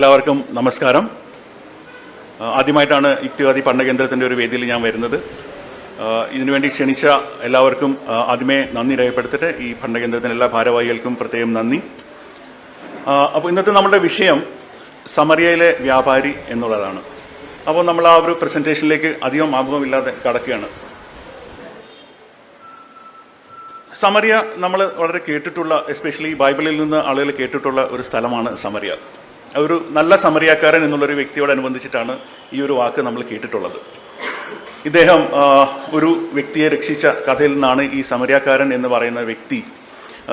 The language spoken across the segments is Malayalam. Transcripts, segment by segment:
എല്ലാവർക്കും നമസ്കാരം. ആദ്യമായിട്ടാണ് യുക്തിവാദി പഠനകേന്ദ്രത്തിൻ്റെ ഒരു വേദിയിൽ ഞാൻ വരുന്നത്. ഇതിനുവേണ്ടി ക്ഷണിച്ച എല്ലാവർക്കും ആദ്യമേ നന്ദി രേഖപ്പെടുത്തിട്ട് ഈ പഠനകേന്ദ്രത്തിൻ്റെ എല്ലാ ഭാരവാഹികൾക്കും പ്രത്യേകം നന്ദി. അപ്പോൾ ഇന്നത്തെ നമ്മുടെ വിഷയം സമറിയയിലെ വ്യാപാരി എന്നുള്ളതാണ്. അപ്പോൾ നമ്മൾ ആ ഒരു പ്രസൻറ്റേഷനിലേക്ക് അധികം ആമുഖമില്ലാതെ കടക്കുകയാണ്. സമറിയ നമ്മൾ വളരെ കേട്ടിട്ടുള്ള, എസ്പെഷ്യലി ബൈബിളിൽ നിന്ന് ആളുകൾ കേട്ടിട്ടുള്ള ഒരു സ്ഥലമാണ് സമറിയ. ഒരു നല്ല സമറിയാക്കാരൻ എന്നുള്ളൊരു വ്യക്തിയോടനുബന്ധിച്ചിട്ടാണ് ഈ ഒരു വാക്ക് നമ്മൾ കേട്ടിട്ടുള്ളത്. ഇദ്ദേഹം ഒരു വ്യക്തിയെ രക്ഷിച്ച കഥയിൽ നിന്നാണ് ഈ സമറിയാക്കാരൻ എന്ന് പറയുന്ന വ്യക്തി,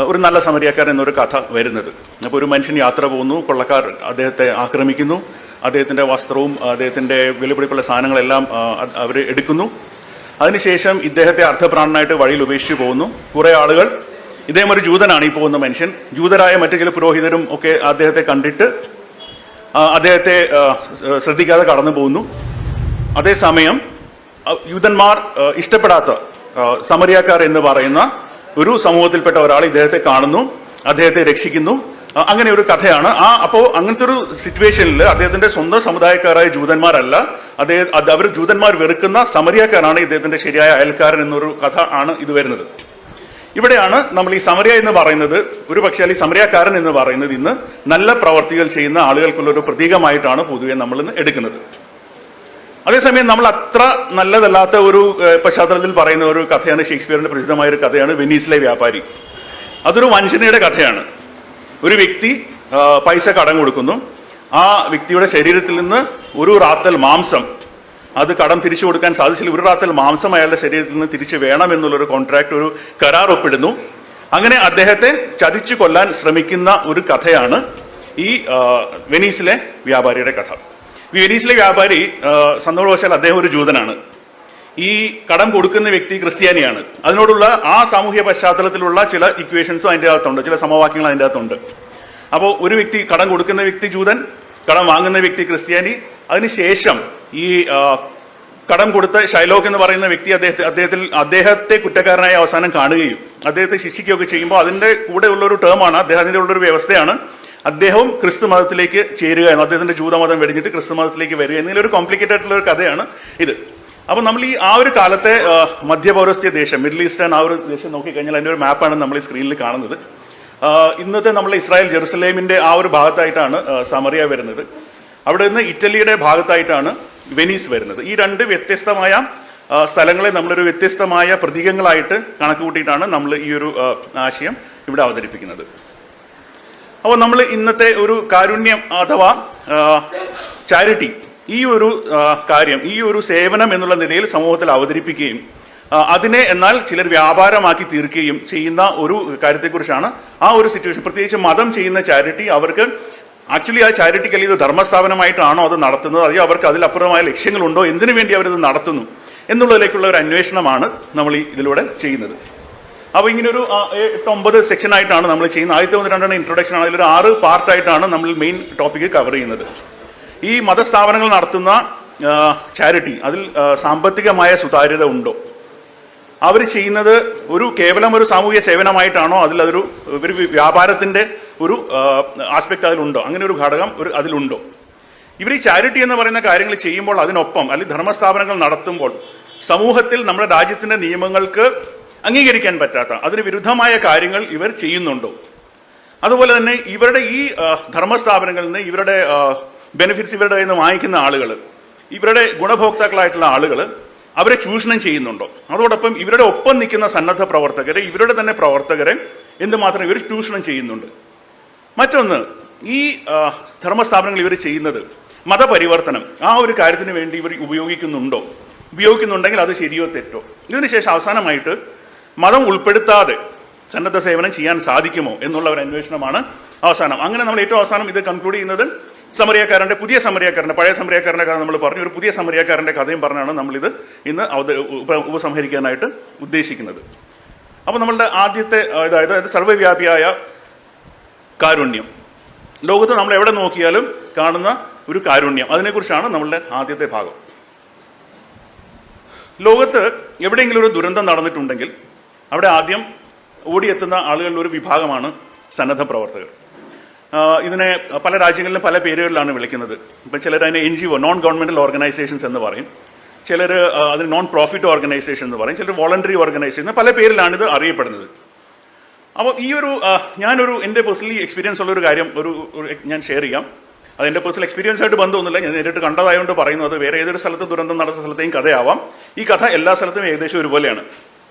ഒരു നല്ല സമറിയാക്കാരൻ എന്നൊരു കഥ വരുന്നത്. അപ്പോൾ ഒരു മനുഷ്യൻ യാത്ര പോകുന്നു, കൊള്ളക്കാർ അദ്ദേഹത്തെ ആക്രമിക്കുന്നു, അദ്ദേഹത്തിൻ്റെ വസ്ത്രവും അദ്ദേഹത്തിൻ്റെ വിലപിടിപ്പുള്ള സാധനങ്ങളെല്ലാം അവർ എടുക്കുന്നു. അതിനുശേഷം ഇദ്ദേഹത്തെ അർദ്ധപ്രാണനായിട്ട് വഴിയിൽ ഉപേക്ഷിച്ച് പോകുന്നു. കുറേ ആളുകൾ, ഇദ്ദേഹം ഒരു ജൂതനാണ് ഈ പോകുന്ന മനുഷ്യൻ, ജൂതരായ മറ്റു ചില പുരോഹിതരും ഒക്കെ അദ്ദേഹത്തെ കണ്ടിട്ട് അദ്ദേഹത്തെ ശ്രദ്ധിക്കാതെ കടന്നു പോകുന്നു. അതേസമയം യൂതന്മാർ ഇഷ്ടപ്പെടാത്ത സമറിയാക്കാർ എന്ന് പറയുന്ന ഒരു സമൂഹത്തിൽപ്പെട്ട ഒരാൾ ഇദ്ദേഹത്തെ കാണുന്നു, അദ്ദേഹത്തെ രക്ഷിക്കുന്നു. അങ്ങനെ ഒരു കഥയാണ്. അപ്പോൾ അങ്ങനത്തെ ഒരു സിറ്റുവേഷനിൽ അദ്ദേഹത്തിന്റെ സ്വന്തം സമുദായക്കാരായ ജൂതന്മാരല്ല, അവർ ജൂതന്മാർ വെറുക്കുന്ന സമറിയാക്കാരാണ് ഇദ്ദേഹത്തിന്റെ ശരിയായ അയൽക്കാരൻ എന്നൊരു കഥ ആണ് ഇത് വരുന്നത്. ഇവിടെയാണ് നമ്മൾ ഈ സമറിയ എന്ന് പറയുന്നത്, ഒരു പക്ഷേ ഈ സമറിയാക്കാരൻ എന്ന് പറയുന്നത് ഇന്ന് നല്ല പ്രവർത്തികൾ ചെയ്യുന്ന ആളുകൾക്കുള്ള ഒരു പ്രതീകമായിട്ടാണ് പൊതുവെ നമ്മൾ ഇന്ന് എടുക്കുന്നത്. അതേസമയം നമ്മൾ അത്ര നല്ലതല്ലാത്ത ഒരു പശ്ചാത്തലത്തിൽ പറയുന്ന ഒരു കഥയാണ്, ഷേക്സ്പിയറിന്റെ പ്രസിദ്ധമായ ഒരു കഥയാണ് വെനീസിലെ വ്യാപാരി. അതൊരു വഞ്ചനയുടെ കഥയാണ്. ഒരു വ്യക്തി പൈസ കടം കൊടുക്കുന്നു. ആ വ്യക്തിയുടെ ശരീരത്തിൽ നിന്ന് ഒരു റാത്തൽ മാംസം, അത് കടം തിരിച്ചു കൊടുക്കാൻ സാധിച്ചില്ല, ഒരു റാത്തൽ മാംസം അയാളുടെ ശരീരത്തിൽ നിന്ന് തിരിച്ചു വേണം എന്നുള്ളൊരു കോൺട്രാക്ട്, ഒരു കരാർ ഒപ്പിടുന്നു. അങ്ങനെ അദ്ദേഹത്തെ ചതിച്ചു കൊല്ലാൻ ശ്രമിക്കുന്ന ഒരു കഥയാണ് ഈ വെനീസിലെ വ്യാപാരിയുടെ കഥ. ഈ വെനീസിലെ വ്യാപാരി സന്ദർഭവശാൽ അദ്ദേഹം ഒരു ജൂതനാണ്. ഈ കടം കൊടുക്കുന്ന വ്യക്തി ക്രിസ്ത്യാനിയാണ്. അതിനോടുള്ള ആ സാമൂഹ്യ പശ്ചാത്തലത്തിലുള്ള ചില ഇക്വേഷൻസും അതിൻ്റെ അകത്തുണ്ട്, ചില സമവാക്യങ്ങൾ അതിൻ്റെ അകത്തുണ്ട്. അപ്പോൾ ഒരു വ്യക്തി, കടം കൊടുക്കുന്ന വ്യക്തി ജൂതൻ, കടം വാങ്ങുന്ന വ്യക്തി ക്രിസ്ത്യാനി. അതിനുശേഷം ഈ കടം കൊടുത്ത ഷൈലോക്ക് എന്ന് പറയുന്ന വ്യക്തി അദ്ദേഹത്തെ കുറ്റക്കാരനായി അവസാനം കാണുകയും അദ്ദേഹത്തെ ശിക്ഷിക്കുകയൊക്കെ ചെയ്യുമ്പോൾ അതിൻ്റെ കൂടെ ഉള്ളൊരു ടേമാണ്, അതിൻ്റെ ഉള്ളൊരു വ്യവസ്ഥയാണ് അദ്ദേഹവും ക്രിസ്തു മതത്തിലേക്ക് ചേരുക എന്ന്, അദ്ദേഹത്തിന്റെ ജൂതമതം വെടിഞ്ഞിട്ട് ക്രിസ്തു മതത്തിലേക്ക് വരിക എന്നൊരു കോംപ്ലിക്കേറ്റഡ് ആയിട്ടുള്ള ഒരു കഥയാണ് ഇത്. അപ്പോൾ നമ്മൾ ഈ ആ ഒരു കാലത്തെ മധ്യപൗരസ്ത്യ ദേശം, മിഡിൽ ഈസ്റ്റേൺ ആ ഒരു ദേശം നോക്കിക്കഴിഞ്ഞാൽ അതിൻ്റെ ഒരു മാപ്പാണ് നമ്മൾ ഈ സ്ക്രീനിൽ കാണുന്നത്. ഇന്നത്തെ നമ്മൾ ഇസ്രായേൽ ജെറുസലേമിൻ്റെ ആ ഒരു ഭാഗത്തായിട്ടാണ് സമറിയ വരുന്നത്. അവിടെ നിന്ന് ഇറ്റലിയുടെ ഭാഗത്തായിട്ടാണ് വെനീസ് വരുന്നത്. ഈ രണ്ട് വ്യത്യസ്തമായ സ്ഥലങ്ങളെ നമ്മളൊരു വ്യത്യസ്തമായ പ്രതീകങ്ങളായിട്ട് കണക്ക് കൂട്ടിയിട്ടാണ് നമ്മൾ ഈ ഒരു ആശയം ഇവിടെ അവതരിപ്പിക്കുന്നത്. അപ്പോൾ നമ്മൾ ഇന്നത്തെ ഒരു കാരുണ്യം അഥവാ ചാരിറ്റി, ഈ ഒരു കാര്യം, ഈ ഒരു സേവനം എന്നുള്ള നിലയിൽ സമൂഹത്തിൽ അവതരിപ്പിക്കുകയും അതിനെ എന്നാൽ ചിലർ വ്യാപാരമാക്കി തീർക്കുകയും ചെയ്യുന്ന ഒരു കാര്യത്തെക്കുറിച്ചാണ് ആ ഒരു സിറ്റുവേഷൻ. പ്രത്യേകിച്ച് മതം ചെയ്യുന്ന ചാരിറ്റി, അവർക്ക് ആക്ച്വലി ആ ചാരിറ്റിക്കൽ ഇത് ധർമ്മസ്ഥാപനമായിട്ടാണോ അത് നടത്തുന്നത്, അതെയോ അവർക്ക് അതിലപ്പുറമായ ലക്ഷ്യങ്ങളുണ്ടോ, എന്തിനു വേണ്ടി അവരിത് നടത്തുന്നു എന്നുള്ളതിലേക്കുള്ള ഒരു അന്വേഷണമാണ് നമ്മൾ ഇതിലൂടെ ചെയ്യുന്നത്. അപ്പോൾ ഇങ്ങനൊരു 8-9 സെക്ഷനായിട്ടാണ് നമ്മൾ ചെയ്യുന്നത്. ആദ്യത്തെ 1-2 ഇൻട്രൊഡക്ഷൻ ആണ്. അതിലൊരു 6 പാർട്ടായിട്ടാണ് നമ്മൾ മെയിൻ ടോപ്പിക്ക് കവർ ചെയ്യുന്നത്. ഈ മതസ്ഥാപനങ്ങൾ നടത്തുന്ന ചാരിറ്റി, അതിൽ സാമ്പത്തികമായ സുതാര്യത ഉണ്ടോ, അവർ ചെയ്യുന്നത് കേവലം ഒരു സാമൂഹ്യ സേവനമായിട്ടാണോ, അതൊരു വ്യാപാരത്തിന്റെ ഒരു ആസ്പെക്ട് അതിലുണ്ടോ, അങ്ങനെ ഒരു ഘടകം അതിലുണ്ടോ. ഇവർ ഈ ചാരിറ്റി എന്ന് പറയുന്ന കാര്യങ്ങൾ ചെയ്യുമ്പോൾ അതിനൊപ്പം, അല്ലെങ്കിൽ ധർമ്മസ്ഥാപനങ്ങൾ നടത്തുമ്പോൾ സമൂഹത്തിൽ നമ്മുടെ രാജ്യത്തിന്റെ നിയമങ്ങൾക്ക് അംഗീകരിക്കാൻ പറ്റാത്ത, അതിന് വിരുദ്ധമായ കാര്യങ്ങൾ ഇവർ ചെയ്യുന്നുണ്ടോ. അതുപോലെ തന്നെ ഇവരുടെ ഈ ധർമ്മസ്ഥാപനങ്ങളിൽ നിന്ന് ഇവരുടെ ബെനിഫിറ്റ്സ് ഇവരുടെ കയ്യിൽ നിന്ന് വാങ്ങിക്കുന്ന ആളുകൾ, ഇവരുടെ ഗുണഭോക്താക്കളായിട്ടുള്ള ആളുകൾ അവരെ ചൂഷണം ചെയ്യുന്നുണ്ടോ. അതോടൊപ്പം ഇവരുടെ ഒപ്പം നിൽക്കുന്ന സന്നദ്ധ പ്രവർത്തകരെ, ഇവരുടെ തന്നെ പ്രവർത്തകരെ എന്തുമാത്രം ഇവർ ചൂഷണം ചെയ്യുന്നുണ്ട്. മറ്റൊന്ന്, ഈ ധർമ്മസ്ഥാപനങ്ങൾ ഇവർ ചെയ്യുന്നത് മതപരിവർത്തനം, ആ ഒരു കാര്യത്തിന് വേണ്ടി ഇവർ ഉപയോഗിക്കുന്നുണ്ടെങ്കിൽ അത് ശരിയോ തെറ്റോ. ഇതിനുശേഷം അവസാനമായിട്ട് മതം ഉൾപ്പെടുത്താതെ സന്നദ്ധ സേവനം ചെയ്യാൻ സാധിക്കുമോ എന്നുള്ള ഒരു അന്വേഷണമാണ് അവസാനം. അങ്ങനെ നമ്മൾ ഏറ്റവും അവസാനം ഇത് കൺക്ലൂഡ് ചെയ്യുന്നത് പുതിയ സമറിയാക്കാരൻ്റെ, പഴയ സമറിയാക്കാരൻ്റെ കഥ നമ്മൾ പറഞ്ഞു, ഒരു പുതിയ സമറിയാക്കാരൻ്റെ കഥയും പറഞ്ഞാണ് നമ്മളിത് ഇന്ന് ഉപസംഹരിക്കാനായിട്ട് ഉദ്ദേശിക്കുന്നത്. അപ്പോൾ നമ്മളുടെ ആദ്യത്തെ അതായത് സർവ്വവ്യാപിയായ കാരുണ്യം, ലോകത്ത് നമ്മൾ എവിടെ നോക്കിയാലും കാണുന്ന ഒരു കാരുണ്യം, അതിനെക്കുറിച്ചാണ് നമ്മളുടെ ആദ്യത്തെ ഭാഗം. ലോകത്ത് എവിടെയെങ്കിലും ഒരു ദുരന്തം നടന്നിട്ടുണ്ടെങ്കിൽ അവിടെ ആദ്യം ഓടിയെത്തുന്ന ആളുകളിൽ ഒരു വിഭാഗമാണ് സന്നദ്ധ പ്രവർത്തകർ. ഇതിനെ പല രാജ്യങ്ങളിലും പല പേരുകളിലാണ് വിളിക്കുന്നത്. ഇപ്പം ചിലർ അതിനെ NGO, നോൺ ഗവൺമെൻറ്റൽ ഓർഗനൈസേഷൻസ് എന്ന് പറയും, ചിലർ അതിന് നോൺ പ്രോഫിറ്റ് ഓർഗനൈസേഷൻ എന്ന് പറയും, ചിലർ വോളണ്ടറി ഓർഗനൈസേഷൻ, പല പേരിലാണ് ഇത് അറിയപ്പെടുന്നത്. അപ്പോൾ ഈ ഒരു എൻ്റെ പേഴ്സണലി എക്സ്പീരിയൻസ് ഉള്ളൊരു കാര്യം ഞാൻ ഷെയർ ചെയ്യാം. അതെൻ്റെ പേഴ്സണൽ എക്സ്പീരിയൻസ് ആയിട്ട് ബന്ധമൊന്നുമില്ല, ഞാൻ നേരിട്ട് കണ്ടതായതുകൊണ്ട് പറയുന്നത്. വേറെ ഏതൊരു സ്ഥലത്ത് ദുരന്തം നടന്ന സ്ഥലത്തെയും കഥയാവാം. ഈ കഥ എല്ലാ സ്ഥലത്തും ഏകദേശം ഒരുപോലെയാണ്.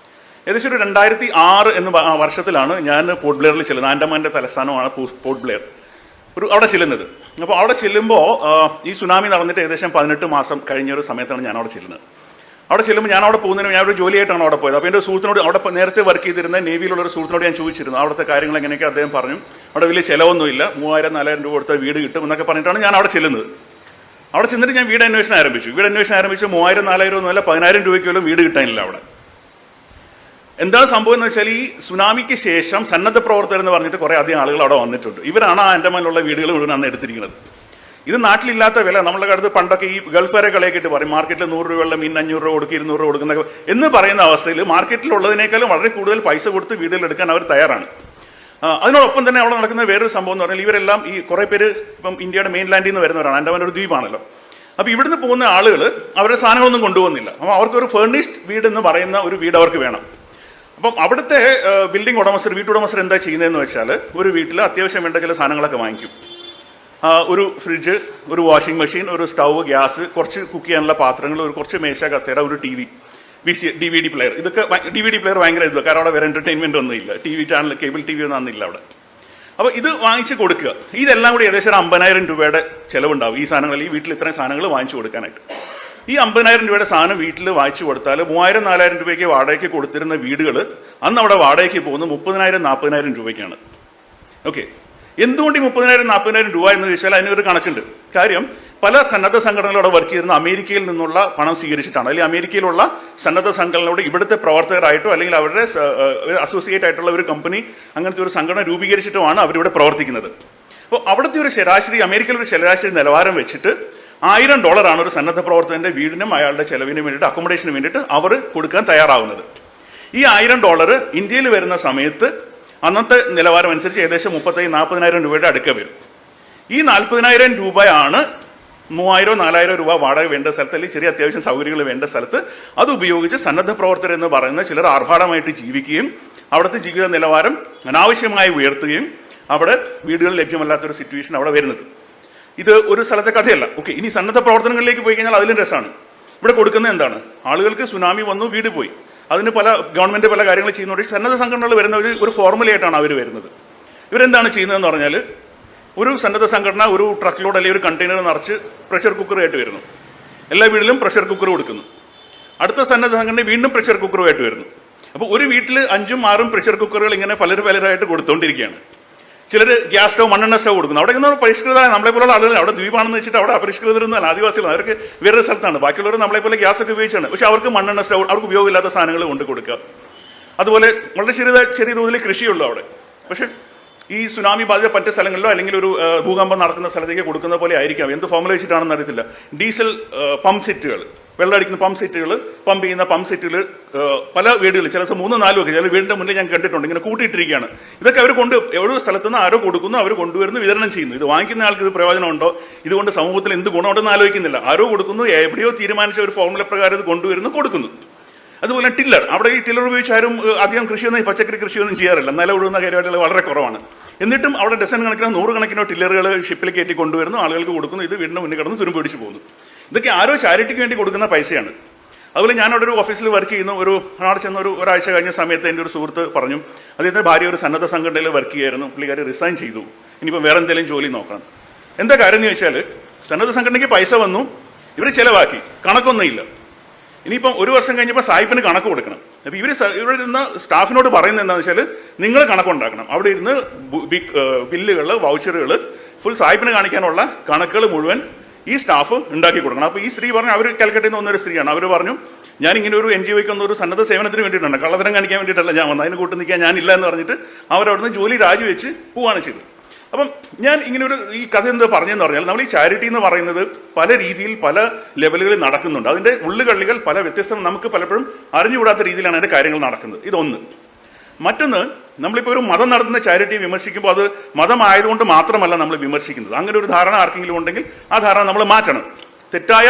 ഏകദേശം ഒരു 2006 എന്ന വർഷത്തിലാണ് ഞാൻ പോർട്ട് ബ്ലെയറിൽ ചെല്ലുന്നത്. ആൻഡമാൻ്റെ തലസ്ഥാനമാണ് പോർട്ട് ബ്ലെയർ. അവിടെ ചെല്ലുന്നത്. അപ്പോൾ അവിടെ ചെല്ലുമ്പോൾ ഈ സുനാമി നടന്നിട്ട് ഏകദേശം 18 മാസം കഴിഞ്ഞൊരു സമയത്താണ് ഞാൻ അവിടെ ചെല്ലുന്നത്. അവിടെ ചെല്ലുമ്പോൾ ഞാൻ അവിടെ പോകുന്നതിന് ഞാനൊരു ജോലിയായിട്ടാണ് അവിടെ പോയത്. അപ്പോൾ എൻ്റെ സുഹൃത്തിനോട്, അവിടെ നേരത്തെ വർക്ക് ചെയ്തിരുന്ന നേവിയിലുള്ളൊരു സുഹൃത്തിനോട് ഞാൻ ചോദിച്ചിരുന്നു അവിടുത്തെ കാര്യങ്ങൾ എങ്ങനെയൊക്കെ. അദ്ദേഹം പറഞ്ഞു അവിടെ വലിയ ചിലവൊന്നുമില്ല, 3000-4000 രൂപ കൊടുത്ത വീട് കിട്ടും എന്നൊക്കെ പറഞ്ഞിട്ടാണ് ഞാൻ അവിടെ ചെല്ലുന്നത്. അവിടെ ചെന്നിട്ട് ഞാൻ വീട് അന്വേഷണം ആരംഭിച്ചു. 3000-4000 ഒന്നുമല്ല, 10000 രൂപയ്ക്ക് പോലും വീട് കിട്ടാനില്ല അവിടെ. എന്താണ് സംഭവം എന്ന് വെച്ചാൽ, ഈ സുനാമിക്ക് ശേഷം സന്നദ്ധ പ്രവർത്തകർ എന്ന് പറഞ്ഞിട്ട് കുറേ അധികം ആളുകൾ അവിടെ വന്നിട്ടുണ്ട്. ഇവരാണ് ആ ആൻഡമാനിലുള്ള വീടുകൾ മുഴുവൻ അന്ന് എടുത്തിരിക്കുന്നത്. ഇത് നാട്ടിലില്ലാത്ത വില. നമ്മളുടെ അടുത്ത് പണ്ടൊക്കെ ഈ ഗൾഫുകാരെ കളിയാക്കിയിട്ട് പറയും മാർക്കറ്റിൽ 100 രൂപയുള്ള മീൻ 500 രൂപ കൊടുക്കുക, 200 രൂപ കൊടുക്കുന്ന എന്ന് പറയുന്ന അവസ്ഥയിൽ മാർക്കറ്റിലുള്ളതിനേക്കാളും വളരെ കൂടുതൽ പൈസ കൊടുത്ത് വീടുകൾ എടുക്കാൻ അവർ തയ്യാറാണ്. അതിനോടൊപ്പം തന്നെ അവിടെ നടക്കുന്ന വേറൊരു സംഭവം എന്ന് പറഞ്ഞാൽ, ഇവരെല്ലാം ഈ കുറേ പേര് ഇപ്പം ഇന്ത്യയുടെ മെയിൻ ലാൻഡിൽ നിന്ന് വരുന്നവരാണ്. ആൻഡമാൻ ഒരു ദ്വീപാണല്ലോ. അപ്പോൾ ഇവിടുന്ന് പോകുന്ന ആളുകൾ അവരുടെ സാധനങ്ങളൊന്നും കൊണ്ടുപോകുന്നില്ല. അപ്പോൾ അവർക്കൊരു ഫേർണിഷ്ഡ് വീട് എന്ന് പറയുന്ന ഒരു വീട് അവർക്ക് വേണം. അപ്പം അവിടുത്തെ ബിൽഡിംഗ് ഉടമസ്ഥർ, വീട്ടുടമസ്ഥർ എന്താ ചെയ്യുന്നതെന്ന് വെച്ചാൽ, ഒരു വീട്ടിൽ അത്യാവശ്യം വേണ്ട ചില സാധനങ്ങളൊക്കെ വാങ്ങിക്കും. ഒരു ഫ്രിഡ്ജ്, ഒരു വാഷിംഗ് മെഷീൻ, ഒരു സ്റ്റൗവ്, ഗ്യാസ്, കുറച്ച് കുക്ക് ചെയ്യാനുള്ള പാത്രങ്ങൾ, കുറച്ച് മേശ, കസേര, ഒരു TV, DVD പ്ലെയർ. ഇതൊക്കെ DVD പ്ലെയർ ഭയങ്കര ഇതാണ്, കാരണം അവിടെ വേറെ എൻ്റർടൈൻമെൻ്റ് ഒന്നും ഇല്ല. TV ചാനൽ, കേബിൾ TV ഒന്നും അന്നില്ല അവിടെ. അപ്പോൾ ഇത് വാങ്ങിച്ച് കൊടുക്കുക. ഇതെല്ലാം കൂടി ഏകദേശം ഒരു 50,000 രൂപയുടെ ചിലവുണ്ടാവും ഈ സാധനങ്ങൾ, ഈ വീട്ടിൽ ഇത്രയും സാധനങ്ങൾ വാങ്ങിച്ചു കൊടുക്കാനായിട്ട്. ഈ 50,000 രൂപയുടെ സാധനം വീട്ടിൽ വാങ്ങിച്ചു കൊടുത്താൽ 3000-4000 രൂപയ്ക്ക് വാടകയ്ക്ക് കൊടുത്തിരുന്ന വീടുകൾ അന്ന് അവിടെ വാടകയ്ക്ക് പോകുന്നത് 30,000-40,000 രൂപയ്ക്കാണ്. ഓക്കെ, എന്തുകൊണ്ട് ഈ 30,000-40,000 രൂപ എന്ന് ചോദിച്ചാൽ അതിനൊരു കണക്കുണ്ട്. കാര്യം, പല സന്നദ്ധ സംഘടനകൾ അവിടെ വർക്ക് ചെയ്യുന്ന അമേരിക്കയിൽ നിന്നുള്ള പണം സ്വീകരിച്ചിട്ടാണ്. അല്ലെങ്കിൽ അമേരിക്കയിലുള്ള സന്നദ്ധ സംഘടനകളോട് ഇവിടുത്തെ പ്രവർത്തകരായിട്ടോ അല്ലെങ്കിൽ അവരുടെ അസോസിയേറ്റ് ആയിട്ടുള്ള ഒരു കമ്പനി, അങ്ങനത്തെ ഒരു സംഘടന രൂപീകരിച്ചിട്ടുമാണ് അവരിവിടെ പ്രവർത്തിക്കുന്നത്. അപ്പോൾ അവിടുത്തെ ഒരു ശരാശരി, അമേരിക്കയിൽ ഒരു ശരാശരി നിലവാരം വെച്ചിട്ട് $1000 ഒരു സന്നദ്ധ പ്രവർത്തകന്റെ വീടിനും അയാളുടെ ചെലവിനും വേണ്ടിയിട്ട്, അക്കോമഡേഷന് വേണ്ടിയിട്ട് അവർ കൊടുക്കാൻ തയ്യാറാവുന്നത്. ഈ $1000 ഇന്ത്യയിൽ വരുന്ന സമയത്ത് അന്നത്തെ നിലവാരം അനുസരിച്ച് ഏകദേശം 30,000-40,000 രൂപയുടെ അടുക്ക വരും. ഈ 40,000 രൂപയാണ് 3,000-4,000 രൂപ വാടക വേണ്ട സ്ഥലത്ത്, അല്ലെങ്കിൽ ചെറിയ അത്യാവശ്യം സൗകര്യങ്ങൾ വേണ്ട സ്ഥലത്ത് അത് ഉപയോഗിച്ച് സന്നദ്ധ പ്രവർത്തകർ എന്ന് പറയുന്ന ചിലർ ആർഭാടമായിട്ട് ജീവിക്കുകയും അവിടുത്തെ ജീവിത നിലവാരം അനാവശ്യമായി ഉയർത്തുകയും അവിടെ വീടുകൾ ലഭ്യമല്ലാത്തൊരു സിറ്റുവേഷൻ അവിടെ വരുന്നത്. ഇത് ഒരു സ്ഥലത്തെ കഥയല്ല. ഓക്കെ, ഇനി സന്നദ്ധ പ്രവർത്തനങ്ങളിലേക്ക് പോയി കഴിഞ്ഞാൽ അതിലും രസമാണ്. ഇവിടെ കൊടുക്കുന്നത് എന്താണ്? ആളുകൾക്ക് സുനാമി വന്നു, വീട് പോയി, അതിന് ഗവൺമെൻറ് പല കാര്യങ്ങൾ ചെയ്യുന്നതോടെ സന്നദ്ധ സംഘടനകൾ വരുന്ന ഒരു ഫോർമുലയായിട്ടാണ് അവർ വരുന്നത്. ഇവരെന്താണ് ചെയ്യുന്നതെന്ന് പറഞ്ഞാൽ, ഒരു സന്നദ്ധ സംഘടന ഒരു ട്രക്ക് ലോഡ് അല്ലെങ്കിൽ ഒരു കണ്ടെയ്നർ നിറച്ച് പ്രഷർ കുക്കറായിട്ട് വരുന്നു. എല്ലാ വീട്ടിലും പ്രഷർ കുക്കർ കൊടുക്കുന്നു. അടുത്ത സന്നദ്ധ സംഘടന വീണ്ടും പ്രഷർ കുക്കറുമായിട്ട് വരുന്നു. അപ്പോൾ ഒരു വീട്ടിൽ 5-6 പ്രഷർ കുക്കറുകൾ ഇങ്ങനെ പലരായിട്ട് കൊടുത്തുകൊണ്ടിരിക്കുകയാണ്. ചിലർ ഗ്യാസ് സ്റ്റവ്, മണ്ണെണ്ണ സ്റ്റവ് കൊടുക്കുന്നു. അവിടെ ഇങ്ങനെ പരിഷ്കൃതമായ നമ്മളെപ്പോലുള്ള ആളുകൾ, അവിടെ ദ്വീപാണെന്ന് വെച്ചിട്ട് അവിടെ അപരിഷ്കൃതരൊന്നും ആദിവാസികളാണ്, അവർക്ക് വേറൊരു സ്ഥലത്താണ്. ബാക്കിയുള്ളവർ നമ്മളെപ്പോലെ ഗ്യാസ് ഒക്കെ ഉപയോഗിച്ചാണ്. പക്ഷെ അവർക്ക് മണ്ണെണ്ണ സ്റ്റവ്, അവർക്ക് ഉപയോഗമില്ലാത്ത സാധനങ്ങൾ കൊണ്ട് കൊടുക്കുക. അതുപോലെ വളരെ ചെറിയ തോതിൽ കൃഷിയുള്ളൂ അവിടെ. പക്ഷെ ഈ സുനാമി ബാധിത മറ്റ് സ്ഥലങ്ങളിലോ അല്ലെങ്കിൽ ഒരു ഭൂകമ്പം നടക്കുന്ന സ്ഥലത്തേക്ക് കൊടുക്കുന്ന പോലെ ആയിരിക്കാം. എന്ത് ഫോമുല വെച്ചിട്ടാണെന്ന് അറിയത്തില്ല. ഡീസൽ പമ്പ് സെറ്റുകൾ, വെള്ളം അടിക്കുന്ന പമ്പ് സെറ്റുകൾ, പമ്പ് ചെയ്യുന്ന പമ്പ് സെറ്റുകൾ പല വീടുകളിൽ, ചില 3-4 ഒക്കെ ചില വീടിൻ്റെ മുന്നിൽ ഞാൻ കണ്ടിട്ടുണ്ട്, ഇങ്ങനെ കൂട്ടിയിട്ടിരിക്കുകയാണ്. ഇതൊക്കെ അവർ ഒരു സ്ഥലത്ത് നിന്ന് ആരോ കൊടുക്കുന്നു, അവർ കൊണ്ടുവരുന്നു, വിതരണം ചെയ്യുന്നു. ഇത് വാങ്ങിക്കുന്ന ആൾക്ക് ഇത് പ്രയോജനമുണ്ടോ, ഇതുകൊണ്ട് സമൂഹത്തിൽ എന്ത് ഗുണമുണ്ടെന്ന് ആലോചിക്കുന്നില്ല. ആരോ കൊടുക്കുന്നു, എവിടെയോ തീരുമാനിച്ച ഒരു ഫോർമുല പ്രകാരം ഇത് കൊണ്ടുവരുന്നു, കൊടുക്കുന്നു. അതുപോലെ ടില്ലർ, അവിടെ ഈ ടില്ലർ ഉപയോഗിച്ച് ആരും അധികം കൃഷിയൊന്നും, പച്ചക്കറി കൃഷിയൊന്നും ചെയ്യാറില്ല. നില ഉഴുന്ന കാര്യമായിട്ടുള്ള വളരെ കുറവാണ്. എന്നിട്ടും അവിടെ ഡസൻ കണക്കിനോ 100 കണക്കിനോ ടില്ലറുകൾ ഷിപ്പിൽ കയറ്റി കൊണ്ടുവരുന്നു, ആളുകൾക്ക് കൊടുക്കുന്നു. ഇത് വീടിന് മുന്നിൽ കിടന്ന് തുരുമ്പ് പിടിച്ച് പോകുന്നു. ഇതൊക്കെ ആരോ ചാരിറ്റിക്ക് വേണ്ടി കൊടുക്കുന്ന പൈസയാണ്. അതുപോലെ ഞാൻ അവിടെ ഒരു ഓഫീസിൽ വർക്ക് ചെയ്യുന്നു. അവിടെ ചെന്ന ഒരാഴ്ച കഴിഞ്ഞ സമയത്ത് എൻ്റെ ഒരു സുഹൃത്ത് പറഞ്ഞു, അദ്ദേഹത്തിൻ്റെ ഭാര്യ ഒരു സന്നദ്ധ സംഘടനയിൽ വർക്ക് ചെയ്യായിരുന്നു, പുള്ളിക്കാരി റിസൈൻ ചെയ്തു, ഇനിയിപ്പോൾ വേറെ എന്തെങ്കിലും ജോലി നോക്കണം. എന്താ കാര്യം എന്ന് ചോദിച്ചാൽ, സന്നദ്ധ സംഘടനയ്ക്ക് പൈസ വന്നു, ഇവർ ചിലവാക്കി, കണക്കൊന്നുമില്ല. ഇനിയിപ്പം 1 വർഷം കഴിഞ്ഞപ്പോൾ സായിപ്പിന് കണക്ക് കൊടുക്കണം. അപ്പോൾ ഇവിടെ ഇരുന്ന സ്റ്റാഫിനോട് പറയുന്നത് എന്താണെന്ന് വെച്ചാൽ, നിങ്ങൾ കണക്കുണ്ടാക്കണം. അവിടെ ഇരുന്ന് ബില്ലുകൾ, വൗച്ചറുകൾ, ഫുൾ സായിപ്പിന് കാണിക്കാനുള്ള കണക്കുകൾ മുഴുവൻ ഈ സ്റ്റാഫ് ഉണ്ടാക്കി കൊടുക്കണം. അപ്പോൾ ഈ സ്ത്രീ പറഞ്ഞു, അവർ കാലിക്കറ്റിൽ നിന്ന് വന്നൊരു സ്ത്രീയാണ്, അവർ പറഞ്ഞു, ഞാനിങ്ങനെ ഒരു NGOയ്ക്ക് ഒരു സന്നദ്ധ സേവനത്തിന് വേണ്ടിയിട്ടുണ്ട്, കള്ളത്തരം കാണിക്കാൻ വേണ്ടിയിട്ടല്ല ഞാൻ വന്നത്, അതിന് കൂട്ടി നിൽക്കാൻ ഞാനില്ല എന്ന് പറഞ്ഞിട്ട് അവരവിടുന്ന് ജോലി രാജിവെച്ച് പോവുകയാണ് ചെയ്തത്. അപ്പം ഞാൻ ഇങ്ങനെ ഈ കഥ എന്താ പറഞ്ഞതെന്ന് പറഞ്ഞാൽ, നമ്മൾ ഈ ചാരിറ്റി എന്ന് പറയുന്നത് പല രീതിയിൽ പല ലെവലുകളിൽ നടക്കുന്നുണ്ട്. അതിൻ്റെ ഉള്ളുകള്ളികൾ പല വ്യത്യസ്തം, നമുക്ക് പലപ്പോഴും അറിഞ്ഞുകൂടാത്ത രീതിയിലാണ് അതിൻ്റെ കാര്യങ്ങൾ നടക്കുന്നത്. ഇതൊന്ന്. മറ്റൊന്ന്, നമ്മളിപ്പോൾ ഒരു മതം നടത്തുന്ന ചാരിറ്റിയെ വിമർശിക്കുമ്പോൾ അത് മതമായതുകൊണ്ട് മാത്രമല്ല നമ്മൾ വിമർശിക്കുന്നത്. അങ്ങനെ ഒരു ധാരണ ആർക്കെങ്കിലും ഉണ്ടെങ്കിൽ ആ ധാരണ നമ്മൾ മാറ്റണം. തെറ്റായ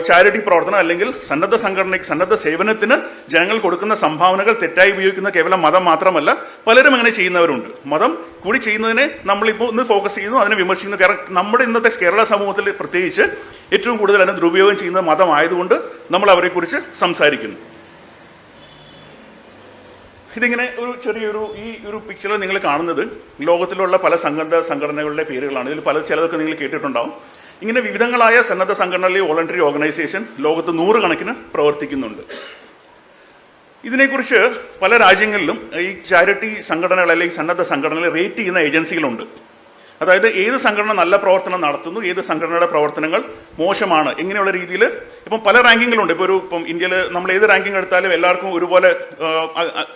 ചാരിറ്റി പ്രവർത്തനം അല്ലെങ്കിൽ സന്നദ്ധ സേവനത്തിന് ജനങ്ങൾ കൊടുക്കുന്ന സംഭാവനകൾ തെറ്റായി ഉപയോഗിക്കുന്ന കേവലം മതം മാത്രമല്ല, പലരും അങ്ങനെ ചെയ്യുന്നവരുണ്ട്. മതം കൂടി ചെയ്യുന്നതിനെ നമ്മളിപ്പോൾ ഒന്ന് ഫോക്കസ് ചെയ്യുന്നു, അതിനെ വിമർശിക്കുന്നു. കാരണം നമ്മുടെ ഇന്നത്തെ കേരള സമൂഹത്തിൽ പ്രത്യേകിച്ച് ഏറ്റവും കൂടുതൽ അതിനെ ദുരുപയോഗം ചെയ്യുന്ന മതമായതുകൊണ്ട് നമ്മൾ അവരെക്കുറിച്ച് സംസാരിക്കുന്നു. ഇതിങ്ങനെ ഒരു ചെറിയൊരു ഈ ഒരു പിക്ചറിൽ നിങ്ങൾ കാണുന്നത് ലോകത്തിലുള്ള പല സംഘടനകളുടെ പേരുകളാണ്. ഇതിൽ ചിലതൊക്കെ നിങ്ങൾ കേട്ടിട്ടുണ്ടാവും. ഇങ്ങനെ വിവിധങ്ങളായ സന്നദ്ധ സംഘടനകളിലെ വോളണ്ടറി ഓർഗനൈസേഷൻ ലോകത്ത് 100 കണക്കിന് പ്രവർത്തിക്കുന്നുണ്ട്. ഇതിനെക്കുറിച്ച് പല രാജ്യങ്ങളിലും ഈ ചാരിറ്റി സംഘടനകൾ അല്ലെങ്കിൽ സന്നദ്ധ സംഘടനകളെ റേറ്റ് ചെയ്യുന്ന ഏജൻസികളുണ്ട്. അതായത് ഏത് സംഘടന നല്ല പ്രവർത്തനം നടത്തുന്നു, ഏത് സംഘടനയുടെ പ്രവർത്തനങ്ങൾ മോശമാണ്, ഇങ്ങനെയുള്ള രീതിയിൽ ഇപ്പം പല റാങ്കിങ്ങിലുണ്ട്. ഇപ്പം ഇന്ത്യയിൽ നമ്മൾ ഏത് റാങ്കിങ് എടുത്താലും എല്ലാവർക്കും ഒരുപോലെ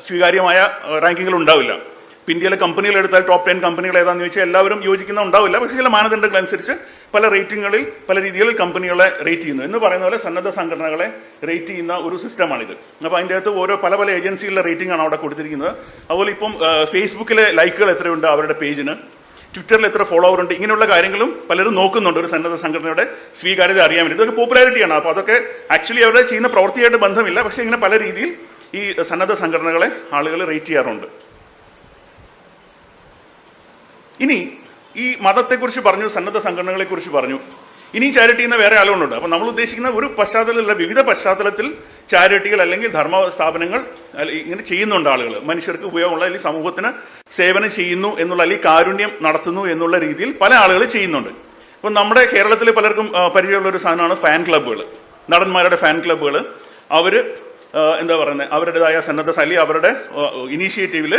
സ്വീകാര്യമായ റാങ്കിങ്ങുകൾ ഉണ്ടാവില്ല. ഇപ്പം ഇന്ത്യയിലെ കമ്പനികൾ എടുത്താൽ ടോപ്പ് 10 കമ്പനികൾ ഏതാണെന്ന് ചോദിച്ചാൽ എല്ലാവരും യോജിക്കുന്ന ഉണ്ടാവില്ല. പക്ഷേ ചില മാനദണ്ഡങ്ങൾ അനുസരിച്ച് പല റേറ്റിങ്ങുകളിൽ പല രീതികളിൽ കമ്പനികളെ റേറ്റ് ചെയ്യുന്നു. എന്ന് പറയുന്ന പോലെ സന്നദ്ധ സംഘടനകളെ റേറ്റ് ചെയ്യുന്ന ഒരു സിസ്റ്റമാണിത്. അപ്പോൾ അതിൻ്റെ അകത്ത് പല ഏജൻസികളുടെ റേറ്റിംഗ് ആണ് അവിടെ കൊടുത്തിരിക്കുന്നത്. അതുപോലെ ഇപ്പം ഫേസ്ബുക്കിലെ ലൈക്കുകൾ എത്രയുണ്ട് അവരുടെ പേജിന്, ട്വിറ്ററിൽ എത്ര ഫോളോവർ ഉണ്ട്, ഇങ്ങനെയുള്ള കാര്യങ്ങളും പലരും നോക്കുന്നുണ്ട് ഒരു സന്നദ്ധ സംഘടനയുടെ സ്വീകാര്യത അറിയാൻ വേണ്ടി. ഇതൊക്കെ പോപ്പുലാരിറ്റിയാണ്. അപ്പോൾ അതൊക്കെ ആക്ച്വലി അവരുടെ ചെയ്യുന്ന പ്രവൃത്തിയായിട്ട് ബന്ധമില്ല. പക്ഷേ ഇങ്ങനെ പല രീതിയിൽ ഈ സന്നദ്ധ സംഘടനകളെ ആളുകൾ റേറ്റ് ചെയ്യാറുണ്ട്. ഇനി ഈ മതത്തെക്കുറിച്ച് പറഞ്ഞു, സന്നദ്ധ സംഘടനകളെക്കുറിച്ച് പറഞ്ഞു. ഇനിയും ചാരിറ്റി ചെയ്യുന്ന വേറെ ആളുകളുണ്ട്. അപ്പോൾ നമ്മൾ ഉദ്ദേശിക്കുന്ന ഒരു പശ്ചാത്തലത്തിലുള്ള വിവിധ പശ്ചാത്തലത്തിൽ ചാരിറ്റികൾ അല്ലെങ്കിൽ ധർമ്മ സ്ഥാപനങ്ങൾ ഇങ്ങനെ ചെയ്യുന്നുണ്ട്. ആളുകൾ മനുഷ്യർക്ക് ഉപയോഗമുള്ള അല്ലെങ്കിൽ സമൂഹത്തിന് സേവനം ചെയ്യുന്നു എന്നുള്ള അല്ലെങ്കിൽ കാരുണ്യം നടത്തുന്നു എന്നുള്ള രീതിയിൽ പല ആളുകൾ ചെയ്യുന്നുണ്ട്. അപ്പം നമ്മുടെ കേരളത്തിൽ പലർക്കും പരിചയമുള്ള ഒരു സാധനമാണ് ഫാൻ ക്ലബ്ബുകൾ. നടന്മാരുടെ ഫാൻ ക്ലബ്ബുകൾ. അവർ എന്താ പറയുന്നത്, അവരുടേതായ സന്നദ്ധ അല്ലെങ്കിൽ അവരുടെ ഇനീഷ്യേറ്റീവിൽ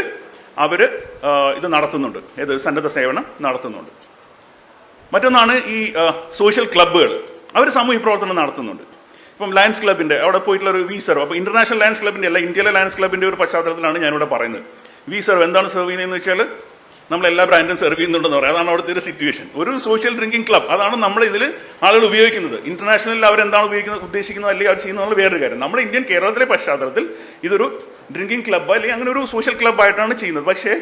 അവർ ഇത് നടത്തുന്നുണ്ട്, ഏത് സന്നദ്ധ സേവനം നടത്തുന്നുണ്ട്. മറ്റൊന്നാണ് ഈ സോഷ്യൽ ക്ലബ്ബുകൾ. അവർ സാമൂഹ്യ പ്രവർത്തനം നടത്തുന്നുണ്ട്. ഇപ്പം ലയൺസ് ക്ലബിൻ്റെ അവിടെ പോയിട്ടുള്ള ഒരു VServe, അപ്പോൾ ഇന്റർനാഷണൽ ലയൺസ് ക്ലബിൻ്റെ അല്ല, ഇന്ത്യയിലെ ലയൺസ് ക്ലബിൻ്റെ ഒരു പശ്ചാത്തലത്തിലാണ് ഞാനിവിടെ പറയുന്നത്. VServe എന്താണ് സെർവ് ചെയ്യുന്നതെന്ന് വെച്ചാൽ നമ്മൾ എല്ലാ ബ്രാൻഡും സെർവ് ചെയ്യുന്നുണ്ടെന്ന് പറയാം. അതാണ് അവിടുത്തെ ഒരു സിറ്റുവേഷൻ. ഒരു സോഷ്യൽ ഡ്രിങ്കിങ് ക്ലബ്, അതാണ് നമ്മൾ ഇതിൽ ആളുകൾ ഉപയോഗിക്കുന്നത്. ഇന്റർനാഷണലിൽ അവരെന്താണ് ഉദ്ദേശിക്കുന്നത് അല്ലെങ്കിൽ അവർ ചെയ്യുന്നത് വേറൊരു കാര്യം. നമ്മുടെ കേരളത്തിലെ പശ്ചാത്തലത്തിൽ ഇതൊരു ഡ്രിങ്കിങ് ക്ലബ്ബ് അല്ലെങ്കിൽ അങ്ങനെ ഒരു സോഷ്യൽ ക്ലബ്ബായിട്ടാണ് ചെയ്യുന്നത്. പക്ഷേ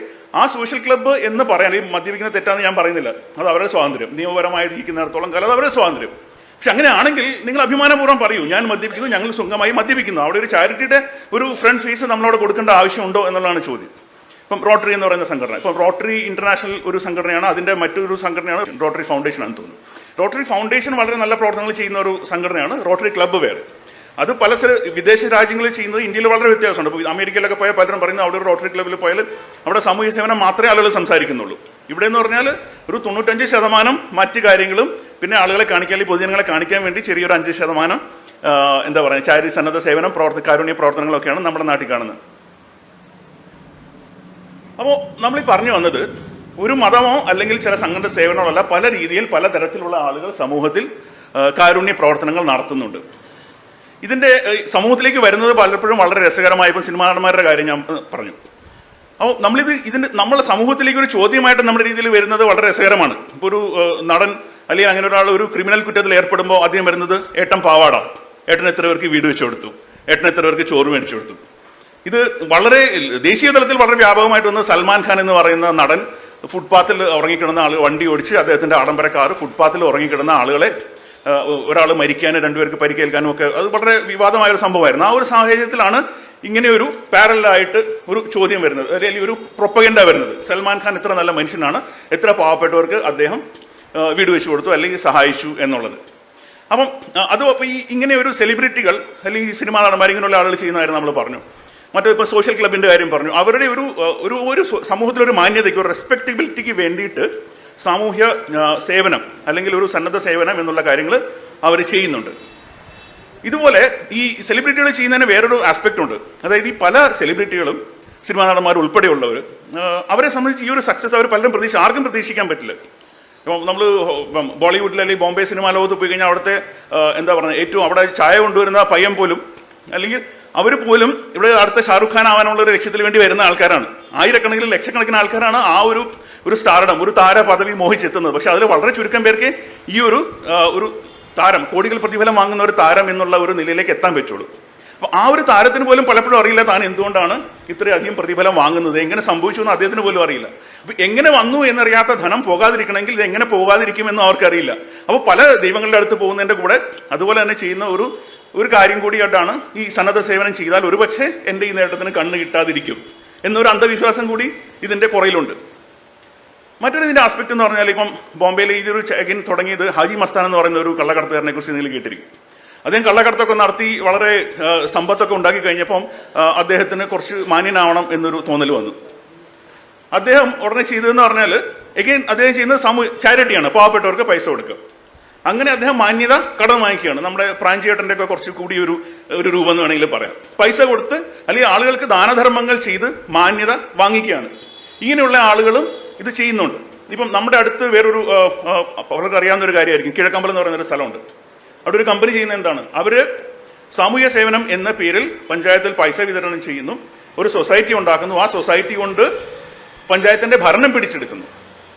ആ സോഷ്യൽ ക്ലബ്ബ് എന്ന് പറയാൻ ഈ മദ്യപിക്കുന്ന തെറ്റാന്ന് ഞാൻ പറയുന്നില്ല. അത് അവരുടെ സ്വാതന്ത്ര്യം, നിയമപരമായിട്ട് ഇരിക്കുന്നിടത്തോളം കാലം അത് അവരുടെ സ്വാതന്ത്ര്യം. പക്ഷെ അങ്ങനെയാണെങ്കിൽ നിങ്ങൾ അഭിമാനപൂർവ്വം പറയൂ, ഞാൻ മദ്യപിക്കുന്നു, ഞങ്ങൾ സ്വന്തമായി മദ്യപിക്കുന്നു. അവിടെ ഒരു ചാരിറ്റിയുടെ ഒരു ഫ്രണ്ട് ഫേസ് നമ്മളവിടെ കൊടുക്കേണ്ട ആവശ്യമുണ്ടോ എന്നുള്ളതാണ് ചോദ്യം. ഇപ്പം റോട്ടറി എന്ന് പറയുന്ന സംഘടന, ഇപ്പം റോട്ടറി ഇന്റർനാഷണൽ ഒരു സംഘടനയാണ്. അതിൻ്റെ മറ്റൊരു സംഘടനയാണ് റോട്ടറി ഫൗണ്ടേഷൻ ആണെന്ന് തോന്നുന്നു. റോട്ടറി ഫൗണ്ടേഷൻ വളരെ നല്ല പ്രവർത്തനങ്ങൾ ചെയ്യുന്ന ഒരു സംഘടനയാണ്. റോട്ടറി ക്ലബ്ബ് വേറെ. അത് പല വിദേശ രാജ്യങ്ങളിൽ ചെയ്യുന്നത് ഇന്ത്യയിൽ വളരെ വ്യത്യാസമുണ്ട്. ഇപ്പോൾ അമേരിക്കയിലൊക്കെ പോയാൽ പലരും പറയുന്നത് അവിടെ ഒരു റോട്ടറി ക്ലബ്ബിൽ പോയാൽ അവിടെ സാമൂഹ്യ സേവനം മാത്രമേ ആളുകൾ സംസാരിക്കുന്നുള്ളൂ. ഇവിടെ എന്ന് പറഞ്ഞാൽ ഒരു 95% മറ്റ് കാര്യങ്ങളും പിന്നെ ആളുകളെ കാണിക്കാൻ, പൊതുജനങ്ങളെ കാണിക്കാൻ വേണ്ടി ചെറിയൊരു 5% എന്താ പറയുക ചാരിറ്റി സന്നദ്ധ സേവനം കാരുണ്യ പ്രവർത്തനങ്ങളൊക്കെയാണ് നമ്മുടെ നാട്ടിൽ കാണുന്നത്. അപ്പോൾ നമ്മൾ ഈ പറഞ്ഞു വന്നത് ഒരു മതമോ അല്ലെങ്കിൽ ചില സംഘടന സേവനമല്ല, പല രീതിയിൽ പല തരത്തിലുള്ള ആളുകൾ സമൂഹത്തിൽ കാരുണ്യ പ്രവർത്തനങ്ങൾ നടത്തുന്നുണ്ട്. ഇതിൻ്റെ സമൂഹത്തിലേക്ക് വരുന്നത് പലപ്പോഴും വളരെ രസകരമായ, ഇപ്പോൾ സിനിമാ നടന്മാരുടെ കാര്യം ഞാൻ പറഞ്ഞു. അപ്പോൾ നമ്മളെ സമൂഹത്തിലേക്ക് ഒരു ചോദ്യമായിട്ട് നമ്മുടെ രീതിയിൽ വരുന്നത് വളരെ രസകരമാണ്. ഇപ്പോൾ ഒരു നടൻ അല്ലെങ്കിൽ അങ്ങനെ ഒരാൾ ഒരു ക്രിമിനൽ കുറ്റത്തിൽ ഏർപ്പെടുമ്പോൾ ആദ്യം വരുന്നത് ഏട്ടൻ പാവാട, ഏട്ടൻ എത്ര പേർക്ക് വീട് വെച്ചു കൊടുത്തു, ഏട്ടൻ എത്ര പേർക്ക് ചോറ് മേടിച്ചു കൊടുത്തു. ഇത് വളരെ ദേശീയ തലത്തിൽ വളരെ വ്യാപകമായിട്ട് വന്ന സൽമാൻ ഖാൻ എന്ന് പറയുന്ന നടൻ ഫുട്പാത്തിൽ ഉറങ്ങിക്കിടന്ന ആൾ വണ്ടി ഓടിച്ച് അദ്ദേഹത്തിൻ്റെ ആഡംബര കാർ ഫുട്പാത്തിൽ ഉറങ്ങിക്കിടന്ന ആളുകളെ ഒരാൾ മരിക്കാനും 2 പേർക്ക് പരിക്കേൽക്കാനും ഒക്കെ അത് വളരെ വിവാദമായൊരു സംഭവമായിരുന്നു. ആ ഒരു സാഹചര്യത്തിലാണ് ഇങ്ങനെ ഒരു പാരലായിട്ട് ഒരു ചോദ്യം വരുന്നത്, അല്ലെങ്കിൽ ഒരു പ്രൊപ്പഗൻഡ വരുന്നത്. സൽമാൻ ഖാൻ എത്ര നല്ല മനുഷ്യനാണ്, എത്ര പാവപ്പെട്ടവർക്ക് അദ്ദേഹം വീട് വെച്ച് കൊടുത്തു അല്ലെങ്കിൽ സഹായിച്ചു എന്നുള്ളത്. അപ്പം അപ്പോൾ ഇങ്ങനെ ഒരു സെലിബ്രിറ്റികൾ അല്ലെങ്കിൽ സിനിമാ നടന്മാർ ഇങ്ങനെയുള്ള ആളുകൾ ചെയ്യുന്ന കാര്യം നമ്മൾ പറഞ്ഞു. മറ്റേപ്പോൾ സോഷ്യൽ ക്ലബിൻ്റെ കാര്യം പറഞ്ഞു. അവരുടെ ഒരു സമൂഹത്തിലൊരു മാന്യതയ്ക്ക്, ഒരു റെസ്പെക്റ്റബിലിറ്റിക്ക് വേണ്ടിയിട്ട് സാമൂഹ്യ സേവനം അല്ലെങ്കിൽ ഒരു സന്നദ്ധ സേവനം എന്നുള്ള കാര്യങ്ങൾ അവർ ചെയ്യുന്നുണ്ട്. ഇതുപോലെ ഈ സെലിബ്രിറ്റികൾ ചെയ്യുന്നതിന് വേറൊരു ആസ്പെക്റ്റ് ഉണ്ട്. അതായത് ഈ പല സെലിബ്രിറ്റികളും സിനിമാ നടന്മാർ ഉൾപ്പെടെയുള്ളവർ അവരെ സംബന്ധിച്ച് ഈ ഒരു സക്സസ് അവർ പലരും ആർക്കും പ്രതീക്ഷിക്കാൻ പറ്റില്ല. നമ്മൾ ബോളിവുഡിൽ അല്ലെങ്കിൽ ബോംബെ സിനിമാ ലോകത്ത് പോയി കഴിഞ്ഞാൽ അവിടുത്തെ എന്താ പറയുക ഏറ്റവും അവിടെ ചായ കൊണ്ടുവരുന്ന പയ്യൻ പോലും അല്ലെങ്കിൽ അവർ പോലും ഇവിടെ അടുത്ത ഷാറുഖ് ഖാൻ ആവാനുള്ള ഒരു ലക്ഷ്യത്തിൽ വേണ്ടി വരുന്ന ആൾക്കാരാണ്. ആയിരക്കണക്കിന് ലക്ഷക്കണക്കിന് ആൾക്കാരാണ് ആ ഒരു സ്റ്റാർഡം, ഒരു താര പദവി മോഹിച്ചെത്തുന്നത്. പക്ഷെ അതിൽ വളരെ ചുരുക്കം പേർക്ക് ഈ ഒരു താരം, കോടികൾ പ്രതിഫലം വാങ്ങുന്ന ഒരു താരം എന്നുള്ള ഒരു നിലയിലേക്ക് എത്താൻ പറ്റുള്ളൂ. അപ്പോൾ ആ ഒരു താരത്തിന് പോലും പലപ്പോഴും അറിയില്ല താൻ എന്തുകൊണ്ടാണ് ഇത്രയധികം പ്രതിഫലം വാങ്ങുന്നത്, എങ്ങനെ സംഭവിച്ചു എന്ന് അദ്ദേഹത്തിന് പോലും അറിയില്ല. അപ്പോൾ എങ്ങനെ വന്നു എന്നറിയാത്ത ധനം പോകാതിരിക്കണമെങ്കിൽ ഇത് എങ്ങനെ പോകാതിരിക്കുമെന്ന് അവർക്കറിയില്ല. അപ്പോൾ പല ദൈവങ്ങളുടെ അടുത്ത് പോകുന്നതിൻ്റെ കൂടെ അതുപോലെ തന്നെ ചെയ്യുന്ന ഒരു കാര്യം കൂടിയായിട്ടാണ് ഈ സന്നദ്ധ സേവനം ചെയ്താൽ ഒരുപക്ഷെ എൻ്റെ ഈ നേട്ടത്തിന് കണ്ണ് കിട്ടാതിരിക്കും എന്നൊരു അന്ധവിശ്വാസം കൂടി ഇതിൻ്റെ പുറയിലുണ്ട്. മറ്റൊരു ഇതിൻ്റെ ആസ്പെക്ട് എന്ന് പറഞ്ഞാൽ ഇപ്പം ബോംബെയിൽ ഇതൊരു ചെക്കിൻ തുടങ്ങിയത് ഹാജി മസ്താൻ എന്ന് പറയുന്ന ഒരു കള്ളക്കടത്തുകാരനെ കുറിച്ച് നിങ്ങൾ കേട്ടിരിക്കും. അദ്ദേഹം കള്ളക്കടത്തൊക്കെ നടത്തി വളരെ സമ്പത്തൊക്കെ ഉണ്ടാക്കി കഴിഞ്ഞപ്പം അദ്ദേഹത്തിന് കുറച്ച് മാന്യനാവണം എന്നൊരു തോന്നൽ വന്നു. അദ്ദേഹം ഉടനെ ചെയ്തതെന്ന് പറഞ്ഞാൽ അദ്ദേഹം ചെയ്യുന്നത് ചാരിറ്റിയാണ്, പാവപ്പെട്ടവർക്ക് പൈസ കൊടുക്കുക. അങ്ങനെ അദ്ദേഹം മാന്യത കടം വാങ്ങിക്കുകയാണ്. നമ്മുടെ പ്രാഞ്ചിയേട്ടൻ്റെ ഒക്കെ കുറച്ച് കൂടി ഒരു രൂപം എന്ന് വേണമെങ്കിൽ പറയാം. പൈസ കൊടുത്ത് അല്ലെങ്കിൽ ആളുകൾക്ക് ദാനധർമ്മങ്ങൾ ചെയ്ത് മാന്യത വാങ്ങിക്കുകയാണ്. ഇങ്ങനെയുള്ള ആളുകളും ഇത് ചെയ്യുന്നുണ്ട്. ഇപ്പം നമ്മുടെ അടുത്ത് വേറൊരു അവർക്ക് അറിയാവുന്ന ഒരു കാര്യമായിരിക്കും, കിഴക്കമ്പലം എന്ന് പറയുന്നൊരു സ്ഥലമുണ്ട്. അവിടെ ഒരു കമ്പനി ചെയ്യുന്ന എന്താണ്, അവർ സാമൂഹ്യ സേവനം എന്ന പേരിൽ പഞ്ചായത്തിൽ പൈസ വിതരണം ചെയ്യുന്നു, ഒരു സൊസൈറ്റി ഉണ്ടാക്കുന്നു, ആ സൊസൈറ്റി കൊണ്ട് പഞ്ചായത്തിൻ്റെ ഭരണം പിടിച്ചെടുക്കുന്നു.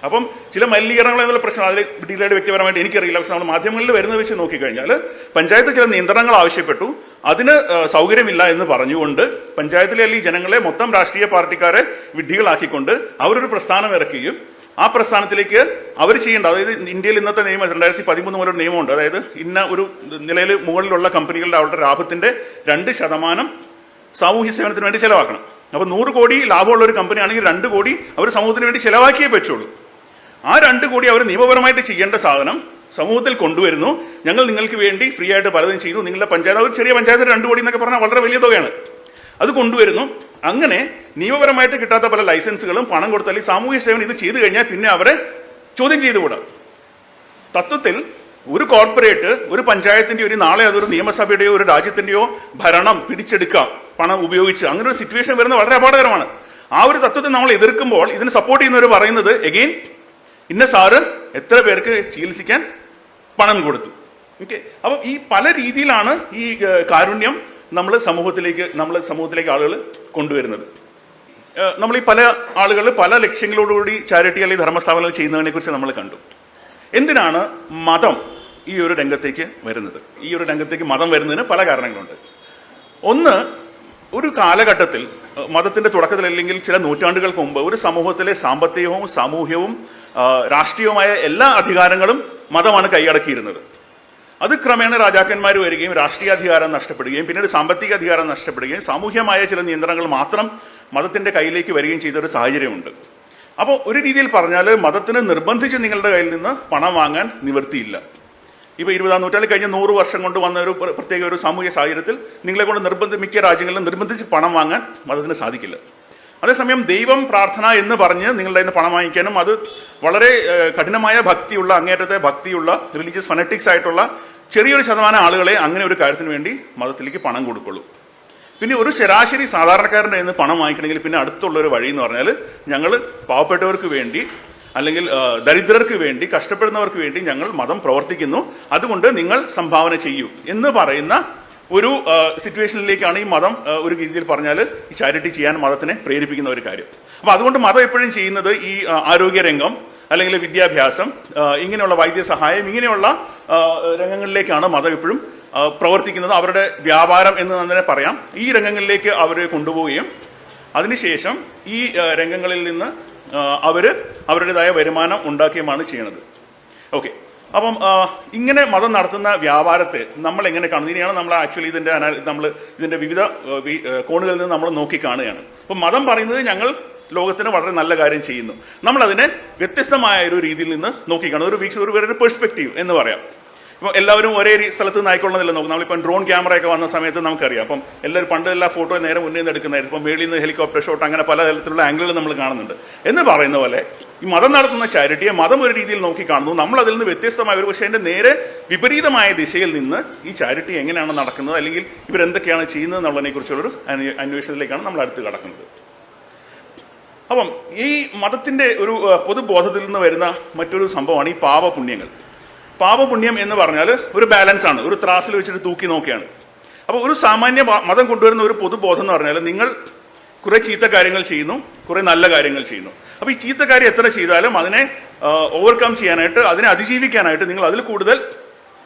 അപ്പം ചില മലിനീകരണങ്ങൾ എന്നുള്ള പ്രശ്നം അതിൽ ഡീലായിട്ട് വ്യക്തിപരമായിട്ട് എനിക്കറിയില്ല. പക്ഷെ നമ്മൾ മാധ്യമങ്ങളിൽ വരുന്നത് വെച്ച് നോക്കിക്കഴിഞ്ഞാൽ പഞ്ചായത്ത് ചില നിയന്ത്രണങ്ങൾ ആവശ്യപ്പെട്ടു, അതിന് സൗകര്യമില്ല എന്ന് പറഞ്ഞുകൊണ്ട് പഞ്ചായത്തിലെ അല്ലെങ്കിൽ ജനങ്ങളെ മൊത്തം രാഷ്ട്രീയ പാർട്ടിക്കാരെ വിഡ്ഢികളാക്കിക്കൊണ്ട് അവരൊരു പ്രസ്ഥാനം ഇറക്കുകയും ആ പ്രസ്ഥാനത്തിലേക്ക് അവർ ചെയ്യേണ്ട, അതായത് ഇന്ത്യയിൽ ഇന്നത്തെ നിയമം 2013 മുതലൊരു നിയമമുണ്ട്. അതായത് ഇന്ന ഒരു നിലയിൽ മുകളിലുള്ള കമ്പനികളുടെ അവരുടെ ലാഭത്തിൻ്റെ 2% സാമൂഹ്യ സേവനത്തിന് വേണ്ടി ചെലവാക്കണം. അപ്പോൾ 100 കോടി ലാഭമുള്ള ഒരു കമ്പനി ആണെങ്കിൽ 2 കോടി അവർ സമൂഹത്തിന് വേണ്ടി ചെലവാക്കിയേ പറ്റുള്ളൂ. ആ 2 കോടി അവർ നിയമപരമായിട്ട് ചെയ്യേണ്ട സാധനം സമൂഹത്തിൽ കൊണ്ടുവരുന്നു. ഞങ്ങൾ നിങ്ങൾക്ക് വേണ്ടി ഫ്രീ ആയിട്ട് പലതും ചെയ്തു, നിങ്ങളുടെ പഞ്ചായത്ത്, ഒരു ചെറിയ പഞ്ചായത്തിന് 2 കോടി എന്നൊക്കെ പറഞ്ഞാൽ വളരെ വലിയ തുകയാണ്, അത് കൊണ്ടുവരുന്നു. അങ്ങനെ നിയമപരമായിട്ട് കിട്ടാത്ത പല ലൈസൻസുകളും പണം കൊടുത്താൽ ഈ സാമൂഹ്യ സേവനം ഇത് ചെയ്തു കഴിഞ്ഞാൽ പിന്നെ അവരെ ചോദ്യം ചെയ്തുകൂടാ. തത്വത്തിൽ ഒരു കോർപ്പറേറ്റ് ഒരു പഞ്ചായത്തിൻ്റെയോ നാളെ അതൊരു നിയമസഭയുടെയോ ഒരു രാജ്യത്തിൻ്റെയോ ഭരണം പിടിച്ചെടുക്കാം പണം ഉപയോഗിച്ച്, അങ്ങനെ ഒരു സിറ്റുവേഷൻ വരുന്നത് വളരെ അപകടകരമാണ്. ആ ഒരു തത്വത്തെ നമ്മൾ എതിർക്കുമ്പോൾ ഇതിന് സപ്പോർട്ട് ചെയ്യുന്നവർ പറയുന്നത് എഗെയിൻ ഇന്ന സാറ് എത്ര പേർക്ക് ചികിത്സിക്കാൻ പണം കൊടുത്തു. ഓക്കെ, അപ്പം ഈ പല രീതിയിലാണ് ഈ കാരുണ്യം നമ്മൾ സമൂഹത്തിലേക്ക് ആളുകൾ കൊണ്ടുവരുന്നത്. നമ്മൾ ഈ പല ആളുകൾ പല ലക്ഷ്യങ്ങളോടുകൂടി ചാരിറ്റി അല്ലെങ്കിൽ ധർമ്മസ്ഥാപനങ്ങൾ ചെയ്യുന്നതിനെ കുറിച്ച് നമ്മൾ കണ്ടു. എന്തിനാണ് മതം ഈ ഒരു രംഗത്തേക്ക് വരുന്നത്? ഈ ഒരു രംഗത്തേക്ക് മതം വരുന്നതിന് പല കാരണങ്ങളുണ്ട്. ഒന്ന്, ഒരു കാലഘട്ടത്തിൽ മതത്തിന്റെ തുടക്കത്തിൽ അല്ലെങ്കിൽ ചില നൂറ്റാണ്ടുകൾക്ക് മുമ്പ് ഒരു സമൂഹത്തിലെ സാമ്പത്തികവും സാമൂഹ്യവും രാഷ്ട്രീയവുമായ എല്ലാ അധികാരങ്ങളും മതമാണ് കൈയടക്കിയിരുന്നത്. അത് ക്രമേണ രാജാക്കന്മാർ വരികയും രാഷ്ട്രീയ അധികാരം നഷ്ടപ്പെടുകയും പിന്നീട് സാമ്പത്തിക അധികാരം നഷ്ടപ്പെടുകയും സാമൂഹ്യമായ ചില നിയന്ത്രണങ്ങൾ മാത്രം മതത്തിന്റെ കയ്യിലേക്ക് വരികയും ചെയ്ത ഒരു സാഹചര്യമുണ്ട്. അപ്പോൾ ഒരു രീതിയിൽ പറഞ്ഞാൽ മതത്തിന് നിർബന്ധിച്ച് നിങ്ങളുടെ കയ്യിൽ നിന്ന് പണം വാങ്ങാൻ നിവൃത്തിയില്ല. ഇപ്പോൾ 20-ാം നൂറ്റാണ്ടിൽ കഴിഞ്ഞ 100 വർഷം കൊണ്ട് വന്ന ഒരു പ്രത്യേക ഒരു സാമൂഹ്യ സാഹചര്യത്തിൽ നിങ്ങളെ കൊണ്ട് മിക്ക രാജ്യങ്ങളിലും നിർബന്ധിച്ച് പണം വാങ്ങാൻ മതത്തിന് സാധിക്കില്ല. അതേസമയം ദൈവം പ്രാർത്ഥന എന്ന് പറഞ്ഞ് നിങ്ങളുടെ നിന്ന് പണം വാങ്ങിക്കാനും അത് വളരെ കഠിനമായ ഭക്തിയുള്ള അങ്ങേറ്റത്തെ ഭക്തിയുള്ള റിലീജിയസ് ഫനറ്റിക്സ് ആയിട്ടുള്ള ചെറിയൊരു ശതമാനം ആളുകളെ അങ്ങനെ ഒരു കാര്യത്തിന് വേണ്ടി മതത്തിലേക്ക് പണം കൊടുക്കുള്ളൂ. പിന്നെ ഒരു ശരാശരി സാധാരണക്കാരൻ്റെ നിന്ന് പണം വാങ്ങിക്കണമെങ്കിൽ പിന്നെ അടുത്തുള്ളൊരു വഴി എന്ന് പറഞ്ഞാൽ ഞങ്ങൾ പാവപ്പെട്ടവർക്ക് വേണ്ടി അല്ലെങ്കിൽ ദരിദ്രർക്ക് വേണ്ടി കഷ്ടപ്പെടുന്നവർക്ക് വേണ്ടി ഞങ്ങൾ മതം പ്രവർത്തിക്കുന്നു, അതുകൊണ്ട് നിങ്ങൾ സംഭാവന ചെയ്യൂ എന്ന് പറയുന്ന ഒരു സിറ്റുവേഷനിലേക്കാണ് ഈ മതം ഒരു രീതിയിൽ പറഞ്ഞാൽ ഈ ചാരിറ്റി ചെയ്യാൻ മതത്തിനെ പ്രേരിപ്പിക്കുന്ന ഒരു കാര്യം. അപ്പോൾ അതുകൊണ്ട് മതം എപ്പോഴും ചെയ്യുന്നത് ഈ ആരോഗ്യരംഗം അല്ലെങ്കിൽ വിദ്യാഭ്യാസം, ഇങ്ങനെയുള്ള വൈദ്യസഹായം, ഇങ്ങനെയുള്ള രംഗങ്ങളിലേക്കാണ് മതം എപ്പോഴും പ്രവർത്തിക്കുന്നത്. അവരുടെ വ്യാപാരം എന്ന് തന്നെ പറയാം. ഈ രംഗങ്ങളിലേക്ക് അവർ കൊണ്ടുപോവുകയും അതിനുശേഷം ഈ രംഗങ്ങളിൽ നിന്ന് അവരുടേതായ വരുമാനം ഉണ്ടാക്കുകയുമാണ് ചെയ്യുന്നത്. ഓക്കെ, അപ്പം ഇങ്ങനെ മതം നടത്തുന്ന വ്യാപാരത്തെ നമ്മൾ എങ്ങനെ കാണുന്നു? ഇതിനെയാണ് നമ്മൾ ആക്ച്വലി ഇതിൻ്റെ വിവിധ കോണുകളിൽ നിന്ന് നമ്മൾ നോക്കി കാണുകയാണ്. അപ്പം മതം പറയുന്നത് ഞങ്ങൾ ലോകത്തിന് വളരെ നല്ല കാര്യം ചെയ്യുന്നു, നമ്മളതിനെ വ്യത്യസ്തമായ ഒരു രീതിയിൽ നിന്ന് നോക്കിക്കാണും, ഒരു വേറൊരു പെർസ്പെക്റ്റീവ് എന്ന് പറയാം. ഇപ്പോൾ എല്ലാവരും ഒരേ സ്ഥലത്ത് നിന്ന് ആയിക്കൊള്ളുന്നില്ല നോക്കും. നമ്മളിപ്പം ഡ്രോൺ ക്യാമറയൊക്കെ വന്ന സമയത്ത് നമുക്കറിയാം. അപ്പം എല്ലാവരും പണ്ട് എല്ലാ ഫോട്ടോ നേരെ മുന്നിൽ നിന്ന് എടുക്കുന്നതായിരുന്നു. ഇപ്പം മേളിൽ നിന്ന് ഹെലികോപ്റ്റർ ഷോട്ട്, അങ്ങനെ പല തരത്തിലുള്ള ആംഗിളുകൾ നമ്മൾ കാണുന്നുണ്ട്. എന്ന് പറയുന്ന പോലെ ഈ മതം നടത്തുന്ന ചാരിറ്റിയെ മതം ഒരു രീതിയിൽ നോക്കി കാണുന്നു, നമ്മൾ അതിൽ നിന്ന് വ്യത്യസ്തമായ ഒരു പക്ഷേ അതിൻ്റെ നേരെ വിപരീതമായ ദിശയിൽ നിന്ന് ഈ ചാരിറ്റി എങ്ങനെയാണ് നടക്കുന്നത് അല്ലെങ്കിൽ ഇവരെന്തൊക്കെയാണ് ചെയ്യുന്നത് എന്നുള്ളതിനെ കുറിച്ചുള്ളൊരു അന്വേഷണത്തിലേക്കാണ് നമ്മൾ അടുത്ത് കടക്കുന്നത്. അപ്പം ഈ മതത്തിൻ്റെ ഒരു പൊതുബോധത്തിൽ നിന്ന് വരുന്ന മറ്റൊരു സംഭവമാണ് ഈ പാപപുണ്യങ്ങൾ. പാപപുണ്യം എന്ന് പറഞ്ഞാൽ ഒരു ബാലൻസ് ആണ്, ഒരു ത്രാസിൽ വെച്ചിട്ട് തൂക്കി നോക്കിയാണ്. അപ്പോൾ ഒരു സാമാന്യ മതം കൊണ്ടുവരുന്ന ഒരു പൊതുബോധം എന്ന് പറഞ്ഞാൽ നിങ്ങൾ കുറേ ചീത്ത കാര്യങ്ങൾ ചെയ്യുന്നു, കുറേ നല്ല കാര്യങ്ങൾ ചെയ്യുന്നു. അപ്പോൾ ഈ ചീത്ത കാര്യം എത്ര ചെയ്താലും അതിനെ ഓവർകം ചെയ്യാനായിട്ട്, അതിനെ അതിജീവിക്കാനായിട്ട് നിങ്ങൾ അതിൽ കൂടുതൽ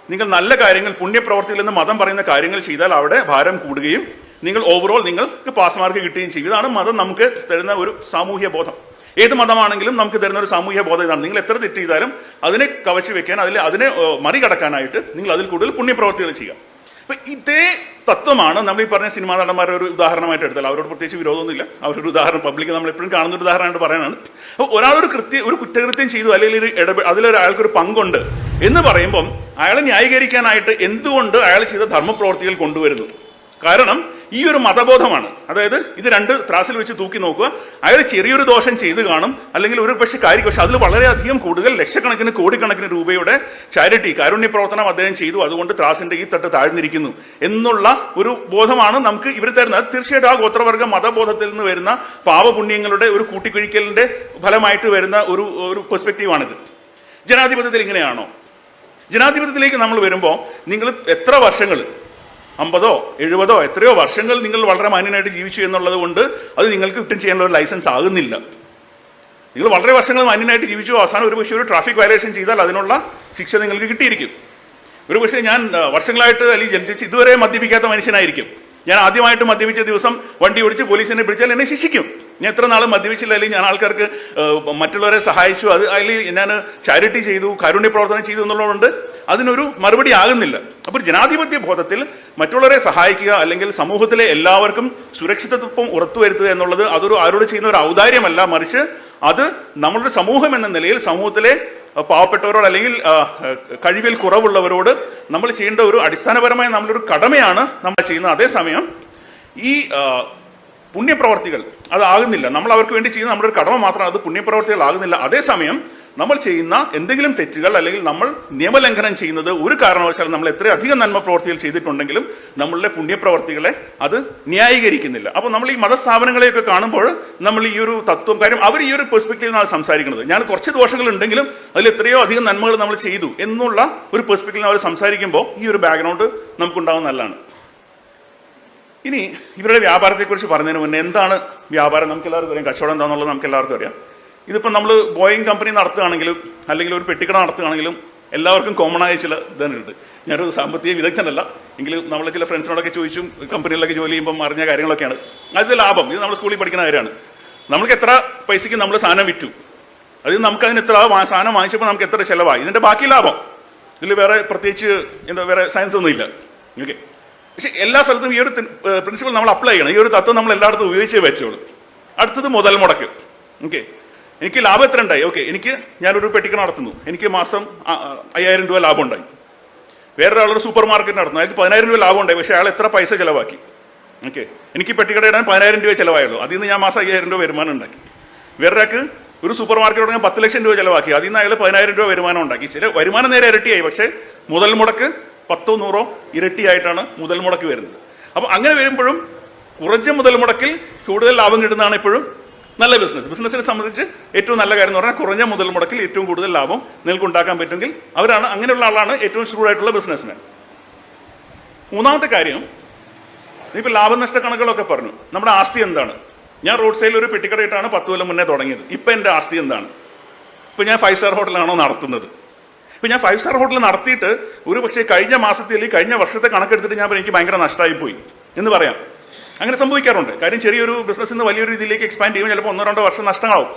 നിങ്ങൾ നല്ല കാര്യങ്ങൾ പുണ്യപ്രവർത്തിയിൽ നിന്ന് മതം പറയുന്ന കാര്യങ്ങൾ ചെയ്താൽ അവിടെ ഭാരം കൂടുകയും നിങ്ങൾ ഓവറോൾ നിങ്ങൾക്ക് പാസ് മാർക്ക് കിട്ടുകയും ചെയ്യും. ഇതാണ് മതം നമുക്ക് തരുന്ന ഒരു സാമൂഹ്യ ബോധം. ഏത് മതമാണെങ്കിലും നമുക്ക് തരുന്ന ഒരു സാമൂഹ്യ ബോധം ഇതാണ്. നിങ്ങൾ എത്ര തെറ്റ് ചെയ്താലും അതിനെ കവച്ചു വെക്കാൻ, അതിനെ മറികടക്കാനായിട്ട് നിങ്ങൾ അതിൽ കൂടുതൽ പുണ്യപ്രവർത്തികൾ ചെയ്യാം. അപ്പൊ ഇതേ തത്വമാണ് നമ്മൾ ഈ പറഞ്ഞ സിനിമാ നടന്മാരുടെ ഒരു ഉദാഹരണമായിട്ട് എടുത്താൽ. അവരോട് പ്രത്യേകിച്ച് വിരോധമൊന്നുമില്ല. അവരൊരു ഉദാഹരണം പബ്ലിക് നമ്മൾ എപ്പോഴും കാണുന്ന ഒരു ഉദാഹരണമായിട്ട് പറയാനാണ്. അപ്പോൾ ഒരു കുറ്റകൃത്യം ചെയ്തു, അല്ലെങ്കിൽ അതിലൊരാൾക്കൊരു പങ്കുണ്ട് എന്ന് പറയുമ്പം അയാളെ ന്യായീകരിക്കാനായിട്ട് എന്തുകൊണ്ട് അയാൾ ചെയ്ത ധർമ്മപ്രവർത്തികൾ കൊണ്ടുവരുന്നു? കാരണം ഈ ഒരു മതബോധമാണ്. അതായത് ഇത് രണ്ട് ത്രാസിൽ വെച്ച് തൂക്കി നോക്കുക. അയാൾ ചെറിയൊരു ദോഷം ചെയ്ത് കാണും, അല്ലെങ്കിൽ ഒരു പക്ഷേ പക്ഷെ അതിൽ വളരെയധികം കൂടുതൽ ലക്ഷക്കണക്കിന് കോടിക്കണക്കിന് രൂപയുടെ ചാരിറ്റി കാരുണ്യ പ്രവർത്തനം അദ്ദേഹം ചെയ്തു, അതുകൊണ്ട് ത്രാസിന്റെ ഈ തട്ട് താഴ്ന്നിരിക്കുന്നു എന്നുള്ള ഒരു ബോധമാണ് നമുക്ക് ഇവർ തരുന്നത്. തീർച്ചയായിട്ടും ആ ഗോത്രവർഗ മതബോധത്തിൽ നിന്ന് വരുന്ന പാപപുണ്യങ്ങളുടെ ഒരു കൂട്ടിക്കുഴിക്കലിന്റെ ഫലമായിട്ട് വരുന്ന ഒരു പെർസ്പെക്റ്റീവാണിത്. ജനാധിപത്യത്തിൽ ഇങ്ങനെയാണോ? ജനാധിപത്യത്തിലേക്ക് നമ്മൾ വരുമ്പോൾ നിങ്ങൾ എത്ര വർഷങ്ങൾ, 50 70 എത്രയോ വർഷങ്ങൾ നിങ്ങൾ വളരെ മാന്യനായിട്ട് ജീവിച്ചു എന്നുള്ളത് കൊണ്ട് അത് നിങ്ങൾക്ക് കുറ്റം ചെയ്യാനുള്ള ഒരു ലൈസൻസ് ആകുന്നില്ല. നിങ്ങൾ വളരെ വർഷങ്ങൾ മാന്യനായിട്ട് ജീവിച്ചു, അവസാനം ഒരു പക്ഷേ ഒരു ട്രാഫിക് വയലേഷൻ ചെയ്താൽ അതിനുള്ള ശിക്ഷ നിങ്ങൾക്ക് കിട്ടിയിരിക്കും. ഒരു പക്ഷേ ഞാൻ വർഷങ്ങളായിട്ട് അല്ലെങ്കിൽ ഇതുവരെ മദ്യപിക്കാത്ത മനുഷ്യനായിരിക്കും. ഞാൻ ആദ്യമായിട്ട് മദ്യപിച്ച ദിവസം വണ്ടി ഓടിച്ച് പോലീസിനെ പിടിച്ചാൽ എന്നെ ശിക്ഷിക്കും. ഞാൻ എത്ര നാൾ മദ്യപിച്ചില്ല, അല്ലെങ്കിൽ ഞാൻ ആൾക്കാർക്ക് മറ്റുള്ളവരെ സഹായിച്ചു, അല്ലെങ്കിൽ ഞാൻ ചാരിറ്റി ചെയ്തു, കാരുണ്യ പ്രവർത്തനം ചെയ്തു എന്നുള്ളതുകൊണ്ട് അതിനൊരു മറുപടി ആകുന്നില്ല. അപ്പോൾ ജനാധിപത്യ ബോധത്തിൽ മറ്റുള്ളവരെ സഹായിക്കുക, അല്ലെങ്കിൽ സമൂഹത്തിലെ എല്ലാവർക്കും സുരക്ഷിതത്വം ഉറപ്പുവരുത്തുക എന്നുള്ളത് അതൊരു ആരോട് ചെയ്യുന്ന ഒരു ഔദാര്യമല്ല, മറിച്ച് അത് നമ്മളുടെ സമൂഹം എന്ന നിലയിൽ സമൂഹത്തിലെ പാവപ്പെട്ടവരോട് അല്ലെങ്കിൽ കഴിവിൽ കുറവുള്ളവരോട് നമ്മൾ ചെയ്യേണ്ട ഒരു അടിസ്ഥാനപരമായ നമ്മളൊരു കടമയാണ് നമ്മൾ ചെയ്യുന്നത്. അതേസമയം ഈ പുണ്യപ്രവർത്തികൾ അതാകുന്നില്ല. നമ്മൾ അവർക്ക് വേണ്ടി ചെയ്യുന്ന നമ്മുടെ ഒരു കടമ മാത്രമാണ്, അത് പുണ്യപ്രവർത്തികൾ ആകുന്നില്ല. അതേസമയം നമ്മൾ ചെയ്യുന്ന എന്തെങ്കിലും തെറ്റുകൾ അല്ലെങ്കിൽ നമ്മൾ നിയമലംഘനം ചെയ്യുന്നത് ഒരു കാരണവശാലും നമ്മൾ എത്രയധികം നന്മ പ്രവർത്തികൾ ചെയ്തിട്ടുണ്ടെങ്കിലും നമ്മളുടെ പുണ്യപ്രവർത്തികളെ അത് ന്യായീകരിക്കുന്നില്ല. അപ്പോൾ നമ്മൾ ഈ മതസ്ഥാപനങ്ങളെയൊക്കെ കാണുമ്പോൾ നമ്മൾ ഈ ഒരു തത്വം, കാര്യം അവർ ഈ ഒരു പെർസ്പെക്റ്റീവിനാണ് സംസാരിക്കുന്നത്. ഞാൻ കുറച്ച് ദോഷങ്ങൾ ഉണ്ടെങ്കിലും അതിൽ എത്രയോ അധികം നന്മകൾ നമ്മൾ ചെയ്തു എന്നുള്ള ഒരു പെർസ്പെക്റ്റീവിൽ അവർ സംസാരിക്കുമ്പോൾ ഈ ഒരു ബാക്ക്ഗ്രൗണ്ട് നമുക്കുണ്ടാവുന്ന നല്ലതാണ്. ഇനി ഇവരുടെ വ്യാപാരത്തെക്കുറിച്ച് പറഞ്ഞതിന് മുന്നേ എന്താണ് വ്യാപാരം നമുക്ക് എല്ലാവർക്കും അറിയാം. കച്ചവടം എന്താണെന്നുള്ളത് നമുക്ക് എല്ലാവർക്കും അറിയാം. ഇതിപ്പോൾ നമ്മൾ ബോയിങ് കമ്പനി നടത്തുകയാണെങ്കിലും അല്ലെങ്കിൽ ഒരു പെട്ടിക്കട നടത്തുകയാണെങ്കിലും എല്ലാവർക്കും കോമൺ ആയ ചില ഇതുണ്ട്. ഞാനൊരു സാമ്പത്തിക വിദഗ്ധനല്ല, എങ്കിലും നമ്മളെ ചില ഫ്രണ്ട്സിനോടൊക്കെ ചോദിച്ചും കമ്പനികളിലൊക്കെ ജോലി ചെയ്യുമ്പോൾ അറിഞ്ഞ കാര്യങ്ങളൊക്കെയാണ്. അതിൽ ലാഭം, ഇത് നമ്മൾ സ്കൂളിൽ പഠിക്കുന്ന കാര്യമാണ്. നമുക്ക് എത്ര പൈസയ്ക്ക് നമ്മൾ സാധനം വിറ്റു, അത് നമുക്ക് അതിന് എത്ര സാധനം വാങ്ങിച്ചപ്പോൾ നമുക്ക് എത്ര ചിലവായി, ഇതിൻ്റെ ബാക്കി ലാഭം. ഇതിൽ വേറെ പ്രത്യേകിച്ച് വേറെ സയൻസ് ഒന്നുമില്ല. ഓക്കെ, പക്ഷെ എല്ലാ സ്ഥലത്തും ഈ ഒരു പ്രിൻസിപ്പൾ നമ്മൾ അപ്ലൈ ചെയ്യണം. ഈ ഒരു തത്വം നമ്മൾ എല്ലായിടത്തും ഉപയോഗിച്ചേ പറ്റുള്ളൂ. അടുത്തത് മുതൽ മുടക്ക്. ഓക്കെ, എനിക്ക് ലാഭം എത്ര ഉണ്ടായി? ഓക്കെ, ഞാനൊരു പെട്ടിക്കട നടത്തുന്നു, എനിക്ക് മാസം 5000 രൂപ ലാഭം ഉണ്ടായി. വേറൊരാളൊരു സൂപ്പർ മാർക്കറ്റ് നടത്തുന്നു, അയാൾക്ക് 10000 രൂപ ലാഭം ഉണ്ടായി, പക്ഷേ അയാൾ എത്ര പൈസ ചിലവാക്കി? ഓക്കെ, എനിക്ക് പെട്ടിക്കട ഇടാൻ 10000 രൂപ ചിലവായുള്ളൂ, അതിൽ നിന്ന് ഞാൻ മാസം 5000 രൂപ വരുമാനം ഉണ്ടാക്കി. വേറൊരാൾക്ക് ഒരു സൂപ്പർ മാർക്കറ്റ് തുടങ്ങാൻ 10 ലക്ഷം രൂപ ചിലവാക്കി, അതിൽ നിന്ന് അയാൾ 10000 രൂപ വരുമാനം ഉണ്ടാക്കി. ചില വരുമാനം നേരെ ഇരട്ടിയായി, പക്ഷേ മുതൽ മുടക്ക് 10 100 ഇരട്ടിയായിട്ടാണ് മുതൽ മുടക്ക് വരുന്നത്. അപ്പോൾ അങ്ങനെ വരുമ്പോഴും കുറഞ്ഞ മുതൽ മുടക്കിൽ കൂടുതൽ ലാഭം കിട്ടുന്നതാണ് എപ്പോഴും നല്ല ബിസിനസ്സിനെ സംബന്ധിച്ച് ഏറ്റവും നല്ല കാര്യം എന്ന് പറഞ്ഞാൽ കുറഞ്ഞ മുതൽ മുടക്കിൽ ഏറ്റവും കൂടുതൽ ലാഭം നിങ്ങൾക്ക് ഉണ്ടാക്കാൻ പറ്റുമെങ്കിൽ അങ്ങനെയുള്ള ആളാണ് ഏറ്റവും ഷ്രൂഡായിട്ടുള്ള ബിസിനസ്മാൻ. മൂന്നാമത്തെ കാര്യം, ഇപ്പോൾ ലാഭനഷ്ട കണക്കുകളൊക്കെ പറഞ്ഞു. നമ്മുടെ ആസ്തി എന്താണ്? ഞാൻ റോഡ് സൈഡിൽ ഒരു പെട്ടിക്കടയിട്ടാണ് 10 കൊല്ലം മുന്നേ തുടങ്ങിയത്. ഇപ്പം എൻ്റെ ആസ്തി എന്താണ്? ഇപ്പം ഞാൻ 5 സ്റ്റാർ ഹോട്ടലാണോ നടത്തുന്നത്? ഇപ്പം ഞാൻ 5 സ്റ്റാർ ഹോട്ടൽ നടത്തിയിട്ട് ഒരു പക്ഷേ കഴിഞ്ഞ മാസത്തിൽ അല്ലെങ്കിൽ കഴിഞ്ഞ വർഷത്തെ കണക്കെടുത്തിട്ട് ഞാൻ എനിക്ക് ഭയങ്കര നഷ്ടമായി പോയി എന്ന് പറയാം. അങ്ങനെ സംഭവിക്കാറുണ്ട്. കാര്യം ചെറിയൊരു ബിസിനസ്സിൽ നിന്ന് വലിയൊരു രീതിയിലേക്ക് എക്സ്പാൻഡ് ചെയ്യുമ്പോൾ ചിലപ്പോൾ 1-2 വർഷം നഷ്ടങ്ങളാവും.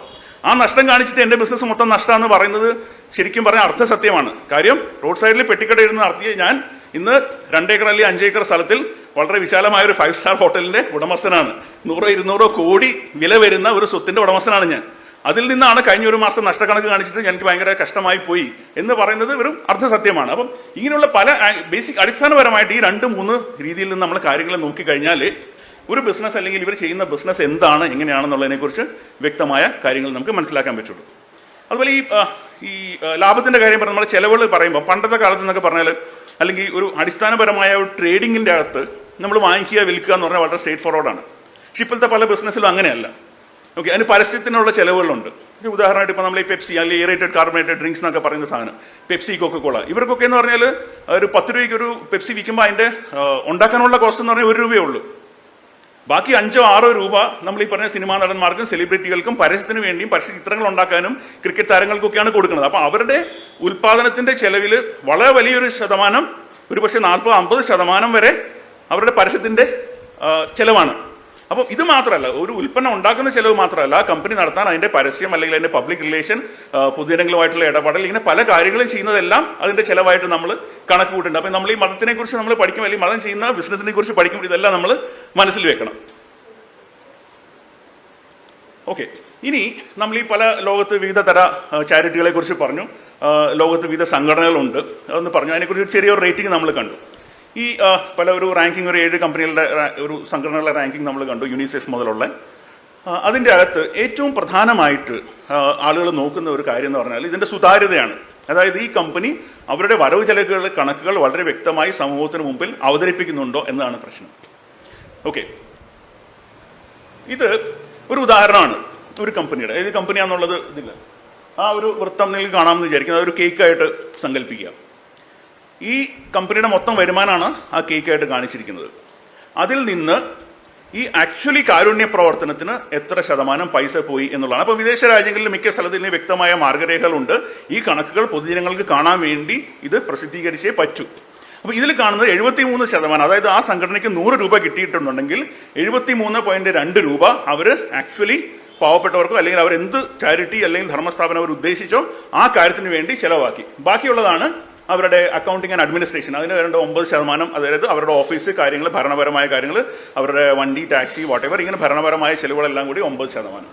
ആ നഷ്ടം കാണിച്ചിട്ട് എൻ്റെ ബിസിനസ് മൊത്തം നഷ്ടമാണെന്ന് പറയുന്നത് ശരിക്കും പറഞ്ഞാൽ അർത്ഥസത്യമാണ്. കാര്യം റോഡ് സൈഡിൽ പെട്ടിക്കട ഇരുന്ന് നടത്തിയ ഞാൻ ഇന്ന് 2 ഏക്കർ അല്ലെങ്കിൽ 5 ഏക്കർ സ്ഥലത്തിൽ വളരെ വിശാലമായ ഒരു 5 സ്റ്റാർ ഹോട്ടലിൻ്റെ ഉടമസ്ഥനാണ്. 100-200 കോടി വില വരുന്ന ഒരു സ്വത്തിൻ്റെ ഉടമസ്ഥനാണ് ഞാൻ. അതിൽ നിന്നാണ് കഴിഞ്ഞ ഒരു മാസം നഷ്ടക്കണക്ക് കാണിച്ചിട്ട് എനിക്ക് ഭയങ്കര കഷ്ടമായി പോയി എന്ന് പറയുന്നത് ഒരു അർത്ഥസത്യമാണ്. അപ്പം ഇങ്ങനെയുള്ള പല ബേസിക് അടിസ്ഥാനപരമായിട്ട് ഈ 2-3 രീതിയിൽ നിന്ന് നമ്മൾ കാര്യങ്ങൾ നോക്കിക്കഴിഞ്ഞാൽ ഒരു ബിസിനസ് അല്ലെങ്കിൽ ഇവർ ചെയ്യുന്ന ബിസിനസ് എന്താണ്, എങ്ങനെയാണെന്നുള്ളതിനെക്കുറിച്ച് വ്യക്തമായ കാര്യങ്ങൾ നമുക്ക് മനസ്സിലാക്കാൻ പറ്റുള്ളൂ. അതുപോലെ ഈ ലാഭത്തിൻ്റെ കാര്യം പറഞ്ഞാൽ നമ്മൾ ചിലവുകൾ പറയുമ്പോൾ പണ്ടത്തെ കാലത്ത് എന്നൊക്കെ പറഞ്ഞാൽ അല്ലെങ്കിൽ ഒരു അടിസ്ഥാനപരമായ ഒരു ട്രേഡിങ്ങിൻ്റെ അകത്ത് നമ്മൾ വാങ്ങിക്കുക വിൽക്കുക എന്ന് പറഞ്ഞാൽ വളരെ സ്ട്രേറ്റ് ഫോർവേഡാണ്. പക്ഷെ ഇപ്പോഴത്തെ പല ബിസിനസ്സിലും അങ്ങനെയല്ല. ഓക്കെ, അതിന് പരസ്യത്തിനുള്ള ചിലവുകളുണ്ട്. ഉദാഹരണമായിട്ട് ഇപ്പോൾ നമ്മൾ ഈ പെപ്സി അല്ലെങ്കിൽ എയറേറ്റഡ് കാർബണേറ്റഡ് ഡ്രിങ്ക്സ് എന്നൊക്കെ പറയുന്ന സാധനം, പെപ്സി, കൊക്കക്കോള, ഇവർക്കൊക്കെ എന്ന് പറഞ്ഞാൽ ഒരു 10 രൂപയ്ക്ക് ഒരു പെപ്സി വിൽക്കുമ്പോൾ അതിൻ്റെ ഉണ്ടാക്കാനുള്ള കോസ്റ്റ് എന്ന് പറഞ്ഞാൽ 1 രൂപയേ ഉള്ളൂ. ബാക്കി 5-6 രൂപ നമ്മൾ ഈ പറഞ്ഞ സിനിമാ നടന്മാർക്കും സെലിബ്രിറ്റികൾക്കും പരസ്യത്തിന് വേണ്ടിയും പരസ്യ ചിത്രങ്ങൾ ഉണ്ടാക്കാനും ക്രിക്കറ്റ് താരങ്ങൾക്കൊക്കെയാണ് കൊടുക്കുന്നത്. അപ്പോൾ അവരുടെ ഉൽപ്പാദനത്തിന്റെ ചെലവിൽ വളരെ വലിയൊരു ശതമാനം, ഒരുപക്ഷെ 40-50% വരെ അവരുടെ പരസ്യത്തിന്റെ ചെലവാണ്. അപ്പോൾ ഇത് മാത്രമല്ല, ഒരു ഉൽപ്പന്നം ഉണ്ടാക്കുന്ന ചെലവ് മാത്രമല്ല, കമ്പനി നടത്താൻ അതിന്റെ പരസ്യം അല്ലെങ്കിൽ അതിന്റെ പബ്ലിക് റിലേഷൻ, പൊതുജനങ്ങളുമായിട്ടുള്ള ഇടപെടൽ, ഇങ്ങനെ പല കാര്യങ്ങളും ചെയ്യുന്നതെല്ലാം അതിന്റെ ചെലവായിട്ട് നമ്മൾ കണക്ക് കൂട്ടുന്നുണ്ട്. അപ്പം നമ്മൾ ഈ മതത്തിനെ കുറിച്ച് നമ്മൾ പഠിക്കും, അല്ലെങ്കിൽ മതം ചെയ്യുന്ന ബിസിനസിനെ കുറിച്ച് പഠിക്കുമ്പോൾ ഇതെല്ലാം നമ്മൾ മനസ്സിൽ വെക്കണം. ഓക്കെ, ഇനി നമ്മൾ ഈ പല ലോകത്ത് വിവിധ തര ചാരിറ്റികളെ കുറിച്ച് പറഞ്ഞു, ലോകത്ത് വിവിധ സംഘടനകളുണ്ട് അതൊന്ന് പറഞ്ഞു. അതിനെക്കുറിച്ച് ചെറിയൊരു റേറ്റിംഗ് നമ്മൾ കണ്ടു. ഈ പല ഒരു റാങ്കിങ്, ഒരു 7 കമ്പനികളുടെ ഒരു സംഘടനകളുടെ റാങ്കിങ് നമ്മൾ കണ്ടു, യൂണിസെഫ് മുതലുള്ള. അതിൻ്റെ അകത്ത് ഏറ്റവും പ്രധാനമായിട്ട് ആളുകൾ നോക്കുന്ന ഒരു കാര്യം എന്ന് പറഞ്ഞാൽ ഇതിൻ്റെ സുതാര്യതയാണ്. അതായത് ഈ കമ്പനി അവരുടെ വരവ് ചെലവുകളുടെ കണക്കുകൾ വളരെ വ്യക്തമായി സമൂഹത്തിന് മുമ്പിൽ അവതരിപ്പിക്കുന്നുണ്ടോ എന്നതാണ് പ്രശ്നം. ഓക്കെ, ഇത് ഒരു ഉദാഹരണമാണ് ഒരു കമ്പനിയുടെ. ഏത് കമ്പനിയാണെന്നുള്ളത് ഇതില്ല. ആ ഒരു വൃത്തം നിങ്ങൾക്ക് കാണാമെന്ന് വിചാരിക്കുന്നത് ഒരു കേക്കായിട്ട് സങ്കല്പിക്കുക. ഈ കമ്പനിയുടെ മൊത്തം വരുമാനമാണ് ആ കേക്കായിട്ട് കാണിച്ചിരിക്കുന്നത്. അതിൽ നിന്ന് ഈ ആക്ച്വലി കാരുണ്യ പ്രവർത്തനത്തിന് എത്ര ശതമാനം പൈസ പോയി എന്നുള്ളതാണ്. അപ്പോൾ വിദേശ രാജ്യങ്ങളിൽ മിക്ക സ്ഥലത്തിന് വ്യക്തമായ മാർഗരേഖകളുണ്ട്. ഈ കണക്കുകൾ പൊതുജനങ്ങൾക്ക് കാണാൻ വേണ്ടി ഇത് പ്രസിദ്ധീകരിച്ചേ പറ്റൂ. അപ്പോൾ ഇതിൽ കാണുന്നത് 73%, അതായത് ആ സംഘടനയ്ക്ക് 100 രൂപ കിട്ടിയിട്ടുണ്ടെങ്കിൽ 73.2 രൂപ അവർ ആക്ച്വലി പാവപ്പെട്ടവർക്കോ അല്ലെങ്കിൽ അവർ എന്ത് ചാരിറ്റി അല്ലെങ്കിൽ ധർമ്മസ്ഥാപനം അവർ ഉദ്ദേശിച്ചോ ആ കാര്യത്തിന് വേണ്ടി ചെലവാക്കി. ബാക്കിയുള്ളതാണ് അവരുടെ അക്കൗണ്ടിങ് ആൻഡ് അഡ്മിനിസ്ട്രേഷൻ. അതിന് വേണ്ട 9%, അതായത് അവരുടെ ഓഫീസ് കാര്യങ്ങൾ, ഭരണപരമായ കാര്യങ്ങൾ, അവരുടെ വണ്ടി, ടാക്സി, വാട്ടെവർ, ഇങ്ങനെ ഭരണപരമായ ചെലവുകളെല്ലാം കൂടി 9%.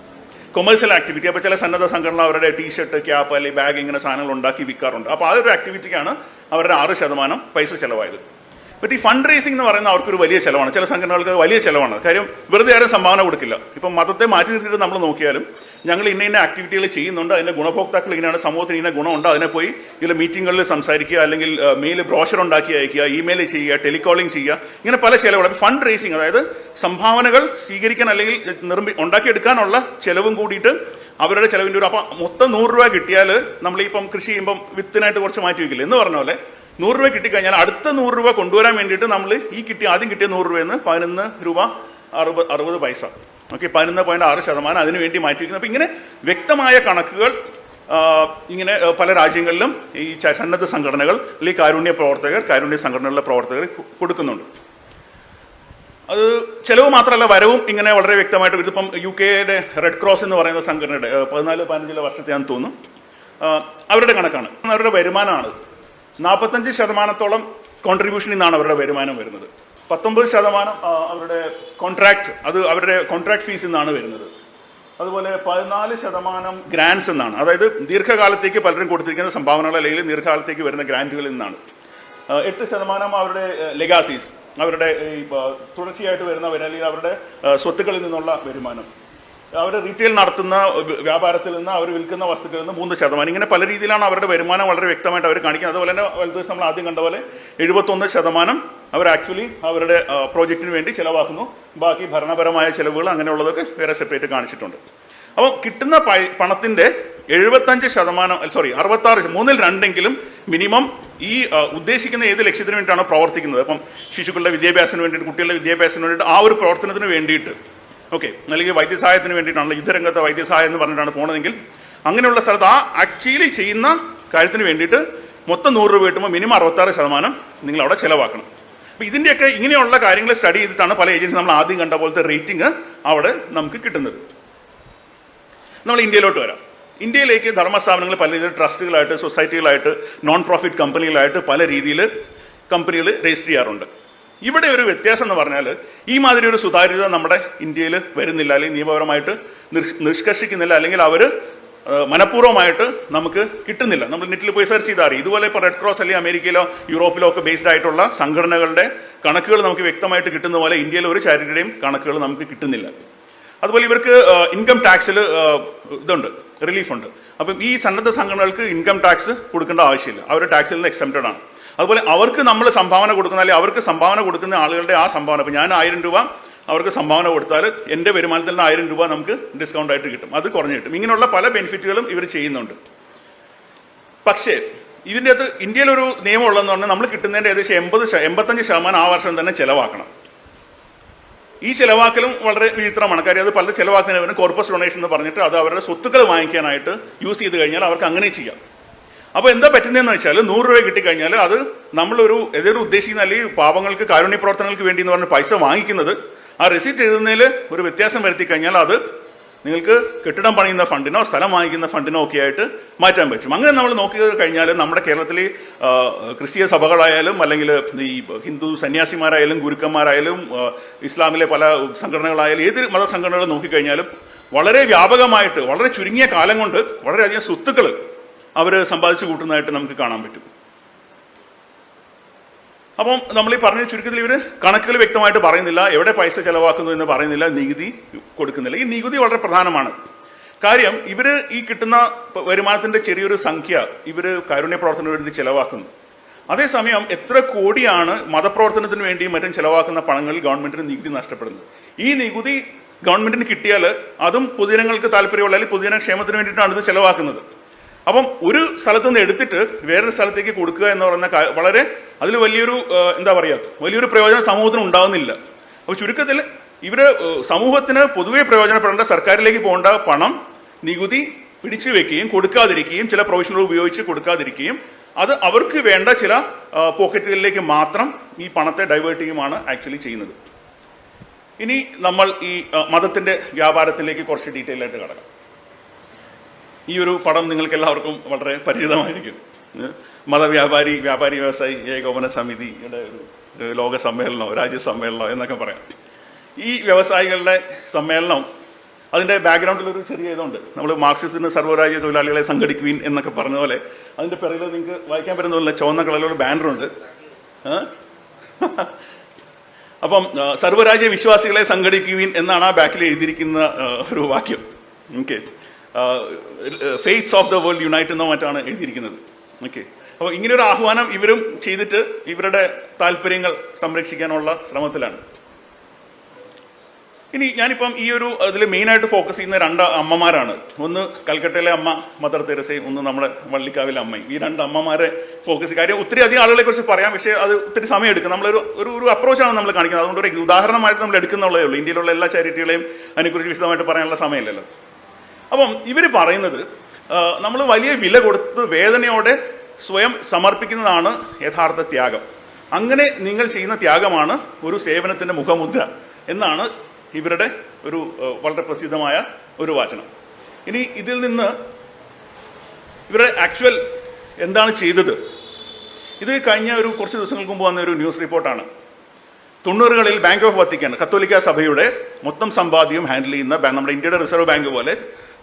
കൊമേഴ്സ്യൽ ആക്ടിവിറ്റി, അപ്പോൾ ചില സന്നദ്ധ സംഘടന അവരുടെ ടീഷർട്ട്, ക്യാപ്പ് അല്ലെങ്കിൽ ബാഗ് ഇങ്ങനെ സാധനങ്ങൾ ഉണ്ടാക്കി വിൽക്കാറുണ്ട്. അപ്പോൾ ആ ഒരു ആക്ടിവിറ്റിക്കാണ് അവരുടെ 6% പൈസ ചിലവായത്. ബട്ട് ഈ ഫണ്ട് റേസിംഗ് എന്ന് പറയുന്നത് അവർക്കൊരു വലിയ ചിലവാണ്. ചില സംഘടനകൾക്ക് വലിയ ചിലവാണ്. കാര്യം വെറുതെ ആരും സംഭാവന കൊടുക്കില്ല. ഇപ്പം മതത്തെ മാറ്റി നിർത്തിയിട്ട് നമ്മൾ നോക്കിയാലും ഞങ്ങൾ ഇന്ന ആക്ടിവിറ്റികൾ ചെയ്യുന്നുണ്ട്, അതിൻ്റെ ഗുണഭോക്താക്കൾ ഇങ്ങനെയാണ്, സമൂഹത്തിന് ഇന്ന ഗുണമുണ്ട്, അതിനെ പോയി ഇതിൽ മീറ്റിങ്ങുകളിൽ സംസാരിക്കുക, അല്ലെങ്കിൽ മെയിൽ ബ്രോഷർ ഉണ്ടാക്കി അയക്കുക, ഇമെയിൽ ചെയ്യുക, ടെലികോളിംഗ് ചെയ്യുക, ഇങ്ങനെ പല ചിലവുകൾ. ഫണ്ട് റേസിംഗ്, അതായത് സംഭാവനകൾ സ്വീകരിക്കാൻ അല്ലെങ്കിൽ ഉണ്ടാക്കിയെടുക്കാനുള്ള ചിലവും കൂടിയിട്ട് അവരുടെ ചിലവിൻ്റെ ഒരു. അപ്പം മൊത്തം 100 രൂപ കിട്ടിയാൽ നമ്മളിപ്പം കൃഷി ചെയ്യുമ്പം വിത്തിനായിട്ട് കുറച്ച് മാറ്റി വയ്ക്കില്ല എന്ന് പറഞ്ഞ പോലെ 100 രൂപ കിട്ടിക്കഴിഞ്ഞാൽ അടുത്ത 100 രൂപ കൊണ്ടുവരാൻ വേണ്ടിയിട്ട് നമ്മൾ ആദ്യം കിട്ടിയ 100 രൂപയെന്ന് 11 രൂപ 60 പൈസ, ഓക്കെ, 11.6% അതിനു വേണ്ടി മാറ്റി വയ്ക്കുന്നത്. അപ്പം ഇങ്ങനെ വ്യക്തമായ കണക്കുകൾ ഇങ്ങനെ പല രാജ്യങ്ങളിലും ഈ സന്നദ്ധ സംഘടനകൾ അല്ലെങ്കിൽ കാരുണ്യ സംഘടനകളിലെ പ്രവർത്തകർ കൊടുക്കുന്നുണ്ട്. അത് ചിലവ് മാത്രമല്ല, വരവും ഇങ്ങനെ വളരെ വ്യക്തമായിട്ട്. ഇതിപ്പം UK-യുടെ റെഡ് ക്രോസ് എന്ന് പറയുന്ന സംഘടനയുടെ 14-15 വർഷത്തെ ഞാൻ തോന്നുന്നു അവരുടെ കണക്കാണ്. അവരുടെ വരുമാനമാണ് 45% കോൺട്രിബ്യൂഷനിൽ നിന്നാണ് അവരുടെ വരുമാനം വരുന്നത്. 19% അവരുടെ കോൺട്രാക്ട്, അത് അവരുടെ കോൺട്രാക്ട് ഫീസിൽ നിന്നാണ് വരുന്നത്. അതുപോലെ 14% ഗ്രാൻസ് എന്നാണ്, അതായത് ദീർഘകാലത്തേക്ക് പലരും കൊടുത്തിരിക്കുന്ന സംഭാവനകൾ അല്ലെങ്കിൽ ദീർഘകാലത്തേക്ക് വരുന്ന ഗ്രാൻറ്റുകളിൽ നിന്നാണ്. 8% അവരുടെ ലെഗാസീസ്, അവരുടെ തുടർച്ചയായിട്ട് വരുന്ന അല്ലെങ്കിൽ അവരുടെ സ്വത്തുക്കളിൽ നിന്നുള്ള വരുമാനം. അവർ റീറ്റെയിൽ നടത്തുന്ന വ്യാപാരത്തിൽ നിന്ന് അവർ വിൽക്കുന്ന വസ്തുക്കളിൽ നിന്ന് 3%. ഇങ്ങനെ പല രീതിയിലാണ് അവരുടെ വരുമാനം വളരെ വ്യക്തമായിട്ട് അവർ കാണിക്കുന്നത്. അതുപോലെ തന്നെ വലതുവശം നമ്മൾ ആദ്യം കണ്ട പോലെ 71% അവർ ആക്ച്വലി അവരുടെ പ്രോജക്റ്റിന് വേണ്ടി ചിലവാക്കുന്നു. ബാക്കി ഭരണപരമായ ചിലവുകൾ അങ്ങനെയുള്ളതൊക്കെ വേറെ സെപ്പറേറ്റ് കാണിച്ചിട്ടുണ്ട്. അപ്പോൾ കിട്ടുന്ന പണത്തിൻ്റെ 66%, 2/3 മിനിമം ഈ ഉദ്ദേശിക്കുന്ന ഏത് ലക്ഷ്യത്തിന് വേണ്ടിയിട്ടാണോ പ്രവർത്തിക്കുന്നത്, അപ്പം ശിശുക്കളുടെ വിദ്യാഭ്യാസത്തിന് വേണ്ടിയിട്ട്, കുട്ടികളുടെ വിദ്യാഭ്യാസത്തിന് വേണ്ടിയിട്ട്, ആ ഒരു പ്രവർത്തനത്തിന് വേണ്ടിയിട്ട്, ഓക്കെ, അല്ലെങ്കിൽ വൈദ്യസഹായത്തിന് വേണ്ടിയിട്ടാണല്ലോ യുദ്ധരംഗത്തെ വൈദ്യസഹായം എന്ന് പറഞ്ഞിട്ടാണ് പോണതെങ്കിൽ അങ്ങനെയുള്ള സ്ഥലത്ത് ആ ആക്ച്വലി ചെയ്യുന്ന കാര്യത്തിന് വേണ്ടിയിട്ട് മൊത്തം 100 രൂപ കിട്ടുമ്പോൾ മിനിമം 66% നിങ്ങൾ അവിടെ ചിലവാക്കണം. അപ്പോൾ ഇതിൻ്റെയൊക്കെ ഇങ്ങനെയുള്ള കാര്യങ്ങൾ സ്റ്റഡി ചെയ്തിട്ടാണ് പല ഏജൻസി നമ്മൾ ആദ്യം കണ്ട പോലത്തെ റേറ്റിംഗ് അവിടെ നമുക്ക് കിട്ടുന്നത്. നമ്മൾ ഇന്ത്യയിലോട്ട് വരാം. ഇന്ത്യയിലേക്ക് ധർമ്മസ്ഥാപനങ്ങൾ പല രീതിയിൽ ട്രസ്റ്റുകളായിട്ട്, സൊസൈറ്റികളായിട്ട്, നോൺ പ്രോഫിറ്റ് കമ്പനികളായിട്ട് പല രീതിയിൽ കമ്പനികൾ രജിസ്റ്റർ ചെയ്യാറുണ്ട്. ഇവിടെ ഒരു വ്യത്യാസം എന്ന് പറഞ്ഞാൽ ഈ മാതിരി ഒരു സുതാര്യത നമ്മുടെ ഇന്ത്യയിൽ വരുന്നില്ല, അല്ലെങ്കിൽ നിയമപരമായിട്ട് നിഷ്കർഷിക്കുന്നില്ല, അല്ലെങ്കിൽ അവർ മനഃപൂർവ്വമായിട്ട് നമുക്ക് കിട്ടുന്നില്ല. നമ്മൾ നെറ്റിൽ പോയി സെർച്ച് ചെയ്താൽ അറിയാം. ഇതുപോലെ ഇപ്പോൾ റെഡ് ക്രോസ് അല്ലെങ്കിൽ അമേരിക്കയിലോ യൂറോപ്പിലോ ഒക്കെ ബേസ്ഡ് ആയിട്ടുള്ള സംഘടനകളുടെ കണക്കുകൾ നമുക്ക് വ്യക്തമായിട്ട് കിട്ടുന്ന പോലെ ഇന്ത്യയിലെ ഒരു ചാരിറ്റിയുടെയും കണക്കുകൾ നമുക്ക് കിട്ടുന്നില്ല. അതുപോലെ ഇവർക്ക് ഇൻകം ടാക്സിൽ ഇതുണ്ട്, റിലീഫുണ്ട്. അപ്പം ഈ സന്നദ്ധ സംഘടനകൾക്ക് ഇൻകം ടാക്സ് കൊടുക്കേണ്ട ആവശ്യമില്ല, അവർ ടാക്സിൽ നിന്ന് എക്സംപ്റ്റഡ് ആണ്. അതുപോലെ അവർക്ക് നമ്മൾ സംഭാവന കൊടുക്കുന്ന, അല്ലെങ്കിൽ അവർക്ക് സംഭാവന കൊടുക്കുന്ന ആളുകളുടെ ആ സംഭാവന, ഇപ്പം ഞാൻ 1000 രൂപ അവർക്ക് സംഭാവന കൊടുത്താൽ എൻ്റെ വരുമാനത്തിൽ നിന്ന് 1000 രൂപ നമുക്ക് ഡിസ്കൗണ്ട് ആയിട്ട് കിട്ടും, അത് കുറഞ്ഞു കിട്ടും. ഇങ്ങനെയുള്ള പല ബെനിഫിറ്റുകളും ഇവർ ചെയ്യുന്നുണ്ട്. പക്ഷേ ഇതിൻ്റെ അകത്ത് ഇന്ത്യയിലൊരു നിയമം ഉള്ളതെന്ന് പറഞ്ഞാൽ നമ്മൾ കിട്ടുന്നതിൻ്റെ ഏകദേശം 85% ആ വർഷം തന്നെ ചിലവാക്കണം. ഈ ചിലവാക്കലും വളരെ വിചിത്രമാണ്. കാര്യം അത് പല ചിലവാക്കുന്നവരും കോർപ്പസ് ഡൊണേഷൻ എന്ന് പറഞ്ഞിട്ട് അത് അവരുടെ സ്വത്തുക്കൾ വാങ്ങിക്കാനായിട്ട് യൂസ് ചെയ്ത് കഴിഞ്ഞാൽ അവർക്ക് അങ്ങനെ ചെയ്യാം. അപ്പോൾ എന്താ പറ്റുന്നതെന്ന് വെച്ചാൽ 100 രൂപ കിട്ടിക്കഴിഞ്ഞാൽ അത് നമ്മളൊരു ഏതൊരു ഉദ്ദേശിക്കുന്ന അല്ലെങ്കിൽ പാവങ്ങൾക്ക് കാരുണ്യ പ്രവർത്തനങ്ങൾക്ക് വേണ്ടി എന്ന് പറഞ്ഞ് പൈസ വാങ്ങിക്കുന്നത് ആ റെസിപ്റ്റ് എഴുതുന്നതിൽ ഒരു വ്യത്യാസം വരുത്തി കഴിഞ്ഞാൽ അത് നിങ്ങൾക്ക് കെട്ടിടം പണിയുന്ന ഫണ്ടിനോ സ്ഥലം വാങ്ങിക്കുന്ന ഫണ്ടിനോ ഒക്കെ ആയിട്ട് മാറ്റാൻ പറ്റും. അങ്ങനെ നമ്മൾ നോക്കി കഴിഞ്ഞാൽ നമ്മുടെ കേരളത്തിലെ ക്രിസ്തീയ സഭകളായാലും അല്ലെങ്കിൽ ഈ ഹിന്ദു സന്യാസിമാരായാലും ഗുരുക്കന്മാരായാലും ഇസ്ലാമിലെ പല സംഘടനകളായാലും ഏത് മതസംഘടനകൾ നോക്കിക്കഴിഞ്ഞാലും വളരെ വ്യാപകമായിട്ട് വളരെ ചുരുങ്ങിയ കാലം കൊണ്ട് വളരെയധികം സ്വത്തുക്കൾ അവർ സമ്പാദിച്ചു കൂട്ടുന്നതായിട്ട് നമുക്ക് കാണാൻ പറ്റും. അപ്പം നമ്മൾ ഈ പറഞ്ഞ ചുരുക്കത്തിൽ ഇവർ കണക്കുകൾ വ്യക്തമായിട്ട് പറയുന്നില്ല, എവിടെ പൈസ ചെലവാക്കുന്നു എന്ന് പറയുന്നില്ല, നികുതി കൊടുക്കുന്നില്ല. ഈ നികുതി വളരെ പ്രധാനമാണ്. കാര്യം ഇവർ ഈ കിട്ടുന്ന വരുമാനത്തിന്റെ ചെറിയൊരു സംഖ്യ ഇവർ കാരുണ്യ പ്രവർത്തനത്തിന് വേണ്ടി ചെലവാക്കുന്നു. അതേസമയം എത്ര കോടിയാണ് മതപ്രവർത്തനത്തിന് വേണ്ടിയും മറ്റും ചെലവാക്കുന്ന പണങ്ങളിൽ ഗവൺമെന്റിന് നികുതി നഷ്ടപ്പെടുന്നത്. ഈ നികുതി ഗവൺമെന്റിന് കിട്ടിയാൽ അതും പൊതുജനങ്ങൾക്ക് താല്പര്യമുള്ള അല്ലെങ്കിൽ പൊതുജന ക്ഷേമത്തിന് വേണ്ടിയിട്ടാണ് ഇത് ചെലവാക്കുന്നത്. അപ്പം ഒരു സ്ഥലത്ത് നിന്ന് എടുത്തിട്ട് വേറൊരു സ്ഥലത്തേക്ക് കൊടുക്കുക എന്ന് പറയുന്ന വളരെ അതിൽ വലിയൊരു എന്താ പറയുക വലിയൊരു പ്രയോജനം സമൂഹത്തിന് ഉണ്ടാകുന്നില്ല. അപ്പോൾ ചുരുക്കത്തിൽ ഇവര് സമൂഹത്തിന് പൊതുവെ പ്രയോജനപ്പെടേണ്ട സർക്കാരിലേക്ക് പോകേണ്ട പണം നികുതി പിടിച്ചു വെക്കുകയും കൊടുക്കാതിരിക്കുകയും ചില പ്രൊവിഷനുകൾ ഉപയോഗിച്ച് കൊടുക്കാതിരിക്കുകയും അത് അവർക്ക് വേണ്ട ചില പോക്കറ്റുകളിലേക്ക് മാത്രം ഈ പണത്തെ ഡൈവേർട്ട് ചെയ്യുകയാണ് ആക്ച്വലി ചെയ്യുന്നത്. ഇനി നമ്മൾ ഈ മതത്തിന്റെ വ്യാപാരത്തിലേക്ക് കുറച്ച് ഡീറ്റെയിൽ ആയിട്ട് കടക്കാം. ഈ ഒരു പടം നിങ്ങൾക്ക് എല്ലാവർക്കും വളരെ പരിചിതമായിരിക്കും. മതവ്യാപാരി വ്യാപാരി വ്യവസായി ഏകോപന സമിതിയുടെ ഒരു ലോക സമ്മേളനമോ രാജ്യ സമ്മേളനമോ എന്നൊക്കെ പറയാം. ഈ വ്യവസായികളുടെ സമ്മേളനം അതിൻ്റെ ബാക്ക്ഗ്രൗണ്ടിൽ ഒരു ചെറിയ ഇതുണ്ട്. നമ്മൾ മാർക്സിസ്റ്റിന് സർവ്വരാജ്യ തൊഴിലാളികളെ സംഘടിക്കുവിൻ എന്നൊക്കെ പറഞ്ഞ പോലെ അതിൻ്റെ പിറകിൽ നിങ്ങൾക്ക് വായിക്കാൻ പറ്റുന്ന പോലെ ചുവന്ന കളറിലുള്ള ബാനറുണ്ട്. അപ്പം സർവ്വരാജ്യ വിശ്വാസികളെ സംഘടിക്കുവിൻ എന്നാണ് ആ ബാക്കിൽ എഴുതിയിരിക്കുന്ന ഒരു വാക്യം. Okay, faiths of the world unite എന്നോ മറ്റാണ് എഴുതിയിരിക്കുന്നത്. ഓക്കെ, അപ്പോൾ ഇങ്ങനെയൊരു ആഹ്വാനം ഇവരും ചെയ്തിട്ട് ഇവരുടെ താല്പര്യങ്ങൾ സംരക്ഷിക്കാനുള്ള ശ്രമത്തിലാണ്. ഇനി ഞാനിപ്പം ഈ ഒരു അതിൽ മെയിനായിട്ട് ഫോക്കസ് ചെയ്യുന്ന 2 അമ്മമാരാണ്. ഒന്ന് കൽക്കട്ടയിലെ അമ്മ മദർ തെരേസയും ഒന്ന് നമ്മുടെ വള്ളിക്കാവിലെ അമ്മയും. ഈ 2 അമ്മമാരെ ഫോക്കസ് കാര്യം ഒത്തിരി അധികം ആളുകളെ കുറിച്ച് പറയാം, പക്ഷേ അത് ഒത്തിരി സമയം എടുക്കും. നമ്മളൊരു അപ്രോച്ചാണ് നമ്മൾ കാണിക്കുന്നത്. അതുകൊണ്ട് ഒരു ഉദാഹരണമായിട്ട് നമ്മൾ എടുക്കുന്നുള്ളതേ ഉള്ളൂ. ഇന്ത്യയിലുള്ള എല്ലാ ചാരിറ്റികളെയും അതിനെക്കുറിച്ച് വിശദമായിട്ട് പറയാനുള്ള സമയമില്ലല്ലോ. അപ്പം ഇവർ പറയുന്നത് നമ്മൾ വലിയ വില കൊടുത്ത് വേദനയോടെ സ്വയം സമർപ്പിക്കുന്നതാണ് യഥാർത്ഥ ത്യാഗം. അങ്ങനെ നിങ്ങൾ ചെയ്യുന്ന ത്യാഗമാണ് ഒരു സേവനത്തിൻ്റെ മുഖമുദ്ര എന്നാണ് ഇവരുടെ ഒരു വളരെ പ്രസിദ്ധമായ ഒരു വാചനം. ഇനി ഇതിൽ നിന്ന് ഇവരുടെ ആക്ച്വൽ എന്താണ് ചെയ്തത്, ഇത് കഴിഞ്ഞ കുറച്ച് ദിവസങ്ങൾക്ക് മുമ്പ് വന്ന ഒരു ന്യൂസ് റിപ്പോർട്ടാണ്. 90കളിൽ ബാങ്ക് ഓഫ് വത്തിക്കാൻ കത്തോലിക്ക സഭയുടെ മൊത്തം സമ്പാദ്യം ഹാൻഡിൽ ചെയ്യുന്ന നമ്മുടെ ഇന്ത്യയുടെ റിസർവ് ബാങ്ക് പോലെ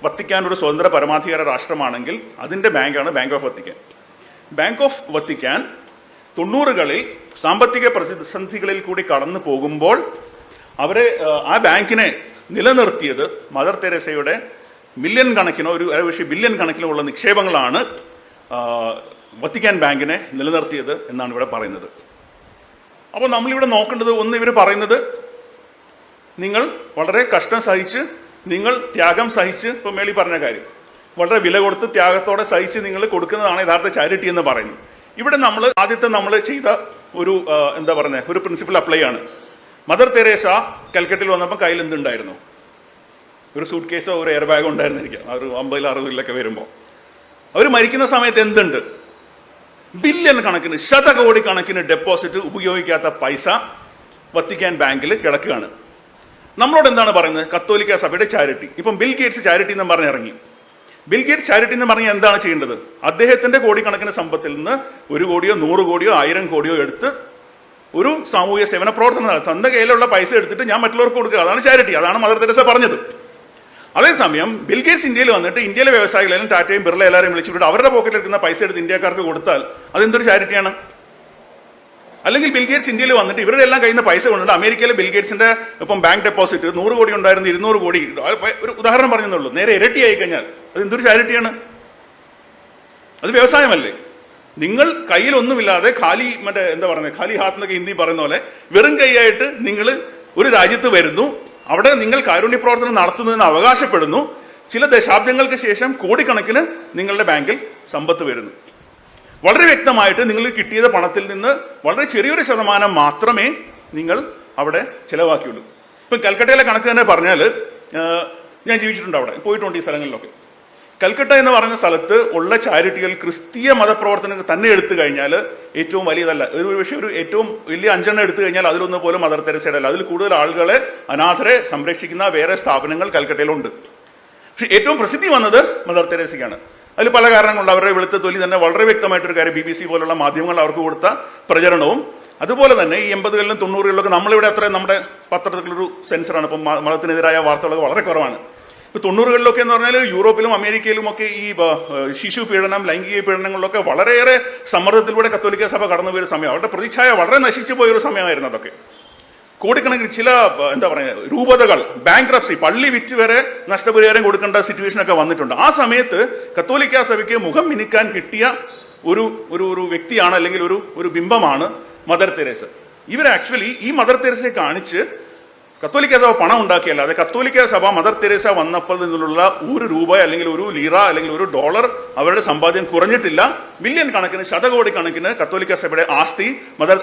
വത്തിക്കാൻ ഒരു സ്വതന്ത്ര പരമാധികാര രാഷ്ട്രമാണെങ്കിൽ അതിൻ്റെ ബാങ്കാണ് bank of Vatican. Bank of Vatican 90കളിൽ സാമ്പത്തിക പ്രതിസന്ധികളിൽ കൂടി കടന്നു പോകുമ്പോൾ അവരെ ആ ബാങ്കിനെ നിലനിർത്തിയത് മദർ തെരേസയുടെ മില്യൺ കണക്കിനോ പക്ഷേ ബില്യൺ കണക്കിനോ ഉള്ള നിക്ഷേപങ്ങളാണ് വത്തിക്കാൻ ബാങ്കിനെ നിലനിർത്തിയത് എന്നാണ് ഇവിടെ പറയുന്നത്. അപ്പോൾ നമ്മളിവിടെ നോക്കേണ്ടത് ഒന്ന്, ഇവർ പറയുന്നത് നിങ്ങൾ വളരെ കഷ്ടം സഹിച്ച് നിങ്ങൾ ത്യാഗം സഹിച്ച് ഇപ്പം മേളി പറഞ്ഞ കാര്യം വളരെ വില കൊടുത്ത് ത്യാഗത്തോടെ സഹിച്ച് നിങ്ങൾ കൊടുക്കുന്നതാണ് യഥാർത്ഥ ചാരിറ്റി എന്ന് പറയുന്നു. ഇവിടെ ആദ്യത്തെ നമ്മൾ ചെയ്ത ഒരു എന്താ പറയുന്നത് ഒരു പ്രിൻസിപ്പിൾ അപ്ലൈ ആണ്. മദർ തെരേസ കൽക്കട്ടയിൽ വന്നപ്പോൾ കയ്യിൽ എന്തുണ്ടായിരുന്നു? ഒരു സൂട്ട് കേസോ ഒരു എയർ ബാഗോ ഉണ്ടായിരുന്നിരിക്കാം. ഒരു 50-60 വരുമ്പോൾ അവർ മരിക്കുന്ന സമയത്ത് എന്തുണ്ട്? ബില്യൺ കണക്കിന് ശതകോടി കണക്കിന് ഡെപ്പോസിറ്റ് ഉപയോഗിക്കാത്ത പൈസ വത്തിക്കാൻ ബാങ്കിൽ കിടക്കുകയാണ്. നമ്മളോട് എന്താണ് പറയുന്നത്? കത്തോലിക്ക സഭയുടെ ചാരിറ്റി. ഇപ്പം ബിൽ ഗേറ്റ്സ് ചാരിറ്റി എന്ന് പറഞ്ഞിറങ്ങി. ബിൽ ഗേറ്റ്സ് ചാരിറ്റി എന്ന് പറഞ്ഞാൽ എന്താണ് ചെയ്യേണ്ടത്? അദ്ദേഹത്തിന്റെ കോടിക്കണക്കിന് സമ്പത്തിൽ നിന്ന് 1 കോടിയോ 100 കോടിയോ 1000 കോടിയോ എടുത്ത് ഒരു സാമൂഹ്യ സേവന പ്രവർത്തനം നടത്തും. തന്റെ കയ്യിലുള്ള പൈസ എടുത്തിട്ട് ഞാൻ മറ്റുള്ളവർക്ക് കൊടുക്കുക, അതാണ് ചാരിറ്റി. അതാണ് മദർ തെരേസ പറഞ്ഞത്. അതേസമയം ബിൽ ഗേറ്റ്സ് ഇന്ത്യയിൽ വന്നിട്ട് ഇന്ത്യയിലെ വ്യവസായികളെല്ലാം ടാറ്റയും ബിർള എല്ലാവരെയും വിളിച്ചിട്ട് അവരുടെ പോക്കറ്റിൽ എടുക്കുന്ന പൈസ എടുത്ത് ഇന്ത്യക്കാർക്ക് കൊടുത്താൽ അതെന്തൊരു ചാരിറ്റിയാണ്? അല്ലെങ്കിൽ ബിൽ ഗേറ്റ്സ് ഇന്ത്യയിൽ വന്നിട്ട് ഇവരുടെ എല്ലാം കയ്യിൽ നിന്ന് പൈസ കൊണ്ടിട്ട് അമേരിക്കയിലെ ബിൽ ഗേറ്റ്സിന്റെ ഇപ്പം ബാങ്ക് ഡെപ്പോസിറ്റ് 100 കോടി ഉണ്ടായിരുന്നു 200 കോടി, ഒരു ഉദാഹരണം പറഞ്ഞെന്നുള്ളൂ, നേരെ ഇരട്ടിയായി കഴിഞ്ഞാൽ അത് എന്തൊരു ചാരിറ്റിയാണ്? അത് വ്യവസായമല്ലേ? നിങ്ങൾ കയ്യിലൊന്നുമില്ലാതെ ഖാലി എന്താ പറയുന്നത് ഖാലി ഹാത്ത് എന്നൊക്കെ ഹിന്ദി പറയുന്ന പോലെ വെറും കൈയായിട്ട് നിങ്ങൾ ഒരു രാജ്യത്ത് വരുന്നു, അവിടെ നിങ്ങൾ കാരുണ്യ പ്രവർത്തനം നടത്തുന്നു എന്ന് അവകാശപ്പെടുന്നു. ചില ദശാബ്ദങ്ങൾക്ക് ശേഷം കോടിക്കണക്കിന് നിങ്ങളുടെ ബാങ്കിൽ സമ്പത്ത് വരുന്നു. വളരെ വ്യക്തമായിട്ട് നിങ്ങൾ കിട്ടിയത് പണത്തിൽ നിന്ന് വളരെ ചെറിയൊരു ശതമാനം മാത്രമേ നിങ്ങൾ അവിടെ ചിലവാക്കിയുള്ളൂ. ഇപ്പം കൽക്കട്ടയിലെ കണക്ക് തന്നെ പറഞ്ഞാൽ, ഞാൻ ജീവിച്ചിട്ടുണ്ട് അവിടെ, പോയിട്ടുണ്ട് ഈ സ്ഥലങ്ങളിലൊക്കെ. കൽക്കട്ട എന്ന് പറയുന്ന സ്ഥലത്ത് ഉള്ള ചാരിറ്റികൾ ക്രിസ്തീയ മതപ്രവർത്തനങ്ങൾ തന്നെ എടുത്തു കഴിഞ്ഞാൽ ഏറ്റവും വലിയതല്ല. ഒരു പക്ഷേ ഒരു ഏറ്റവും വലിയ 5 എടുത്തു കഴിഞ്ഞാൽ അതിലൊന്നും പോലും മദർ തെരേസയുടെ അല്ല. അതിൽ കൂടുതൽ ആളുകളെ, അനാഥരെ സംരക്ഷിക്കുന്ന വേറെ സ്ഥാപനങ്ങൾ കൽക്കട്ടയിലുണ്ട്. പക്ഷെ ഏറ്റവും പ്രസിദ്ധി വന്നത് മദർ തെരേസയ്ക്കാണ്. അതിൽ പല കാരണങ്ങളുണ്ട്. അവരുടെ വെളുത്ത തൊലി തന്നെ വളരെ വ്യക്തമായിട്ടൊരു കാര്യം, BBC പോലുള്ള മാധ്യമങ്ങൾ അവർക്ക് കൊടുത്ത പ്രചരണവും, അതുപോലെ തന്നെ ഈ 80കളിലും 90കളിലൊക്കെ നമ്മളിവിടെ അത്ര നമ്മുടെ പത്രത്തിലൊരു സെൻസറാണ്. ഇപ്പം മതത്തിനെതിരായ വാർത്തകളൊക്കെ വളരെ കുറവാണ്. ഇപ്പോൾ 90കളിലൊക്കെ എന്ന് പറഞ്ഞാൽ യൂറോപ്പിലും അമേരിക്കയിലും ഒക്കെ ഈ ശിശു പീഡനം, ലൈംഗിക പീഡനങ്ങളിലൊക്കെ വളരെയേറെ സമ്മർദ്ദത്തിലൂടെ കത്തോലിക്ക സഭ കടന്നു പോയൊരു സമയം. അവരുടെ പ്രതിച്ഛായ വളരെ നശിച്ചു പോയൊരു സമയമായിരുന്നു അതൊക്കെ. കോടിക്കണക്കിന് ചില എന്താ പറയുക രൂപതകൾ ബാങ്ക്രപ്സി, പള്ളി വിറ്റ് വരെ നഷ്ടപരിഹാരം കൊടുക്കേണ്ട സിറ്റുവേഷനൊക്കെ വന്നിട്ടുണ്ട്. ആ സമയത്ത് കത്തോലിക്ക സഭയ്ക്ക് മുഖം മിനുക്കാൻ കിട്ടിയ ഒരു ഒരു വ്യക്തിയാണ്, അല്ലെങ്കിൽ ഒരു ബിംബമാണ് മദർ തെരേസ. ഇവർ ആക്ച്വലി ഈ മദർ തെരേസയെ കാണിച്ച് കത്തോലിക്ക സഭ പണം ഉണ്ടാക്കിയല്ല, അത് കത്തോലിക്ക സഭ മദർ തെരേസ വന്നപ്പോൾ നിന്നുള്ള ₹1 അല്ലെങ്കിൽ $1 അല്ലെങ്കിൽ $1 അവരുടെ സമ്പാദ്യം കുറഞ്ഞിട്ടില്ല. മില്യൺ കണക്കിന്, ശതകോടി കണക്കിന് കത്തോലിക്ക സഭയുടെ ആസ്തി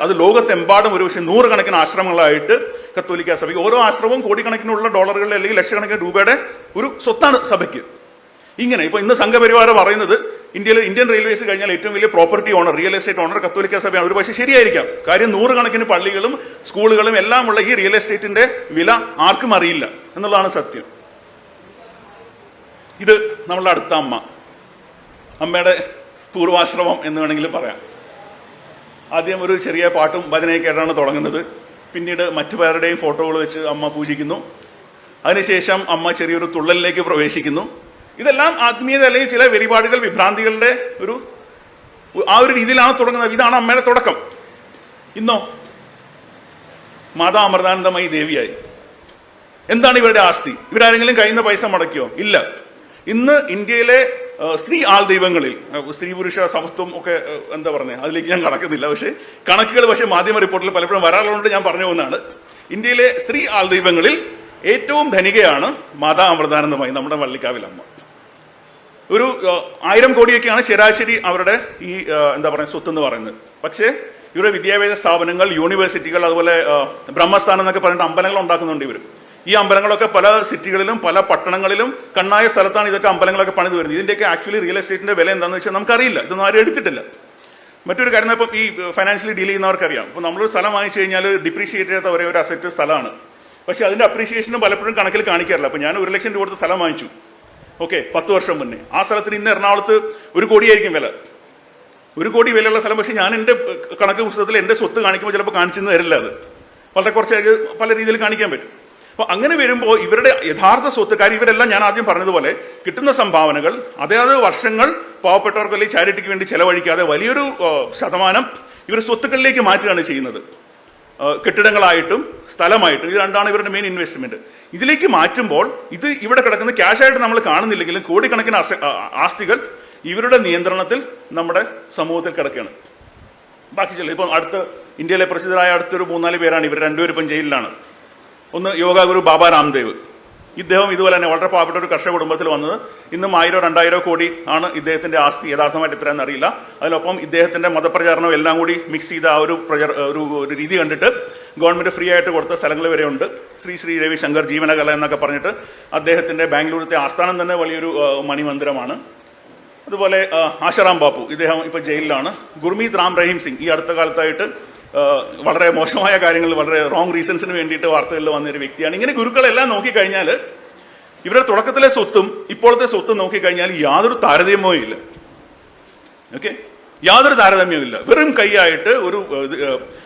അത് ലോകത്തെമ്പാടും ഒരു പക്ഷേ 100 കണക്കിന് ആശ്രമങ്ങളായിട്ട് കത്തോലിക്ക സഭയ്ക്ക്, ഓരോ ആശ്രമവും കോടിക്കണക്കിനുള്ള ഡോളറുകളുടെ അല്ലെങ്കിൽ ലക്ഷക്കണക്കിന് രൂപയുടെ ഒരു സ്വത്താണ് സഭയ്ക്ക്. ഇങ്ങനെ ഇപ്പോൾ ഇന്ന് സംഘപരിവാരം പറയുന്നത് ഇന്ത്യൻ റെയിൽവേസ് കഴിഞ്ഞാൽ ഏറ്റവും വലിയ property owner, real estate owner കത്തോലിക്ക സഭയാണ്. ഒരു പക്ഷേ ശരിയായിരിക്കാം. കാര്യം 100 കണക്കിന് പള്ളികളും സ്കൂളുകളും എല്ലാം ഉള്ള ഈ റിയൽ എസ്റ്റേറ്റിന്റെ വില ആർക്കും അറിയില്ല എന്നുള്ളതാണ് സത്യം. ഇത് നമ്മളുടെ അടുത്ത അമ്മയുടെ പൂർവാശ്രമം എന്ന് വേണമെങ്കിൽ പറയാം. ആദ്യം ഒരു ചെറിയ പാട്ടും ഭജനയൊക്കെ ആയിട്ടാണ് തുടങ്ങുന്നത്. പിന്നീട് മറ്റു പലരുടെയും ഫോട്ടോകൾ വെച്ച് അമ്മ പൂജിക്കുന്നു. അതിനുശേഷം അമ്മ ചെറിയൊരു തുള്ളലിലേക്ക് പ്രവേശിക്കുന്നു. ഇതെല്ലാം ആത്മീയത അല്ലെങ്കിൽ ചില വെളിപാടുകൾ, വിഭ്രാന്തികളുടെ ആ ഒരു രീതിയിലാണ് തുടങ്ങുന്നത്. ഇതാണ് അമ്മയുടെ തുടക്കം. ഇന്നോ മാതാ അമൃതാനന്ദമയി ദേവിയായി. എന്താണ് ഇവരുടെ ആസ്തി? ഇവരാരെങ്കിലും കയ്യിൽ നിന്ന് പൈസ മുടക്കിയോ? ഇല്ല. ഇന്ന് ഇന്ത്യയിലെ സ്ത്രീ ആൾ ദൈവങ്ങളിൽ, സ്ത്രീ പുരുഷ സമത്വം ഒക്കെ എന്താ പറയുന്നത്, അതിലേക്ക് ഞാൻ കടക്കുന്നില്ല. പക്ഷേ കണക്കുകൾ മാധ്യമ റിപ്പോർട്ടിൽ പലപ്പോഴും വരാറുള്ളതുകൊണ്ട് ഞാൻ പറഞ്ഞു പോകുന്നതാണ്. ഇന്ത്യയിലെ സ്ത്രീ ആൾ ദൈവങ്ങളിൽ ഏറ്റവും ധനികയാണ് മാതാ അമൃതാനന്ദമയി, നമ്മുടെ വള്ളിക്കാവിലമ്മ. ഒരു 1000 കോടിയൊക്കെയാണ് ശരാശരി അവരുടെ ഈ എന്താ പറയുക സ്വത്ത് എന്ന് പറയുന്നത്. പക്ഷേ ഇവരുടെ വിദ്യാഭ്യാസ സ്ഥാപനങ്ങൾ, യൂണിവേഴ്സിറ്റികൾ, അതുപോലെ ബ്രഹ്മസ്ഥാനം എന്നൊക്കെ പറഞ്ഞിട്ട് അമ്പലങ്ങൾ ഉണ്ടാക്കുന്നുണ്ട് ഇവർ. ഈ അമ്പലങ്ങളൊക്കെ പല സിറ്റികളിലും പല പട്ടണങ്ങളിലും കണ്ണായ സ്ഥലത്താണ് ഇതൊക്കെ അമ്പലങ്ങളൊക്കെ പണിത് വരുന്നത്. ഇതിൻ്റെയൊക്കെ ആക്ച്വലി റിയൽ എസ്റ്റേറ്റിന്റെ വില എന്താണെന്ന് വെച്ചാൽ നമുക്കറിയില്ല. ഇതൊന്നും ആരും എടുത്തിട്ടില്ല. മറ്റൊരു കാര്യം, ഇപ്പം ഈ ഫൈനാൻഷ്യലി ഡീൽ ചെയ്യുന്നവർക്കറിയാം. ഇപ്പോൾ നമ്മളൊരു സ്ഥലം വാങ്ങിച്ചു കഴിഞ്ഞാൽ ഡിപ്രീഷിയേറ്റ് ചെയ്യാത്ത ഒരേ ഒരു അസറ്റ് സ്ഥലമാണ്. പക്ഷേ അതിൻ്റെ അപ്രീഷിയേഷനും പലപ്പോഴും കണക്കിൽ കാണിക്കാറില്ല. അപ്പോൾ ഞാൻ 1 ലക്ഷം രൂപ കൊടുത്ത് സ്ഥലം വാങ്ങിച്ചു, ഓക്കെ, 10 വർഷം മുന്നേ. ആ സ്ഥലത്തിന് ഇന്ന് എറണാകുളത്ത് 1 കോടിയായിരിക്കും വില. 1 കോടി വിലയുള്ള സ്ഥലം. പക്ഷേ ഞാൻ എൻ്റെ കണക്ക് പുസ്തകത്തിൽ എൻ്റെ സ്വത്ത് കാണിക്കുമ്പോൾ ചിലപ്പോൾ കാണിച്ചെന്ന് വരില്ല. അത് വളരെ കുറച്ച് പല രീതിയിൽ കാണിക്കാൻ പറ്റും. അപ്പോൾ അങ്ങനെ വരുമ്പോൾ ഇവരുടെ യഥാർത്ഥ സ്വത്തുകാർ ഇവരെല്ലാം ഞാൻ ആദ്യം പറഞ്ഞതുപോലെ കിട്ടുന്ന സംഭാവനകൾ അതായത് വർഷങ്ങൾ പാവപ്പെട്ടവർക്ക് അല്ലെങ്കിൽ ചാരിറ്റിക്ക് വേണ്ടി ചെലവഴിക്കാതെ വലിയൊരു ശതമാനം ഇവർ സ്വത്തുക്കളിലേക്ക് മാറ്റുകയാണ് ചെയ്യുന്നത്. കെട്ടിടങ്ങളായിട്ടും സ്ഥലമായിട്ടും, ഇത് രണ്ടാണ് ഇവരുടെ മെയിൻ ഇൻവെസ്റ്റ്മെന്റ്. ഇതിലേക്ക് മാറ്റുമ്പോൾ ഇത് ഇവിടെ കിടക്കുന്ന ക്യാഷായിട്ട് നമ്മൾ കാണുന്നില്ലെങ്കിലും കോടിക്കണക്കിന് ആസ്തികൾ ഇവരുടെ നിയന്ത്രണത്തിൽ നമ്മുടെ സമൂഹത്തിൽ കിടക്കുകയാണ്. ബാക്കി ചില ഇപ്പം ഇന്ത്യയിലെ പ്രസിദ്ധരായ അടുത്തൊരു 3-4 പേരാണ്. ഇവർ 2 പേരും ഇപ്പം ജയിലിലാണ്. ഒന്ന് യോഗ ഗുരു ബാബ രാംദേവ്. ഇദ്ദേഹം ഇതുപോലെ തന്നെ വളരെ പാവപ്പെട്ട ഒരു കർഷക കുടുംബത്തിൽ വന്നത്. ഇന്നും 1000-2000 കോടി ആണ് ഇദ്ദേഹത്തിന്റെ ആസ്തി. യഥാർത്ഥമായിട്ട് എത്രയാണെന്ന് അറിയില്ല. അതിനൊപ്പം ഇദ്ദേഹത്തിന്റെ മതപ്രചാരണം എല്ലാം കൂടി മിക്സ് ചെയ്ത ആ ഒരു രീതി കണ്ടിട്ട് ഗവൺമെന്റ് ഫ്രീ ആയിട്ട് കൊടുത്ത സ്ഥലങ്ങൾ വരെ ഉണ്ട്. ശ്രീ രവിശങ്കർ ജീവനകല എന്നൊക്കെ പറഞ്ഞിട്ട് അദ്ദേഹത്തിന്റെ ബാംഗ്ലൂരിലത്തെ ആസ്ഥാനം തന്നെ വലിയൊരു മണിമന്ദിരമാണ്. അതുപോലെ ആശാറാം ബാപ്പു, ഇദ്ദേഹം ഇപ്പോൾ ജയിലിലാണ്. ഗുർമീത് റാം റഹീം സിംഗ് ഈ അടുത്ത കാലത്തായിട്ട് വളരെ മോശമായ കാര്യങ്ങൾ, വളരെ റോങ് റീസൺസിന് വേണ്ടിയിട്ട് വാർത്തകളിൽ വന്നൊരു വ്യക്തിയാണ്. ഇങ്ങനെ ഗുരുക്കളെല്ലാം നോക്കിക്കഴിഞ്ഞാൽ ഇവരുടെ തുടക്കത്തിലെ സ്വത്തും ഇപ്പോഴത്തെ സ്വത്തും നോക്കിക്കഴിഞ്ഞാൽ യാതൊരു താരതമ്യവും ഇല്ല. ഓക്കെ, യാതൊരു താരതമ്യവും ഇല്ല. വെറും കൈയായിട്ട്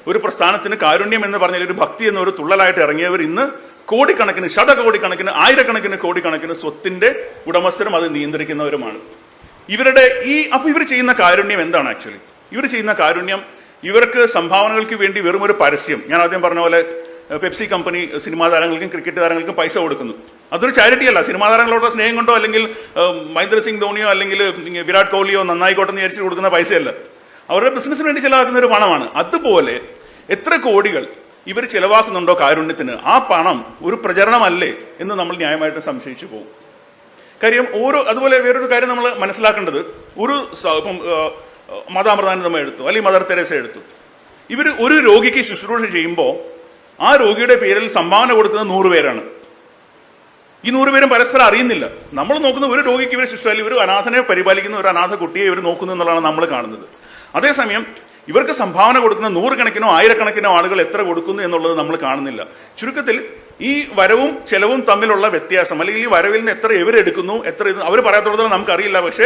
ഒരു പ്രസ്ഥാനത്തിന് കാരുണ്യം എന്ന് പറഞ്ഞാൽ ഒരു ഭക്തി എന്നൊരു തുള്ളലായിട്ട് ഇറങ്ങിയവർ ഇന്ന് കോടിക്കണക്കിന്, ശതകോടിക്കണക്കിന്, ആയിരക്കണക്കിന് കോടിക്കണക്കിന് സ്വത്തിന്റെ ഉടമസ്ഥരും അത് നിയന്ത്രിക്കുന്നവരുമാണ്. ഇവരുടെ ഇവർ ചെയ്യുന്ന കാരുണ്യം എന്താണ്? ആക്ച്വലി ഇവർ ചെയ്യുന്ന കാരുണ്യം ഇവർക്ക് സംഭാവനകൾക്ക് വേണ്ടി വെറും ഒരു പരസ്യം. ഞാൻ ആദ്യം പറഞ്ഞ പോലെ പെപ്സി കമ്പനി സിനിമാ താരങ്ങൾക്കും ക്രിക്കറ്റ് താരങ്ങൾക്കും പൈസ കൊടുക്കുന്നു. അതൊരു ചാരിറ്റി അല്ല. സിനിമാ താരങ്ങളോടുള്ള സ്നേഹം കൊണ്ടോ അല്ലെങ്കിൽ മഹേന്ദ്ര സിംഗ് ധോണിയോ അല്ലെങ്കിൽ വിരാട് കോഹ്ലിയോ നന്നായിക്കോട്ടെ എന്ന് വിചാരിച്ച് കൊടുക്കുന്ന പൈസയല്ല. അവരുടെ ബിസിനസ്സിന് വേണ്ടി ചിലവാക്കുന്ന ഒരു പണമാണ്. അതുപോലെ എത്ര കോടികൾ ഇവർ ചിലവാക്കുന്നുണ്ടോ കാരുണ്യത്തിന്, ആ പണം ഒരു പ്രചരണമല്ലേ എന്ന് നമ്മൾ ന്യായമായിട്ട് സംശയിച്ചു പോകും. കാര്യം അതുപോലെ വേറൊരു കാര്യം നമ്മൾ മനസ്സിലാക്കേണ്ടത്, ഇപ്പം മാതാ അമൃതാനന്ദമ എടുത്തു അല്ലെങ്കിൽ മദർ തെരേസ എടുത്തു, ഇവർ ഒരു രോഗിക്ക് ശുശ്രൂഷ ചെയ്യുമ്പോൾ ആ രോഗിയുടെ പേരിൽ സംഭാവന കൊടുക്കുന്നത് 100 പേരാണ്. ഈ 100 പേരും പരസ്പരം അറിയുന്നില്ല. നമ്മൾ നോക്കുന്ന ഒരു രോഗിക്ക് ഇവർ ശുശ്രൂഷ, ഒരു അനാഥനെ പരിപാലിക്കുന്ന ഒരു അനാഥ കുട്ടിയെ ഇവർ നോക്കുന്നു എന്നുള്ളതാണ് നമ്മൾ കാണുന്നത്. അതേസമയം ഇവർക്ക് സംഭാവന കൊടുക്കുന്ന 100 കണക്കിനോ 1000 കണക്കിനോ ആളുകൾ എത്ര കൊടുക്കുന്നു എന്നുള്ളത് നമ്മൾ കാണുന്നില്ല. ചുരുക്കത്തിൽ ഈ വരവും ചെലവും തമ്മിലുള്ള വ്യത്യാസം, അല്ലെങ്കിൽ ഈ വരവിൽ നിന്ന് എത്ര ഇവരെടുക്കുന്നു, എത്ര ഇത് അവർ പറയാത്തോളം നമുക്കറിയില്ല. പക്ഷേ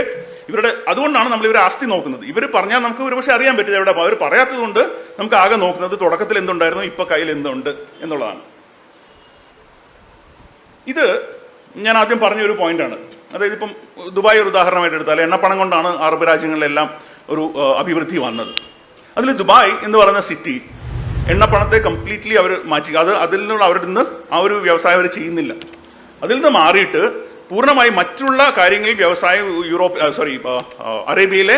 ഇവരുടെ അതുകൊണ്ടാണ് നമ്മൾ ഇവരെ ആസ്തി നോക്കുന്നത്. ഇവർ പറഞ്ഞാൽ നമുക്ക് ഒരു പക്ഷേ അറിയാൻ പറ്റില്ല എവിടെ. അവർ പറയാത്തത് കൊണ്ട് നമുക്ക് ആകെ നോക്കുന്നത് തുടക്കത്തിൽ എന്തുണ്ടായിരുന്നു, ഇപ്പൊ കയ്യിൽ എന്തുണ്ട് എന്നുള്ളതാണ്. ഇത് ഞാൻ ആദ്യം പറഞ്ഞ ഒരു പോയിന്റാണ്. അതായത് ഇപ്പം ദുബായ് ഒരു ഉദാഹരണമായിട്ട് എടുത്താൽ എണ്ണപ്പണം കൊണ്ടാണ് അറബ് രാജ്യങ്ങളിലെല്ലാം ഒരു അഭിവൃദ്ധി വന്നത്. അതിൽ ദുബായ് എന്ന് പറയുന്ന സിറ്റി എണ്ണപ്പണത്തെ കംപ്ലീറ്റ്ലി അവർ മാറ്റി. അതിൽ നിന്നുള്ള അവരുടെ നിന്ന് ആ ഒരു വ്യവസായം അവർ ചെയ്യുന്നില്ല. അതിൽ നിന്ന് മാറിയിട്ട് പൂർണ്ണമായി മറ്റുള്ള കാര്യങ്ങളിൽ വ്യവസായം അറേബ്യയിലെ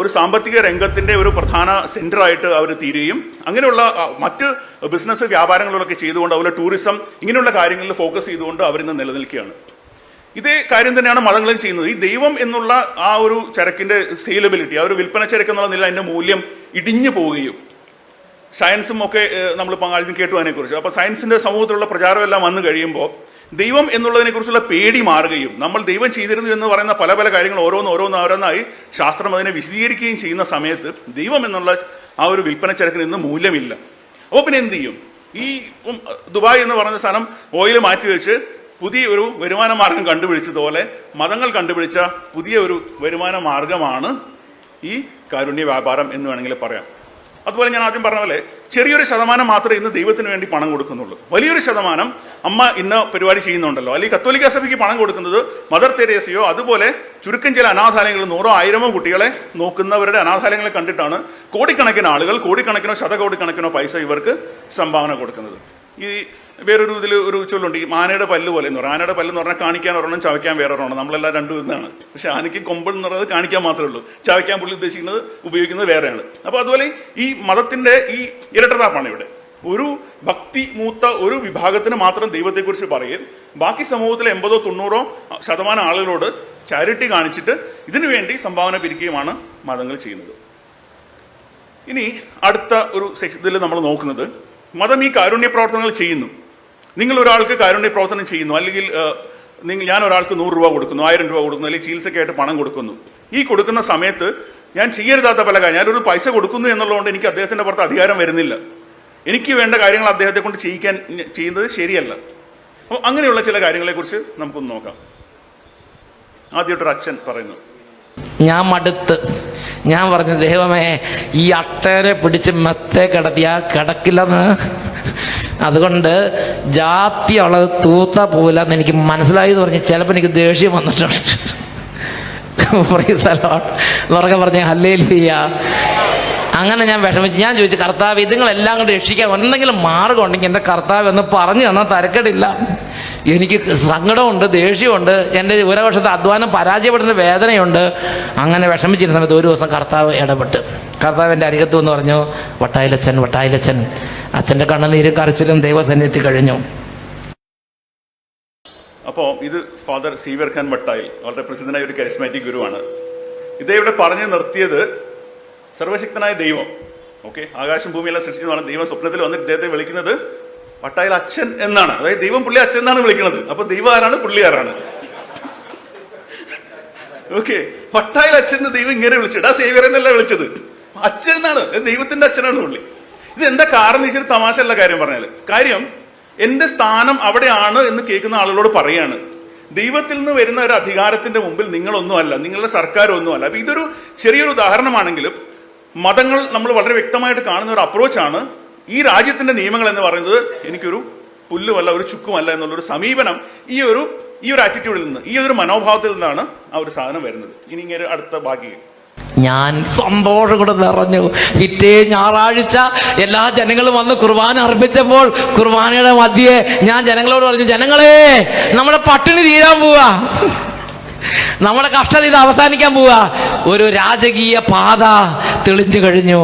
ഒരു സാമ്പത്തിക രംഗത്തിന്റെ ഒരു പ്രധാന സെന്ററായിട്ട് അവർ തീരുകയും അങ്ങനെയുള്ള മറ്റ് ബിസിനസ് വ്യാപാരങ്ങളൊക്കെ ചെയ്തുകൊണ്ട് അതുപോലെ ടൂറിസം ഇങ്ങനെയുള്ള കാര്യങ്ങളിൽ ഫോക്കസ് ചെയ്തുകൊണ്ട് അവരിന്ന് നിലനിൽക്കുകയാണ്. ഇതേ കാര്യം തന്നെയാണ് മതങ്ങളും ചെയ്യുന്നത്. ഈ ദൈവം എന്നുള്ള ആ ഒരു ചരക്കിന്റെ സെയിലബിലിറ്റി, ആ ഒരു വിൽപ്പന ചരക്ക് എന്നുള്ള നില അതിന്റെ മൂല്യം ഇടിഞ്ഞു പോവുകയും സയൻസും ഒക്കെ നമ്മൾ ആദ്യം കേട്ടു അതിനെക്കുറിച്ച്. അപ്പോൾ സയൻസിന്റെ സമൂഹത്തിലുള്ള പ്രചാരം എല്ലാം വന്നു കഴിയുമ്പോൾ ദൈവം എന്നുള്ളതിനെ കുറിച്ചുള്ള പേടി മാറുകയും നമ്മൾ ദൈവം ചെയ്തിരുന്നു എന്ന് പറയുന്ന പല പല കാര്യങ്ങൾ ഓരോന്നായി ശാസ്ത്രം അതിനെ വിശദീകരിക്കുകയും ചെയ്യുന്ന സമയത്ത് ദൈവം എന്നുള്ള ആ ഒരു വിൽപ്പന ചരക്കിന് ഇന്ന് മൂല്യമില്ല. അപ്പോൾ പിന്നെ എന്ത് ചെയ്യും? ഈ ദുബായ് എന്ന് പറയുന്ന സ്ഥലം ഓയിൽ മാറ്റിവെച്ച് പുതിയ ഒരു വരുമാന മാർഗം കണ്ടുപിടിച്ചതുപോലെ മതങ്ങൾ കണ്ടുപിടിച്ച പുതിയ ഒരു വരുമാന മാർഗമാണ് ഈ കാരുണ്യ വ്യാപാരം എന്ന് വേണമെങ്കിൽ പറയാം. അതുപോലെ ഞാൻ ആദ്യം പറഞ്ഞ പോലെ ചെറിയൊരു ശതമാനം മാത്രമേ ഇന്ന് ദൈവത്തിന് വേണ്ടി പണം കൊടുക്കുന്നുള്ളൂ. വലിയൊരു ശതമാനം അമ്മ ഇന്ന പരിപാടി ചെയ്യുന്നുണ്ടല്ലോ, അല്ലെങ്കിൽ കത്തോലിക്ക സഭയ്ക്ക് പണം കൊടുക്കുന്നത് മദർ തെരേസയോ അതുപോലെ ചുരുക്കം ചില അനാഥാലയങ്ങൾ 100 1000 കുട്ടികളെ നോക്കുന്നവരുടെ അനാഥാലയങ്ങളെ കണ്ടിട്ടാണ് കോടിക്കണക്കിന് ആളുകൾ കോടിക്കണക്കിനോ ശതകോടിക്കണക്കിനോ പൈസ ഇവർക്ക് സംഭാവന കൊടുക്കുന്നത്. ഈ വേറൊരു ഇതിൽ ഒരു ചൊല്ലുണ്ട്, ഈ ആനയുടെ പല്ല് പോലെ എന്ന് പറയും. ആനയുടെ പല്ല് എന്ന് പറഞ്ഞാൽ കാണിക്കാൻ ഒരെണ്ണം ചവയ്ക്കാൻ വേറൊരെണ്ണം. നമ്മളെല്ലാം രണ്ടും ഇതാണ്. പക്ഷെ ആനയ്ക്ക് കൊമ്പ് എന്ന് പറയുന്നത് കാണിക്കാൻ മാത്രമേ ഉള്ളൂ, ചവയ്ക്കാൻ പുള്ളി ഉദ്ദേശിക്കുന്നത് ഉപയോഗിക്കുന്നത് വേറെയാണ്. അപ്പോൾ അതുപോലെ ഈ മതത്തിന്റെ ഈ ഇരട്ടത്താപ്പാണ് ഇവിടെ. ഒരു ഭക്തി മൂത്ത ഒരു വിഭാഗത്തിന് മാത്രം ദൈവത്തെക്കുറിച്ച് പറയും, ബാക്കി സമൂഹത്തിലെ 80-90% ആളുകളോട് ചാരിറ്റി കാണിച്ചിട്ട് ഇതിനു വേണ്ടി സംഭാവന പിരിക്കുകയുമാണ് മതങ്ങൾ ചെയ്യുന്നത്. ഇനി അടുത്ത ഒരു ഇതിൽ നമ്മൾ നോക്കുന്നത്, മതം ഈ കാരുണ്യ പ്രവർത്തനങ്ങൾ ചെയ്യുന്നു. നിങ്ങൾ ഒരാൾക്ക് കാരുണ്യ പ്രവർത്തനം ചെയ്യുന്നു, അല്ലെങ്കിൽ ഞാൻ ഒരാൾക്ക് 100 രൂപ കൊടുക്കുന്നു, 1000 രൂപ കൊടുക്കുന്നു, അല്ലെങ്കിൽ ചികിത്സയ്ക്കായിട്ട് പണം കൊടുക്കുന്നു. ഈ കൊടുക്കുന്ന സമയത്ത് ഞാൻ ചെയ്യരുതാത്ത പല കാര്യം, ഞാനൊരു പൈസ കൊടുക്കുന്നു എന്നുള്ളതുകൊണ്ട് എനിക്ക് അദ്ദേഹത്തിന്റെ പുറത്ത് അധികാരം വരുന്നില്ല. എനിക്ക് വേണ്ട കാര്യങ്ങൾ അദ്ദേഹത്തെ കൊണ്ട് ചെയ്യുന്നത് ശരിയല്ല. അപ്പോൾ അങ്ങനെയുള്ള ചില കാര്യങ്ങളെക്കുറിച്ച് നമുക്കൊന്ന് നോക്കാം. ആദ്യമായിട്ടൊരു അച്ഛൻ പറയുന്നു, ഞാൻ മടുത്ത് ഞാൻ പറഞ്ഞു, ദൈവമേ ഈ അട്ടേരെ പിടിച്ച് മെത്തേ കിടത്തിയാ കിടക്കില്ലെന്ന്, അതുകൊണ്ട് ജാതിയുള്ളത് തൂത്ത പോവില്ലെന്ന് എനിക്ക് മനസ്സിലായി എന്ന് പറഞ്ഞ് ചിലപ്പോൾ എനിക്ക് ദേഷ്യം വന്നിട്ടുണ്ട്. ഉറക്കെ പറഞ്ഞ ഹല്ലേലൂയ. അങ്ങനെ ഞാൻ വിഷമിച്ച് ഞാൻ ചോദിച്ചു, കർത്താവ് ഇതുങ്ങളെല്ലാം കൊണ്ട് രക്ഷിക്കാൻ എന്തെങ്കിലും മാർഗം ഉണ്ടെങ്കിൽ എൻ്റെ കർത്താവ് എന്ന് പറഞ്ഞു തന്നാൽ തരക്കേടില്ല. എനിക്ക് സങ്കടമുണ്ട്, ദേഷ്യമുണ്ട്, എൻ്റെ ഒരു വർഷത്തെ അധ്വാനം പരാജയപ്പെടുന്ന വേദനയുണ്ട്. അങ്ങനെ വിഷമിച്ചിരുന്ന സമയത്ത് ഒരു ദിവസം കർത്താവ് ഇടപെട്ട് കർത്താവിൻ്റെ അരികത്ത് എന്ന് പറഞ്ഞു, വട്ടായിലച്ചൻ. അച്ഛൻ്റെ കണ്ണുനീരും കരച്ചിലും ദൈവസന്നിധി കഴിഞ്ഞു. അപ്പോൾ ഇത് ഫാദർ സീവർ ഖാൻ വട്ടായിൽ, വളരെ പ്രസിദ്ധനായ ഒരു കരിസ്മാറ്റിക് ഗുരുവാണ്. ഇതേവിടെ പറഞ്ഞു നിർത്തിയത് സർവശക്തനായ ദൈവം, ഓക്കെ, ആകാശം ഭൂമിയെല്ലാം സൃഷ്ടിച്ചതാണ്. ദൈവം സ്വപ്നത്തിൽ വന്നിട്ട് ഇദ്ദേഹത്തെ വിളിക്കുന്നത് വട്ടായിൽ അച്ഛൻ എന്നാണ്. അതായത് ദൈവം പുള്ളി അച്ഛൻ എന്നാണ് വിളിക്കുന്നത്. അപ്പൊ ദൈവം ആരാണ്, പുള്ളി ആരാണ്? ഓക്കെ, വട്ടായിൽ അച്ഛൻ എന്ന് ദൈവം ഇങ്ങനെ വിളിച്ചിട്ട് ആ സേവിയർ എന്നല്ല വിളിച്ചത്, അച്ഛൻ എന്നാണ്. ദൈവത്തിന്റെ അച്ഛനാണ് പുള്ളി. ഇത് എന്താ കാരണം ഇച്ചിരി തമാശയുള്ള കാര്യം പറഞ്ഞാല്, കാര്യം എന്റെ സ്ഥാനം അവിടെയാണ് എന്ന് കേൾക്കുന്ന ആളുകളോട് പറയാണ്, ദൈവത്തിൽ നിന്ന് വരുന്ന ഒരു അധികാരത്തിന്റെ മുമ്പിൽ നിങ്ങളൊന്നുമല്ല, നിങ്ങളുടെ സർക്കാർ ഒന്നുമല്ല. അപ്പൊ ഇതൊരു ചെറിയൊരു ഉദാഹരണമാണെങ്കിലും മതങ്ങൾ നമ്മൾ വളരെ വ്യക്തമായിട്ട് കാണുന്ന ഒരു അപ്രോച്ചാണ്. ഈ രാജ്യത്തിന്റെ നിയമങ്ങൾ എന്ന് പറയുന്നത് എനിക്കൊരു പുല്ലുമല്ല ഒരു ചുക്കുമല്ല എന്നുള്ളൊരു സമീപനം ഈ ഒരു ആറ്റിറ്റ്യൂഡിൽ നിന്ന്, ഈ ഒരു മനോഭാവത്തിൽ നിന്നാണ് ആ ഒരു സാധനം വരുന്നത്. ഇനി ഇങ്ങനെ അടുത്ത ബാക്കി ഞാൻ സന്തോഷം കൂടെ നിറഞ്ഞു. പിറ്റേ ഞായറാഴ്ച എല്ലാ ജനങ്ങളും വന്ന് കുർബാന അർപ്പിച്ചപ്പോൾ കുർബാനയുടെ മധ്യേ ഞാൻ ജനങ്ങളോട് പറഞ്ഞു, ജനങ്ങളെ നമ്മുടെ പട്ടിണി തീരാൻ പോവാ, നമ്മുടെ കഷ്ടത ഇത് അവസാനിക്കാൻ പോവാ, ഒരു രാജകീയ പാത തെളിഞ്ഞു കഴിഞ്ഞു.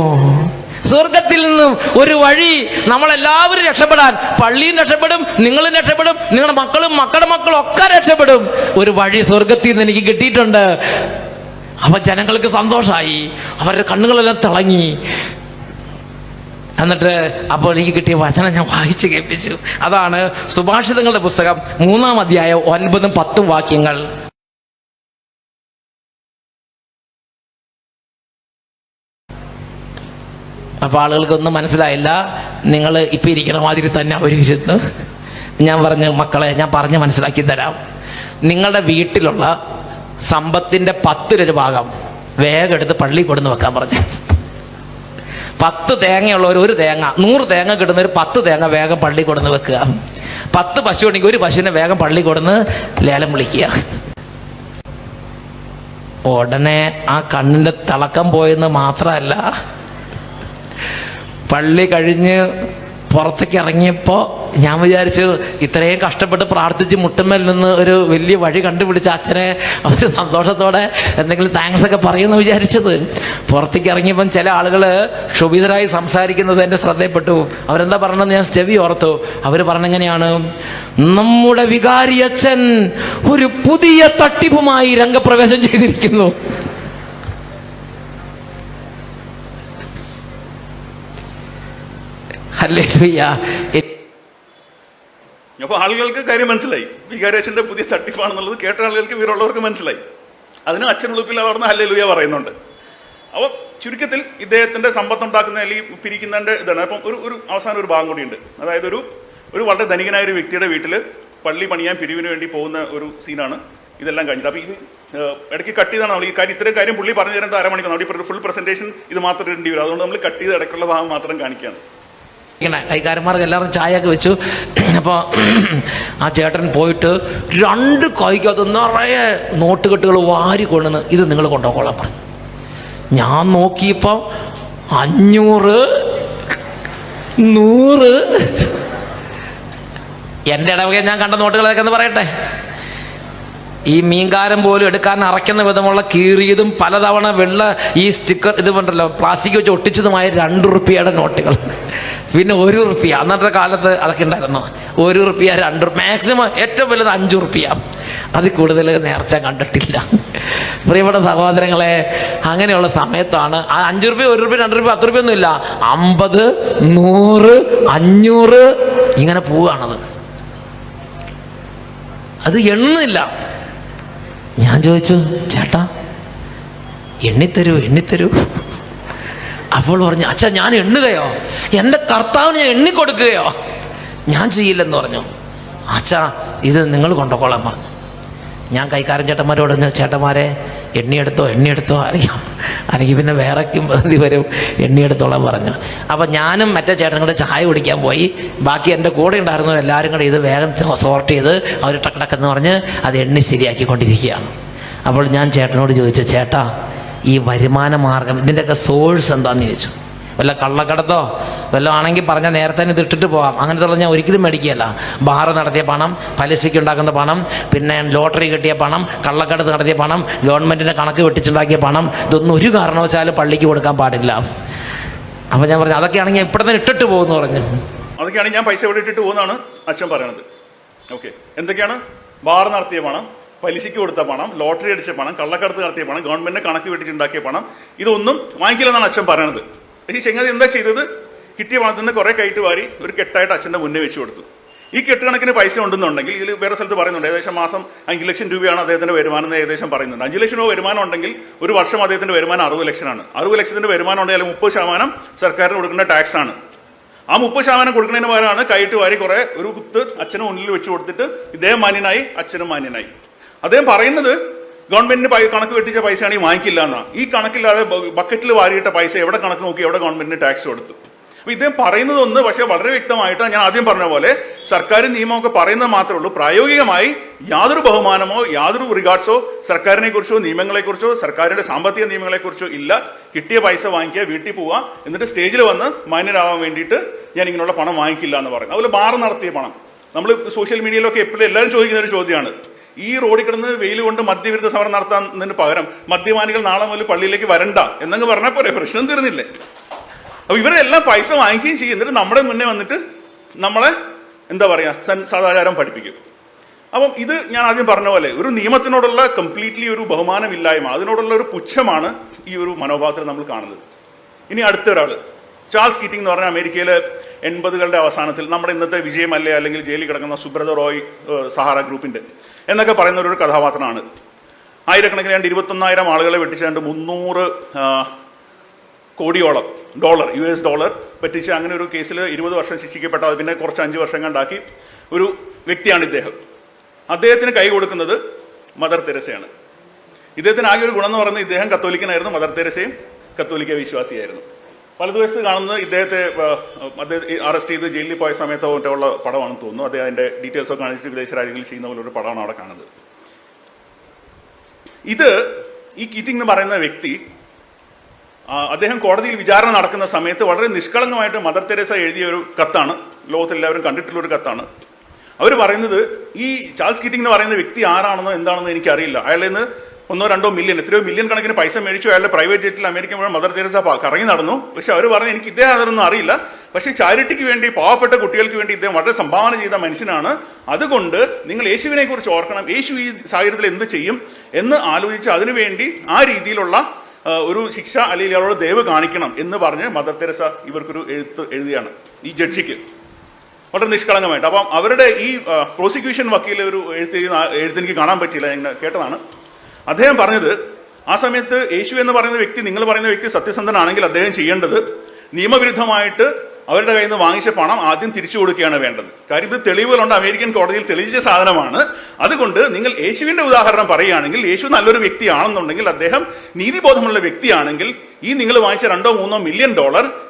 സ്വർഗത്തിൽ നിന്നും ഒരു വഴി, നമ്മളെല്ലാവരും രക്ഷപ്പെടാൻ, പള്ളിയും രക്ഷപ്പെടും, നിങ്ങളും രക്ഷപ്പെടും, നിങ്ങളുടെ മക്കളും മക്കളുടെ മക്കളും ഒക്കെ രക്ഷപ്പെടും. ഒരു വഴി സ്വർഗത്തിൽ നിന്ന് എനിക്ക് കിട്ടിയിട്ടുണ്ട്. അപ്പൊ ജനങ്ങൾക്ക് സന്തോഷമായി, അവരുടെ കണ്ണുകളെല്ലാം തിളങ്ങി. എന്നിട്ട് അപ്പോൾ എനിക്ക് കിട്ടിയ വചനം ഞാൻ വായിച്ചു കേൾപ്പിച്ചു. അതാണ് സുഭാഷിതങ്ങളുടെ പുസ്തകം 3-ാം അധ്യായം 9-10 വാക്യങ്ങൾ. അപ്പൊ ആളുകൾക്കൊന്നും മനസ്സിലായില്ല. നിങ്ങൾ ഇപ്പൊ ഇരിക്കണ മാതിരി തന്നെ അവരിരുന്ന് ഞാൻ പറഞ്ഞു, മക്കളെ ഞാൻ പറഞ്ഞ് മനസ്സിലാക്കി തരാം. നിങ്ങളുടെ വീട്ടിലുള്ള സമ്പത്തിന്റെ 10 ഭാഗം വേഗം എടുത്ത് പള്ളി കൊടുന്ന് വെക്കാൻ പറഞ്ഞു. 10 തേങ്ങയുള്ളവർ 1 തേങ്ങ, 100 തേങ്ങ കിട്ടുന്നവർ 10 തേങ്ങ വേഗം പള്ളി കൊടുന്ന് വെക്കുക. 10 പശു ഉണ്ടെങ്കിൽ 1 പശുവിനെ വേഗം പള്ളി കൊടുന്ന് ലേലം വിളിക്കുക. ഉടനെ ആ കണ്ണിന്റെ തിളക്കം പോയെന്ന് മാത്രമല്ല, പള്ളി കഴിഞ്ഞ് പുറത്തേക്ക് ഇറങ്ങിയപ്പോ ഞാൻ വിചാരിച്ചു ഇത്രയും കഷ്ടപ്പെട്ട് പ്രാർത്ഥിച്ച് മുട്ടുമ്മൽ നിന്ന് ഒരു വലിയ വഴി കണ്ടുപിടിച്ച അച്ഛനെ അവര് സന്തോഷത്തോടെ എന്തെങ്കിലും താങ്ക്സ് ഒക്കെ പറയുമെന്ന് വിചാരിച്ചത്. പുറത്തേക്ക് ഇറങ്ങിയപ്പം ചില ആളുകള് ക്ഷുഭിതരായി സംസാരിക്കുന്നത് എന്റെ ശ്രദ്ധയിൽപ്പെട്ടു. അവരെന്താ പറഞ്ഞതെന്ന് ഞാൻ ചെവി ഓർത്തു. അവര് പറഞ്ഞെങ്ങനെയാണ്, നമ്മുടെ വികാരി അച്ഛൻ ഒരു പുതിയ തട്ടിപ്പുമായി രംഗപ്രവേശം ചെയ്തിരിക്കുന്നു. അപ്പോൾ ആളുകൾക്ക് കാര്യം മനസ്സിലായി. വികാരിയച്ഛൻ്റെ പുതിയ തട്ടിപ്പാണെന്നുള്ളത് കേട്ട ആളുകൾക്ക് ഇവരുള്ളവർക്ക് മനസ്സിലായി. അതിന് അച്ഛൻ ഉളുപ്പിൽ അവിടുന്ന് ഹല്ലേലൂയ പറയുന്നുണ്ട്. അപ്പോൾ ചുരുക്കത്തിൽ ഇദ്ദേഹത്തിൻ്റെ സമ്പത്തുണ്ടാക്കുന്ന അല്ലെങ്കിൽ പിരിക്കുന്നതിൻ്റെ ഇതാണ്. അപ്പം ഒരു അവസാനം ഒരു ഭാഗം കൂടിയുണ്ട്. അതായത് ഒരു വളരെ ധനികനായ ഒരു വ്യക്തിയുടെ വീട്ടിൽ പള്ളി പണിയാൻ പിരിവിന് വേണ്ടി പോകുന്ന ഒരു സീനാണ് ഇതെല്ലാം കഴിഞ്ഞിട്ട്. അപ്പോൾ ഇത് ഇടയ്ക്ക് കട്ട് ചെയ്താണ് നമ്മൾ ഈ കാര്യം, ഇത്രയും കാര്യം പുള്ളി പറഞ്ഞു തരേണ്ട അരമണിക്കൂർ. നമ്മുടെ ഫുൾ പ്രസന്റേഷൻ ഇത് മാത്രം ഇടേണ്ടി വരും. അതുകൊണ്ട് നമ്മൾ കട്ട് ചെയ്ത് ഇടയ്ക്കുള്ള ഭാഗം മാത്രം കാണിക്കുകയാണ്. കൈക്കാരന്മാർക്ക് എല്ലാവരും ചായയൊക്കെ വെച്ചു. അപ്പോൾ ആ ചേട്ടൻ പോയിട്ട് 2 കൈക്കകത്ത് നിറയെ നോട്ടുകെട്ടുകൾ വാരി കൊണ്ടുവന്ന് ഇത് നിങ്ങൾ കൊണ്ടുപോകോളാൻ പറഞ്ഞു. ഞാൻ നോക്കിയപ്പോൾ 500, 100 എൻ്റെ ഇടവക ഞാൻ കണ്ട നോട്ടുകളൊക്കെ എന്ന് പറയട്ടെ. ഈ മീൻകാരൻ പോലും എടുക്കാൻ അറയ്ക്കുന്ന വിധമുള്ള കീറിയതും പലതവണ വെള്ള ഈ സ്റ്റിക്കർ ഇത് ഉണ്ടല്ലോ പ്ലാസ്റ്റിക് വെച്ച് ഒട്ടിച്ചതുമായ 2 റുപ്യയുടെ നോട്ടുകൾ. പിന്നെ 1 റുപ്യ, അന്നത്തെ കാലത്ത് അതൊക്കെ ഉണ്ടായിരുന്നു. 1 റുപ്യ, 2 മാക്സിമം ഏറ്റവും വലുത് 5 റുപ്യ. അതിൽ കൂടുതൽ നേർച്ച കണ്ടിട്ടില്ല. പ്രിയപ്പെട്ട സഹോദരങ്ങളെ, അങ്ങനെയുള്ള സമയത്താണ് ആ 5 റുപ്യ, 1 റുപ്യ, 2 റുപ്യ, 10 റുപ്യ ഒന്നും ഇല്ല, 50, 100, 500 ഇങ്ങനെ പോവുകയാണത്. അത് എണ്ണില്ല. ഞാൻ ചോദിച്ചു, ചേട്ടാ എണ്ണിത്തരൂ. അപ്പോൾ പറഞ്ഞു, അച്ഛാ ഞാൻ എണ്ണുകയോ? എൻ്റെ കർത്താവിന് ഞാൻ എണ്ണിക്കൊടുക്കുകയോ? ഞാൻ ചെയ്യില്ലെന്ന് പറഞ്ഞു. അച്ഛാ ഇത് നിങ്ങൾ കൊണ്ടുപോകോളാൻ പറഞ്ഞു. ഞാൻ കൈക്കാരൻ ചേട്ടന്മാരോട് ചേട്ടന്മാരെ എണ്ണിയെടുത്തോ അറിയാം, അല്ലെങ്കിൽ പിന്നെ വേറെ പദ്ധതി വരും, എണ്ണിയെടുത്തോളാൻ പറഞ്ഞു. അപ്പം ഞാനും മറ്റേ ചേട്ടനും ചായ കുടിക്കാൻ പോയി. ബാക്കി എൻ്റെ കൂടെ ഉണ്ടായിരുന്നവർ എല്ലാവരും കൂടെ ഇത് വേഗം സോർട്ട് ചെയ്ത് അവർ ടക്കടക്കെന്ന് പറഞ്ഞ് അത് എണ്ണി ശരിയാക്കിക്കൊണ്ടിരിക്കുകയാണ്. അപ്പോൾ ഞാൻ ചേട്ടനോട് ചോദിച്ചു, ചേട്ടാ ഈ വരുമാന മാർഗം ഇതിൻ്റെയൊക്കെ സോഴ്സ് എന്താണെന്ന് ചോദിച്ചു. വല്ല കള്ളക്കടത്തോ വല്ല ആണെങ്കിൽ പറഞ്ഞാൽ നേരത്തെ തന്നെ ഇത് ഇട്ടിട്ട് പോകാം. അങ്ങനത്തെ ഞാൻ ഒരിക്കലും മേടിക്കുകയല്ല. ബാറ് നടത്തിയ പണം, പലിശയ്ക്ക് ഉണ്ടാക്കുന്ന പണം, പിന്നെ ലോട്ടറി കിട്ടിയ പണം, കള്ളക്കടത്ത് നടത്തിയ പണം, ഗവൺമെൻറ്റിൻ്റെ കണക്ക് വെട്ടിച്ചുണ്ടാക്കിയ പണം, ഇതൊന്നും ഒരു കാരണവശാലും പള്ളിക്ക് കൊടുക്കാൻ പാടില്ല. അപ്പം ഞാൻ പറഞ്ഞു, അതൊക്കെയാണെങ്കിൽ ഞാൻ ഇപ്പോഴത്തെ ഇട്ടിട്ട് പോകുമെന്ന് പറഞ്ഞു. അതൊക്കെയാണെങ്കിൽ ഞാൻ പൈസ ഇവിടെ ഇട്ടിട്ട് പോകുന്നതാണ് അച്ഛൻ പറയണത്. ഓക്കെ, എന്തൊക്കെയാണ്? ബാർ നടത്തിയ പണം, പലിശയ്ക്ക് കൊടുത്ത പണം, ലോട്ടറി അടിച്ച പണം, കള്ളക്കടത്ത് നടത്തിയ പണം, ഗവൺമെന്റിനെ കണക്ക് വെട്ടിച്ചുണ്ടാക്കിയ പണം, ഇതൊന്നും വാങ്ങിക്കില്ലെന്നാണ് അച്ഛൻ പറയണത്. ഈ ചെങ്ങാതി എന്താ ചെയ്തത്? കിട്ടിയ പണത്തിൽ നിന്ന് കുറെ കയറ്റ് വാരി ഒരു കെട്ടായിട്ട് അച്ഛൻ്റെ മുന്നേ വെച്ച് കൊടുത്തു. ഈ കെട്ടുകണക്കിന് പൈസ ഉണ്ടെന്നുണ്ടെങ്കിൽ ഇതിൽ വേറെ സ്ഥലത്ത് പറയുന്നുണ്ട് ഏകദേശം മാസം 5 ലക്ഷം രൂപയാണ് അദ്ദേഹത്തിന്റെ വരുമാനം എന്ന് ഏകദേശം പറയുന്നുണ്ട്. 5 ലക്ഷം രൂപ വരുമാനം ഉണ്ടെങ്കിൽ ഒരു വർഷം അദ്ദേഹത്തിന്റെ വരുമാനം 60 ലക്ഷമാണ്. 60 ലക്ഷത്തിന്റെ വരുമാനം ഉണ്ടെങ്കിൽ 30% സർക്കാരിന് കൊടുക്കേണ്ട ടാക്സ് ആണ്. ആ 30% കൊടുക്കുന്നതിന് പകരമാണ് കൈയിട്ട് വാരി കുറെ ഒരു കുത്ത് അച്ഛനും മുന്നിൽ വെച്ച് കൊടുത്തിട്ട് ഇദ്ദേഹം മാന്യനായി, അച്ഛനും മാന്യനായി. അദ്ദേഹം പറയുന്നത് ഗവൺമെന്റിന് കണക്ക് വെട്ടിച്ച പൈസയാണെങ്കിൽ വാങ്ങിക്കില്ല എന്നാണ്. ഈ കണക്കില്ലാതെ ബക്കറ്റിൽ വാരിയിട്ട പൈസ എവിടെ കണക്ക് നോക്കി എവിടെ ഗവൺമെന്റിന് ടാക്സ് കൊടുത്തു? അപ്പൊ ഇദ്ദേഹം പറയുന്നതൊന്ന് പക്ഷെ വളരെ വ്യക്തമായിട്ട് ഞാൻ ആദ്യം പറഞ്ഞ പോലെ സർക്കാർ നിയമമൊക്കെ പറയുന്നത് മാത്രമേ ഉള്ളൂ. പ്രായോഗികമായി യാതൊരു ബഹുമാനമോ യാതൊരു റിഗാർഡ്സോ സർക്കാരിനെ കുറിച്ചോ നിയമങ്ങളെ കുറിച്ചോ സർക്കാരിന്റെ സാമ്പത്തിക നിയമങ്ങളെ കുറിച്ചോ ഇല്ല. കിട്ടിയ പൈസ വാങ്ങിക്കുക, വീട്ടിൽ പോവുക, എന്നിട്ട് സ്റ്റേജിൽ വന്ന് മാന്യരാവാൻ വേണ്ടിയിട്ട് ഞാൻ ഇങ്ങനെയുള്ള പണം വാങ്ങിക്കില്ല എന്ന് പറയുന്നത്. അതുപോലെ ബാർ നടത്തിയ പണം നമ്മൾ സോഷ്യൽ മീഡിയയിലൊക്കെ എപ്പോഴും എല്ലാവരും ചോദിക്കുന്ന ഒരു ചോദ്യമാണ്. ഈ റോഡിൽ കിടന്ന് വെയിൽ കൊണ്ട് മദ്യവിരുദ്ധ സമരം നടത്താന്നതിന് പകരം മദ്യപാനികൾ നാളെ മുതൽ പള്ളിയിലേക്ക് വരണ്ട എന്നങ്ങ് പറഞ്ഞാൽ പോരെ, പ്രശ്നം തീർന്നില്ലേ? അപ്പൊ ഇവരെല്ലാം പൈസ വാങ്ങിക്കുകയും ചെയ്യും, എന്നിട്ട് നമ്മുടെ മുന്നേ വന്നിട്ട് നമ്മളെ എന്താ പറയാ സദാചാരം പഠിപ്പിക്കും. അപ്പം ഇത് ഞാൻ ആദ്യം പറഞ്ഞ പോലെ ഒരു നിയമത്തിനോടുള്ള കംപ്ലീറ്റ്ലി ഒരു ബഹുമാനമില്ലായ്മ, അതിനോടുള്ള ഒരു പുച്ഛമാണ് ഈ ഒരു മനോഭാവത്തിൽ നമ്മൾ കാണുന്നത്. ഇനി അടുത്ത ഒരാള് ചാൾസ് കീറ്റിംഗ് എന്ന് പറഞ്ഞാൽ അമേരിക്കയിലെ 80കളുടെ അവസാനത്തിൽ നമ്മുടെ ഇന്നത്തെ വിജയ് മല്യ അല്ലെങ്കിൽ ജയിലിൽ കിടക്കുന്ന സുബ്രത റോയ് സഹാറ ഗ്രൂപ്പിന്റെ എന്നൊക്കെ പറയുന്ന ഒരു കഥാപാത്രമാണ്. ആയിരക്കണക്കിന് 21,000 ആളുകളെ വെട്ടിച്ചുകൊണ്ട് 300 കോടിയോളം $US പറ്റിച്ച് അങ്ങനെ ഒരു കേസിൽ 20 വർഷം ശിക്ഷിക്കപ്പെട്ട, പിന്നെ കുറച്ച് 5 വർഷം കണ്ടാക്കി ഒരു വ്യക്തിയാണ് ഇദ്ദേഹം. അദ്ദേഹത്തിന് കൈ കൊടുക്കുന്നത് മദർ തെരേസയാണ്. ഇദ്ദേഹത്തിന് ആകെ ഒരു ഗുണം എന്ന് പറയുന്നത് ഇദ്ദേഹം കത്തോലിക്കനായിരുന്നു, മദർ തെരേസയും കത്തോലിക്ക വിശ്വാസിയായിരുന്നു. വലതുവശത്ത് കാണുന്നത് ഇദ്ദേഹത്തെ അറസ്റ്റ് ചെയ്ത് ജയിലിൽ പോയ സമയത്തോ ഉള്ള പടമാണെന്ന് തോന്നുന്നു. അതിന്റെ ഡീറ്റെയിൽസ് ഒക്കെ കാണിച്ചിട്ട് വിദേശ രാജ്യങ്ങളിൽ ചെയ്യുന്ന പോലെ ഒരു പടമാണ് അവിടെ കാണുന്നത്. ഇത് ഈ കീറ്റിംഗ് എന്ന് പറയുന്ന വ്യക്തി അദ്ദേഹം കോടതിയിൽ വിചാരണ നടക്കുന്ന സമയത്ത് വളരെ നിഷ്കളങ്കമായിട്ട് മദർ തെരേസ എഴുതിയ ഒരു കത്താണ്, ലോകത്തെല്ലാവരും കണ്ടിട്ടുള്ള ഒരു കത്താണ്. അവർ പറയുന്നത് ഈ ചാൾസ് കീറ്റിംഗ് എന്ന് പറയുന്ന വ്യക്തി ആരാണെന്നോ എന്താണെന്നോ എനിക്കറിയില്ല. അയാളിൽ നിന്ന് 1-2 മില്യൺ എത്രയോ മില്യൺ കണക്കിന് പൈസ മേടിച്ചു. അയാളുടെ പ്രൈവറ്റ് ജെറ്റിൽ അമേരിക്ക മുഴുവൻ മദർ തെരേസ കറങ്ങി നടന്നു. പക്ഷെ അവർ പറഞ്ഞു എനിക്ക് ഇദ്ദേഹം അതൊന്നും അറിയില്ല, പക്ഷേ ചാരിറ്റിക്ക് വേണ്ടി, പാവപ്പെട്ട കുട്ടികൾക്ക് വേണ്ടി ഇദ്ദേഹം വളരെ സംഭാവന ചെയ്ത മനുഷ്യനാണ്. അതുകൊണ്ട് നിങ്ങൾ യേശുവിനെ കുറിച്ച് ഓർക്കണം, യേശു ഈ സാഹചര്യത്തിൽ എന്ത് ചെയ്യും എന്ന് ആലോചിച്ച് അതിനുവേണ്ടി ആ രീതിയിലുള്ള ഒരു ശിക്ഷ അല്ലെങ്കിൽ അവരോട് ദയവ് കാണിക്കണം എന്ന് പറഞ്ഞ് മദർ തെരേസ ഇവർക്കൊരു എഴുതിയാണ് ഈ ജഡ്ജിക്ക്, വളരെ നിഷ്കളങ്കമായിട്ട്. അപ്പം അവരുടെ ഈ പ്രോസിക്യൂഷൻ വക്കീൽ ഒരു എഴുത്തെനിക്ക് കാണാൻ പറ്റിയില്ല, ഞാൻ കേട്ടതാണ്. അദ്ദേഹം പറഞ്ഞത് ആ സമയത്ത് യേശു എന്ന് പറയുന്ന വ്യക്തി, നിങ്ങൾ പറയുന്ന വ്യക്തി സത്യസന്ധനാണെങ്കിൽ അദ്ദേഹം ചെയ്യേണ്ടത് നിയമവിരുദ്ധമായിട്ട് അവരുടെ കയ്യിൽ നിന്ന് വാങ്ങിച്ച പണം ആദ്യം തിരിച്ചു കൊടുക്കുകയാണ് വേണ്ടത്. കാര്യം ഇത് തെളിവുകളുണ്ട്, അമേരിക്കൻ കോടതിയിൽ തെളിയിച്ച സാധനമാണ്. അതുകൊണ്ട് നിങ്ങൾ യേശുവിന്റെ ഉദാഹരണം പറയുകയാണെങ്കിൽ, യേശു നല്ലൊരു വ്യക്തിയാണെന്നുണ്ടെങ്കിൽ, അദ്ദേഹം നീതിബോധമുള്ള വ്യക്തിയാണെങ്കിൽ, ഈ നിങ്ങൾ വാങ്ങിച്ച $2-3 മില്യൺ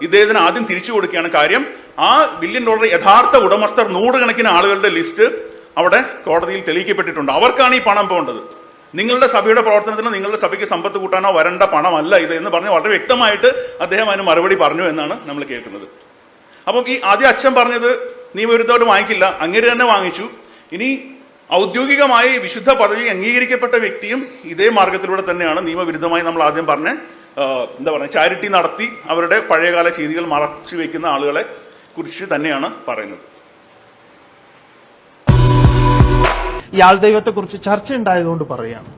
ഇദ്ദേഹത്തിന് ആദ്യം തിരിച്ചു കൊടുക്കുകയാണ് കാര്യം. ആ $1 ബില്യൺ യഥാർത്ഥ ഉടമസ്ഥർ 100 കണക്കിന് ആളുകളുടെ ലിസ്റ്റ് അവിടെ കോടതിയിൽ തെളിയിക്കപ്പെട്ടിട്ടുണ്ട്. അവർക്കാണ് ഈ പണം പോകേണ്ടത്. നിങ്ങളുടെ സഭയുടെ പ്രവർത്തനത്തിന്, നിങ്ങളുടെ സഭയ്ക്ക് സമ്പത്ത് കൂട്ടാനോ വരേണ്ട പണമല്ല ഇത് എന്ന് പറഞ്ഞ് വളരെ വ്യക്തമായിട്ട് അദ്ദേഹം അതിന് മറുപടി പറഞ്ഞു എന്നാണ് നമ്മൾ കേൾക്കുന്നത്. അപ്പം ഈ ആദ്യം അച്ഛൻ പറഞ്ഞത് നിയമവിരുദ്ധമായിട്ട് വാങ്ങിക്കില്ല, അങ്ങേര് തന്നെ വാങ്ങിച്ചു. ഇനി ഔദ്യോഗികമായി വിശുദ്ധ പദവി അംഗീകരിക്കപ്പെട്ട വ്യക്തിയും ഇതേ മാർഗത്തിലൂടെ തന്നെയാണ് നിയമവിരുദ്ധമായി നമ്മൾ ആദ്യം പറഞ്ഞ എന്താ പറയുക ചാരിറ്റി നടത്തി അവരുടെ പഴയകാല ചെയ്തികൾ മറച്ചു വെക്കുന്ന ആളുകളെ കുറിച്ച് തന്നെയാണ് പറയുന്നത്. ഈ ആൾദൈവത്തെ കുറിച്ച് ചർച്ച ഉണ്ടായതുകൊണ്ട് പറയുകയാണ്.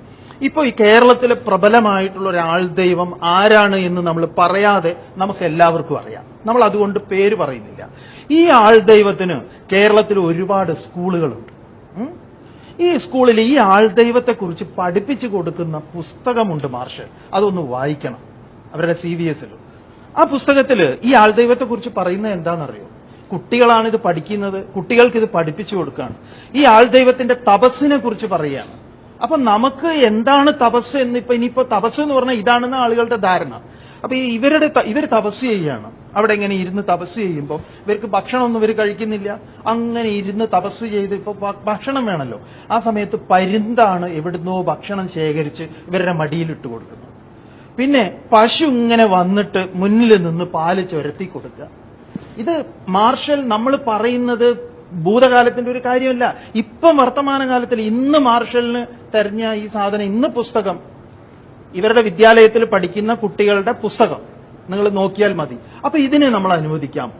ഇപ്പൊ ഈ കേരളത്തിലെ പ്രബലമായിട്ടുള്ള ഒരു ആൾദൈവം ആരാണ് എന്ന് നമ്മൾ പറയാതെ നമുക്ക് എല്ലാവർക്കും അറിയാം. നമ്മൾ അതുകൊണ്ട് പേര് പറയുന്നില്ല. ഈ ആൾദൈവത്തിന് കേരളത്തിൽ ഒരുപാട് സ്കൂളുകളുണ്ട്. ഈ സ്കൂളിൽ ഈ ആൾദൈവത്തെ കുറിച്ച് പഠിപ്പിച്ചു കൊടുക്കുന്ന പുസ്തകമുണ്ട് മാർഷൽ, അതൊന്ന് വായിക്കണം അവരുടെ CBSൽ. ആ പുസ്തകത്തില് ഈ ആൾദൈവത്തെ കുറിച്ച് പറയുന്നത് എന്താണെന്നറിയോ? കുട്ടികളാണ് ഇത് പഠിക്കുന്നത്, കുട്ടികൾക്ക് ഇത് പഠിപ്പിച്ചു കൊടുക്കുകയാണ്. ഈ ആൾദൈവത്തിന്റെ തപസ്സിനെ കുറിച്ച് പറയുകയാണ്. അപ്പൊ നമുക്ക് എന്താണ് തപസ് എന്ന് ഇനിയിപ്പോ തപസ് എന്ന് പറഞ്ഞാൽ ഇതാണെന്ന് ആളുകളുടെ ധാരണ. അപ്പൊ ഇവര് തപസ് ചെയ്യുകയാണ്. അവിടെ ഇങ്ങനെ ഇരുന്ന് തപസ് ചെയ്യുമ്പോൾ ഇവർക്ക് ഭക്ഷണമൊന്നും ഇവർ കഴിക്കുന്നില്ല. അങ്ങനെ ഇരുന്ന് തപസ് ചെയ്ത് ഇപ്പൊ ഭക്ഷണം വേണമല്ലോ. ആ സമയത്ത് പരുന്താണ് എവിടുന്നോ ഭക്ഷണം ശേഖരിച്ച് ഇവരുടെ മടിയിലിട്ട് കൊടുക്കുന്നത്. പിന്നെ പശു ഇങ്ങനെ വന്നിട്ട് മുന്നിൽ നിന്ന് പാല് ചുരത്തി കൊടുക്കുക. ഇത് മാർഷൽ നമ്മൾ പറയുന്നത് ഭൂതകാലത്തിന്റെ ഒരു കാര്യമല്ല. ഇപ്പം വർത്തമാനകാലത്തിൽ ഇന്ന് മാർഷലിന് തെരഞ്ഞ ഈ സാധനം, ഇന്ന് പുസ്തകം ഇവരുടെ വിദ്യാലയത്തിൽ പഠിക്കുന്ന കുട്ടികളുടെ പുസ്തകം നിങ്ങൾ നോക്കിയാൽ മതി. അപ്പൊ ഇതിനെ നമ്മൾ അനുവദിക്കാം?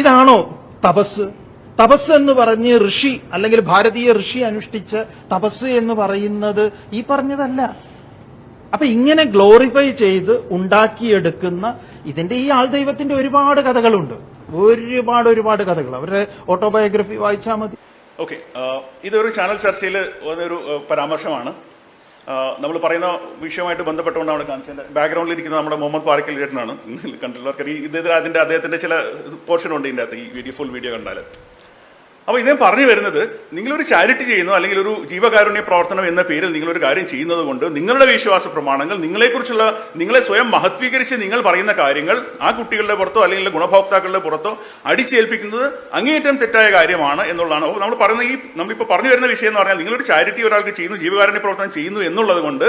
ഇതാണോ തപസ്? തപസ് എന്ന് പറഞ്ഞ് ഋഷി അല്ലെങ്കിൽ ഭാരതീയ ഋഷി അനുഷ്ഠിച്ച തപസ് എന്ന് പറയുന്നത് ഈ പറഞ്ഞതല്ല. അപ്പൊ ഇങ്ങനെ ഗ്ലോറിഫൈ ചെയ്ത് ഉണ്ടാക്കിയെടുക്കുന്ന ഇതിന്റെ ഈ ആൾദൈവത്തിന്റെ ഒരുപാട് കഥകളുണ്ട്. ഒരുപാട് കഥകൾ അവരുടെ ഓട്ടോബയോഗ്രഫി വായിച്ചാൽ മതി. ഓക്കെ, ഇതൊരു ചാനൽ ചർച്ചയിൽ ഒരു പരാമർശമാണ്. നമ്മൾ പറയുന്ന വിഷയവുമായിട്ട് ബന്ധപ്പെട്ടുകൊണ്ട് അവിടെ കാണിച്ചത് ബാക്ക്ഗ്രൗണ്ടിൽ ഇരിക്കുന്ന നമ്മുടെ മുഹമ്മദ് പാറക്കൽ ചേട്ടനാണ്. കണ്ടുള്ളവർക്ക് അദ്ദേഹത്തിന്റെ ചില പോർഷൻ ഉണ്ട് ഇതിൻ്റെ അകത്ത്, ഫുൾ വീഡിയോ കണ്ടാൽ. അപ്പോൾ ഇദ്ദേഹം പറഞ്ഞു വരുന്നത്, നിങ്ങളൊരു ചാരിറ്റി ചെയ്യുന്നു അല്ലെങ്കിൽ ഒരു ജീവകാരുണ്യ പ്രവർത്തനം എന്ന പേരിൽ നിങ്ങളൊരു കാര്യം ചെയ്യുന്നത് കൊണ്ട് നിങ്ങളുടെ വിശ്വാസ പ്രമാണങ്ങൾ, നിങ്ങളെ സ്വയം മഹത്വീകരിച്ച് നിങ്ങൾ പറയുന്ന കാര്യങ്ങൾ ആ കുട്ടികളുടെ പുറത്തോ അല്ലെങ്കിൽ ഗുണഭോക്താക്കളുടെ പുറത്തോ അടിച്ചേൽപ്പിക്കുന്നത് അങ്ങേയറ്റം തെറ്റായ കാര്യമാണ് എന്നുള്ളതാണ്. അപ്പോൾ നമ്മളിപ്പോൾ പറഞ്ഞു വരുന്ന വിഷയം എന്ന് പറഞ്ഞാൽ, നിങ്ങളൊരു ചാരിറ്റി ഒരാൾക്ക് ചെയ്യുന്നു, ജീവകാരുണ്യ പ്രവർത്തനം ചെയ്യുന്നു എന്നുള്ളത് കൊണ്ട്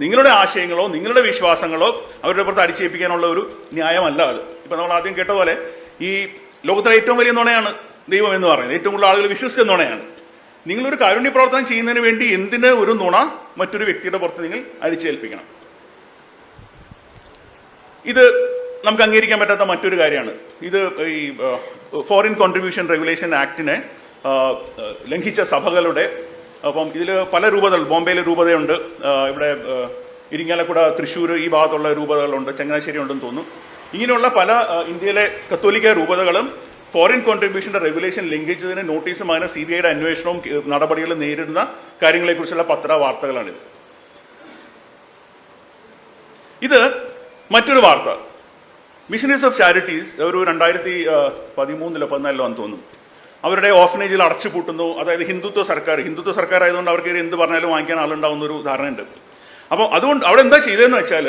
നിങ്ങളുടെ ആശയങ്ങളോ നിങ്ങളുടെ വിശ്വാസങ്ങളോ അവരുടെ പുറത്ത് അടിച്ചേൽപ്പിക്കാനുള്ള ഒരു ന്യായമല്ല അത്. ഇപ്പം നമ്മൾ ആദ്യം കേട്ടതുപോലെ ഈ ലോകത്തിലെ ഏറ്റവും വലിയ നുണയാണ് ദൈവം എന്ന് പറയുന്നത്, ഏറ്റവും കൂടുതൽ ആളുകൾ വിശ്വസിച്ച നുണയാണ്. നിങ്ങളൊരു കാരുണ്യ പ്രവർത്തനം ചെയ്യുന്നതിന് വേണ്ടി എന്തിന് ഒരു നുണ മറ്റൊരു വ്യക്തിയുടെ പുറത്ത് നിങ്ങൾ അടിച്ചേൽപ്പിക്കണം? ഇത് നമുക്ക് അംഗീകരിക്കാൻ പറ്റാത്ത മറ്റൊരു കാര്യമാണ്. ഇത് ഈ ഫോറിൻ കോൺട്രിബ്യൂഷൻ റെഗുലേഷൻ ആക്ടിനെ ലംഘിച്ച സഭകളുടെ, അപ്പം ഇതിൽ പല രൂപതകൾ, ബോംബെയിലെ രൂപതയുണ്ട്, ഇവിടെ ഇരിങ്ങാലക്കുട, തൃശ്ശൂർ ഈ ഭാഗത്തുള്ള രൂപതകളുണ്ട്, ചങ്ങനാശ്ശേരി ഉണ്ടെന്ന് തോന്നുന്നു. ഇങ്ങനെയുള്ള പല ഇന്ത്യയിലെ കത്തോലിക്ക രൂപതകളും ഫോറിൻ കോൺട്രിബ്യൂഷന്റെ റെഗുലേഷൻ ലംഘിച്ചതിന് നോട്ടീസും അതിന് CBIയുടെ അന്വേഷണവും നടപടികളും നേരിടുന്ന കാര്യങ്ങളെക്കുറിച്ചുള്ള പത്രവാർത്തകളാണിത്. ഇത് മറ്റൊരു വാർത്ത. മിഷനറീസ് ഓഫ് ചാരിറ്റീസ് ഒരു 2013-14 ആണെന്ന് തോന്നുന്നു, അവരുടെ ഓഫനേജിൽ അടച്ചുപൂട്ടുന്നു. അതായത് ഹിന്ദുത്വ സർക്കാർ ആയതുകൊണ്ട് അവർക്ക് എന്ത് പറഞ്ഞാലും വാങ്ങിക്കാൻ ആളുണ്ടാവുന്ന ഒരു ധാരണയുണ്ട്. അപ്പോൾ അതുകൊണ്ട് അവിടെ എന്താ ചെയ്തതെന്ന് വെച്ചാൽ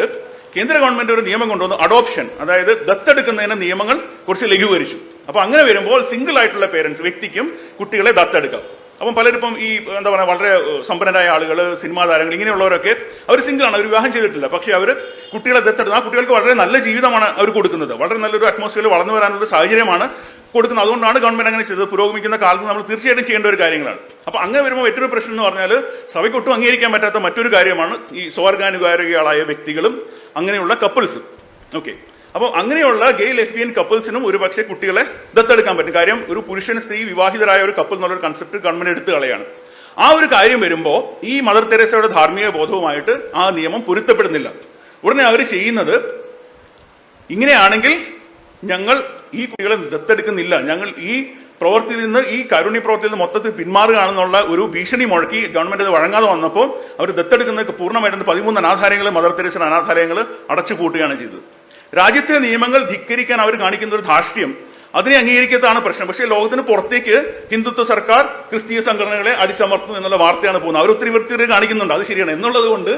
കേന്ദ്ര ഗവൺമെന്റ് ഒരു നിയമം കൊണ്ടുവന്നു, അഡോപ്ഷൻ, അതായത് ദത്തെടുക്കുന്നതിന് നിയമങ്ങൾ കുറച്ച് ലഘൂകരിച്ചു. അപ്പോൾ അങ്ങനെ വരുമ്പോൾ സിംഗിൾ ആയിട്ടുള്ള പേരൻസ് വ്യക്തിക്കും കുട്ടികളെ ദത്തെടുക്കാം. അപ്പം പലരും ഇപ്പം ഈ എന്താ പറയുക വളരെ സമ്പന്നരായ ആളുകൾ, സിനിമാ താരങ്ങൾ, ഇങ്ങനെയുള്ളവരൊക്കെ അവർ സിംഗിളാണ്, അവർ വിവാഹം ചെയ്തിട്ടില്ല, പക്ഷേ അവർ കുട്ടികളെ ദത്തെടുത്ത് ആ കുട്ടികൾക്ക് വളരെ നല്ല ജീവിതമാണ് അവർ കൊടുക്കുന്നത്, വളരെ നല്ലൊരു അറ്റ്മോസ്ഫിയറിൽ വളർന്നു വരാനുള്ള സാഹചര്യമാണ് കൊടുക്കുന്നത്. അതുകൊണ്ടാണ് ഗവൺമെന്റ് അങ്ങനെ ചെയ്തത്. പുരോഗമിക്കുന്ന കാലത്ത് നമ്മൾ തീർച്ചയായിട്ടും ചെയ്യേണ്ട ഒരു കാര്യങ്ങളാണ്. അപ്പോൾ അങ്ങനെ വരുമ്പോൾ മറ്റൊരു പ്രശ്നം എന്ന് പറഞ്ഞാൽ സഭയ്ക്ക് ഒട്ടും അംഗീകരിക്കാൻ പറ്റാത്ത മറ്റൊരു കാര്യമാണ് ഈ സ്വർഗാനുകാരികളായ വ്യക്തികളും അങ്ങനെയുള്ള കപ്പിൾസും. ഓക്കെ, അപ്പോൾ അങ്ങനെയുള്ള ഗേ ലെസ്ബിയൻ കപ്പിൾസിനും ഒരുപക്ഷെ കുട്ടികളെ ദത്തെടുക്കാൻ പറ്റും. കാര്യം ഒരു പുരുഷൻ സ്ത്രീ വിവാഹിതരായ ഒരു കപ്പിൾ എന്നുള്ളൊരു കൺസെപ്റ്റ് ഗവൺമെന്റ് എടുത്തു കളയാണ്. ആ ഒരു കാര്യം വരുമ്പോൾ ഈ മദർ തെരേസയുടെ ധാർമ്മിക ബോധവുമായിട്ട് ആ നിയമം പൊരുത്തപ്പെടുന്നില്ല. ഉടനെ അവർ ചെയ്യുന്നത്, ഇങ്ങനെയാണെങ്കിൽ ഞങ്ങൾ ഈ കുട്ടികളെ ദത്തെടുക്കുന്നില്ല, ഞങ്ങൾ ഈ പ്രവൃത്തിയിൽ നിന്ന്, ഈ കാരുണ്യ പ്രവൃത്തിയിൽ നിന്ന് മൊത്തത്തിൽ പിന്മാറുകയാണെന്നുള്ള ഒരു ഭീഷണി മുഴക്കി ഗവൺമെന്റ് അത് വഴങ്ങാതെ വന്നപ്പോൾ അവർ ദത്തെടുക്കുന്നത് പൂർണ്ണമായിട്ട് 13 അനാഥാലയങ്ങൾ, മദർ തെരേസയുടെ അനാഥാലയങ്ങൾ അടച്ചുപൂട്ടുകയാണ് ചെയ്തത്. രാജ്യത്തെ നിയമങ്ങൾ ധിക്കരിക്കാൻ അവർ കാണിക്കുന്ന ഒരു ധാർഷ്ട്യം, അതിനെ അംഗീകരിക്കാത്തതാണ് പ്രശ്നം. പക്ഷേ ലോകത്തിന് പുറത്തേക്ക് ഹിന്ദുത്വ സർക്കാർ ക്രിസ്തീയ സംഘടനകളെ അടിച്ചമർത്തുന്നു എന്നുള്ള വാർത്തയാണ് പോകുന്നത്. അവർ ഒത്തിരി വൃത്തിയിൽ കാണിക്കുന്നുണ്ട്, അത് ശരിയാണ്. എന്നുള്ളത് കൊണ്ട്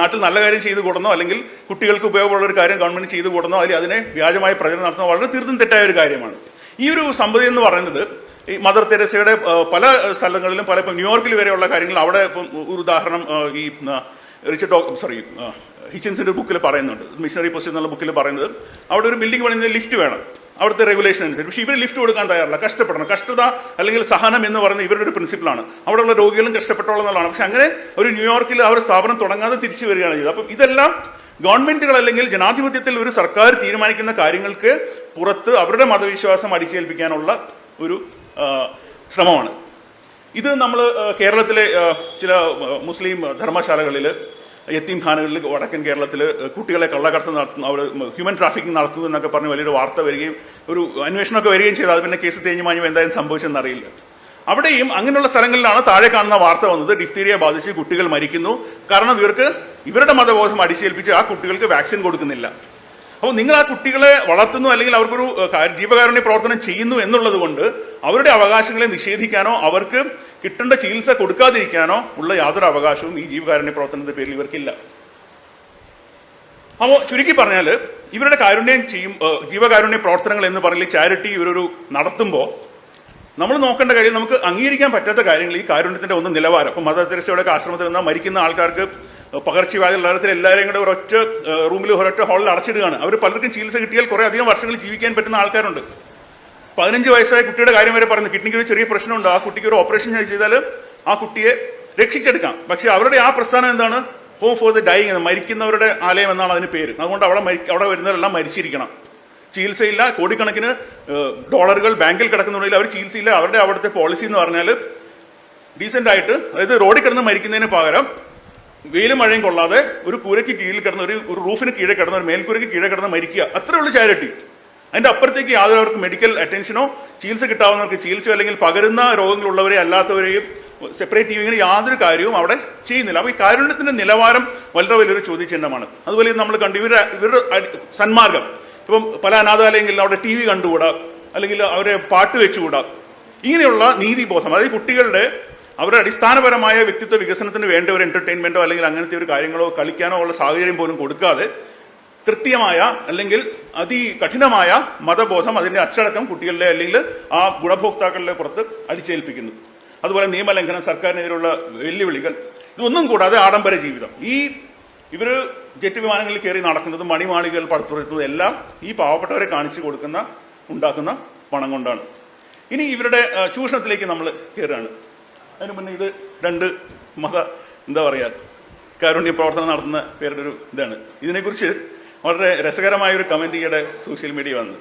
നാട്ടിൽ നല്ല കാര്യം ചെയ്തു കൂടണോ, അല്ലെങ്കിൽ കുട്ടികൾക്ക് ഉപയോഗമുള്ള ഒരു കാര്യം ഗവൺമെന്റ് ചെയ്തു കൂടണോ, അല്ലെങ്കിൽ അതിനെ വ്യാജമായ പ്രചരണം നടത്തുന്നോ വളരെ തീർത്തും തെറ്റായ ഒരു കാര്യമാണ്. ഈ ഒരു സമ്പതി എന്ന് പറയുന്നത് ഈ മദർ തെരേസയുടെ പല സ്ഥലങ്ങളിലും, പല ഇപ്പം ന്യൂയോർക്കിൽ വരെയുള്ള കാര്യങ്ങൾ, അവിടെ ഇപ്പം ഒരു ഉദാഹരണം ഈ ഹിച്ചൻസിന്റെ ബുക്കിൽ പറയുന്നുണ്ട്, മിഷണറി പോസ്റ്റ് എന്നുള്ള ബുക്കിൽ പറയുന്നത്, അവിടെ ഒരു ബിൽഡിംഗ് പണിയുന്നതിന് ലിഫ്റ്റ് വേണം, അവിടുത്തെ റെഗുലേഷൻ അനുസരിച്ച്. പക്ഷേ ഇവർ ലിഫ്റ്റ് കൊടുക്കാൻ തയ്യാറില്ല, കഷ്ടപ്പെടണം. കഷ്ടത അല്ലെങ്കിൽ സഹനം എന്ന് പറയുന്നത് ഇവരുടെ ഒരു പ്രിൻസിപ്പിളാണ്. അവിടെയുള്ള രോഗികളും കഷ്ടപ്പെട്ടോളം എന്നുള്ളതാണ്. പക്ഷെ അങ്ങനെ ഒരു ന്യൂയോർക്കിൽ അവർ സ്ഥാപനം തുടങ്ങാതെ തിരിച്ചു വരികയാണ് ചെയ്തത്. അപ്പം ഇതെല്ലാം ഗവൺമെന്റുകൾ അല്ലെങ്കിൽ ജനാധിപത്യത്തിൽ ഒരു സർക്കാർ തീരുമാനിക്കുന്ന കാര്യങ്ങൾക്ക് പുറത്ത് അവരുടെ മതവിശ്വാസം അടിച്ചേൽപ്പിക്കാനുള്ള ഒരു ശ്രമമാണ് ഇത്. നമ്മൾ കേരളത്തിലെ ചില മുസ്ലിം ധർമ്മശാലകളിൽ, യത്തീം ഖാനകളിൽ, വടക്കൻ കേരളത്തിൽ കുട്ടികളെ കള്ളക്കടത്ത് നടത്തുന്നു, അവിടെ ഹ്യൂമൻ ട്രാഫിക്കിംഗ് നടത്തുന്നു എന്നൊക്കെ പറഞ്ഞ് വലിയൊരു വാർത്ത വരികയും ഒരു അന്വേഷണമൊക്കെ വരികയും ചെയ്തു. അത് പിന്നെ കേസ് തേഞ്ഞു മാഞ്ഞു എന്തായാലും സംഭവിച്ചെന്ന് അറിയില്ല. അവിടെയും അങ്ങനെയുള്ള സ്ഥലങ്ങളിലാണ് താഴെ കാണുന്ന വാർത്ത വന്നത്, ഡിഫ്തീരിയ ബാധിച്ച് കുട്ടികൾ മരിക്കുന്നു, കാരണം ഇവരുടെ മതബോധം അടിച്ചേൽപ്പിച്ച് ആ കുട്ടികൾക്ക് വാക്സിൻ കൊടുക്കുന്നില്ല. അപ്പോൾ നിങ്ങൾ ആ കുട്ടികളെ വളർത്തുന്നു, അല്ലെങ്കിൽ അവർക്കൊരു ജീവകാരുണ്യ പ്രവർത്തനം ചെയ്യുന്നു എന്നുള്ളത് കൊണ്ട് അവരുടെ അവകാശങ്ങളെ നിഷേധിക്കാനോ അവർക്ക് കിട്ടേണ്ട ചികിത്സ കൊടുക്കാതിരിക്കാനോ ഉള്ള യാതൊരു അവകാശവും ഈ ജീവകാരുണ്യ പ്രവർത്തനത്തിന്റെ പേരിൽ ഇവർക്കില്ല. അപ്പോൾ ചുരുക്കി പറഞ്ഞാൽ ഇവരുടെ ജീവകാരുണ്യ പ്രവർത്തനങ്ങൾ എന്ന് പറഞ്ഞാൽ ചാരിറ്റി ഇവരൊരു നടത്തുമ്പോൾ നമ്മൾ നോക്കേണ്ട കാര്യം, നമുക്ക് അംഗീകരിക്കാൻ പറ്റാത്ത കാര്യങ്ങൾ ഈ കാരുണ്യത്തിന്റെ ഒന്ന് നിലവാരം. അപ്പം മദർ തെരേസയുടെ ആശ്രമത്തിൽ നിന്ന് മരിക്കുന്ന ആൾക്കാർക്ക് പകർച്ചവ്യാധി ഉള്ളതിൽ എല്ലാവരെയും കൂടെ ഒരൊറ്റ റൂമിൽ ഒരൊറ്റ ഹാളിൽ അടച്ചിടുകയാണ്. അവർ പലർക്കും ചികിത്സ കിട്ടിയാൽ കുറേ അധികം വർഷങ്ങൾ ജീവിക്കാൻ പറ്റുന്ന ആൾക്കാരുണ്ട്. 15 വയസ്സായ കുട്ടിയുടെ കാര്യം വരെ പറയുന്നത്, കിഡ്നിക്ക് ഒരു ചെറിയ പ്രശ്നമുണ്ട്, ആ കുട്ടിക്ക് ഒരു ഓപ്പറേഷൻ ചെയ്താൽ ആ കുട്ടിയെ രക്ഷിച്ചെടുക്കാം. പക്ഷെ അവരുടെ ആ പ്രസ്ഥാനം എന്താണ്? ഹോം ഫോർ ദി ഡൈയിങ്, മരിക്കുന്നവരുടെ ആലയം എന്നാണ് അതിന് പേര്. അതുകൊണ്ട് അവിടെ വരുന്നവരെല്ലാം മരിച്ചിരിക്കണം, ചികിത്സയില്ല. കോടിക്കണക്കിന് ഡോളറുകൾ ബാങ്കിൽ കിടക്കുന്നുണ്ടെങ്കിൽ അവർ ചികിത്സയില്ല. അവിടുത്തെ പോളിസി എന്ന് പറഞ്ഞാൽ ഡീസെന്റ് ആയിട്ട്, അതായത് റോഡിൽ കിടന്ന് മരിക്കുന്നതിന് പകരം വെയിലും മഴയും കൊള്ളാതെ ഒരു കൂരയ്ക്ക് കീഴിൽ കിടന്ന്, ഒരു റൂഫിന് കീഴെ കിടന്ന്, ഒരു മേൽക്കൂരയ്ക്ക് കീഴെ കിടന്ന് മരിക്കുക, അത്രേ ഉള്ളൂ ചാരിറ്റി. അതിന്റെ അപ്പുറത്തേക്ക് യാതൊരു മെഡിക്കൽ അറ്റൻഷനോ, ചികിത്സ കിട്ടാവുന്നവർക്ക് ചികിത്സയോ, അല്ലെങ്കിൽ പകരുന്ന രോഗങ്ങളുള്ളവരെ അല്ലാത്തവരെയും സെപ്പറേറ്റ് ചെയ്യുക, ഇങ്ങനെ യാതൊരു കാര്യവും അവിടെ ചെയ്യുന്നില്ല. അപ്പോൾ ഈ കാരുണ്യത്തിന്റെ നിലവാരം വളരെ വലിയൊരു ചോദ്യചിഹ്നമാണ്. അതുപോലെ നമ്മൾ കണ്ടു ഇവരുടെ സന്മാർഗം. ഇപ്പം പല അനാഥാലയങ്ങളിലും അവിടെ TV കണ്ടുകൂടാ, അല്ലെങ്കിൽ അവരെ പാട്ട് വെച്ചുകൂടാ. ഇങ്ങനെയുള്ള നീതിബോധം, അതായത് കുട്ടികളുടെ അവരുടെ അടിസ്ഥാനപരമായ വ്യക്തിത്വ വികസനത്തിന് വേണ്ട ഒരു എന്റർടൈൻമെന്റോ അല്ലെങ്കിൽ അങ്ങനത്തെ ഒരു കാര്യങ്ങളോ കളിക്കാനോ ഉള്ള സാഹചര്യം പോലും കൊടുക്കാതെ കൃത്യമായ അല്ലെങ്കിൽ അതികഠിനമായ മതബോധം, അതിന്റെ അച്ചടക്കം കുട്ടികളുടെ അല്ലെങ്കിൽ ആ ഗുണഭോക്താക്കളുടെ പുറത്ത് അടിച്ചേൽപ്പിക്കുന്നു. അതുപോലെ നിയമലംഘനം, സർക്കാരിനെതിരെയുള്ള വെല്ലുവിളികൾ, ഇതൊന്നും കൂടാതെ ആഡംബര ജീവിതം. ഇവർ ജെറ്റ് വിമാനങ്ങളിൽ കയറി നടക്കുന്നതും മണിമാളികൾ പടുത്തുയർത്തുന്നതും എല്ലാം ഈ പാവപ്പെട്ടവരെ കാണിച്ചു ഉണ്ടാക്കുന്ന പണം കൊണ്ടാണ്. ഇനി ഇവരുടെ ചൂഷണത്തിലേക്ക് നമ്മൾ കയറുകയാണ്. അതിന് മുന്നേ ഇത് 2 എന്താ പറയുക, കാരുണ്യ പ്രവർത്തനം നടത്തുന്ന പേരുടെ ഒരു ഇതാണ്. ഇതിനെക്കുറിച്ച് വളരെ രസകരമായൊരു കമന്റ് ഈയിടെ സോഷ്യൽ മീഡിയ വന്നു.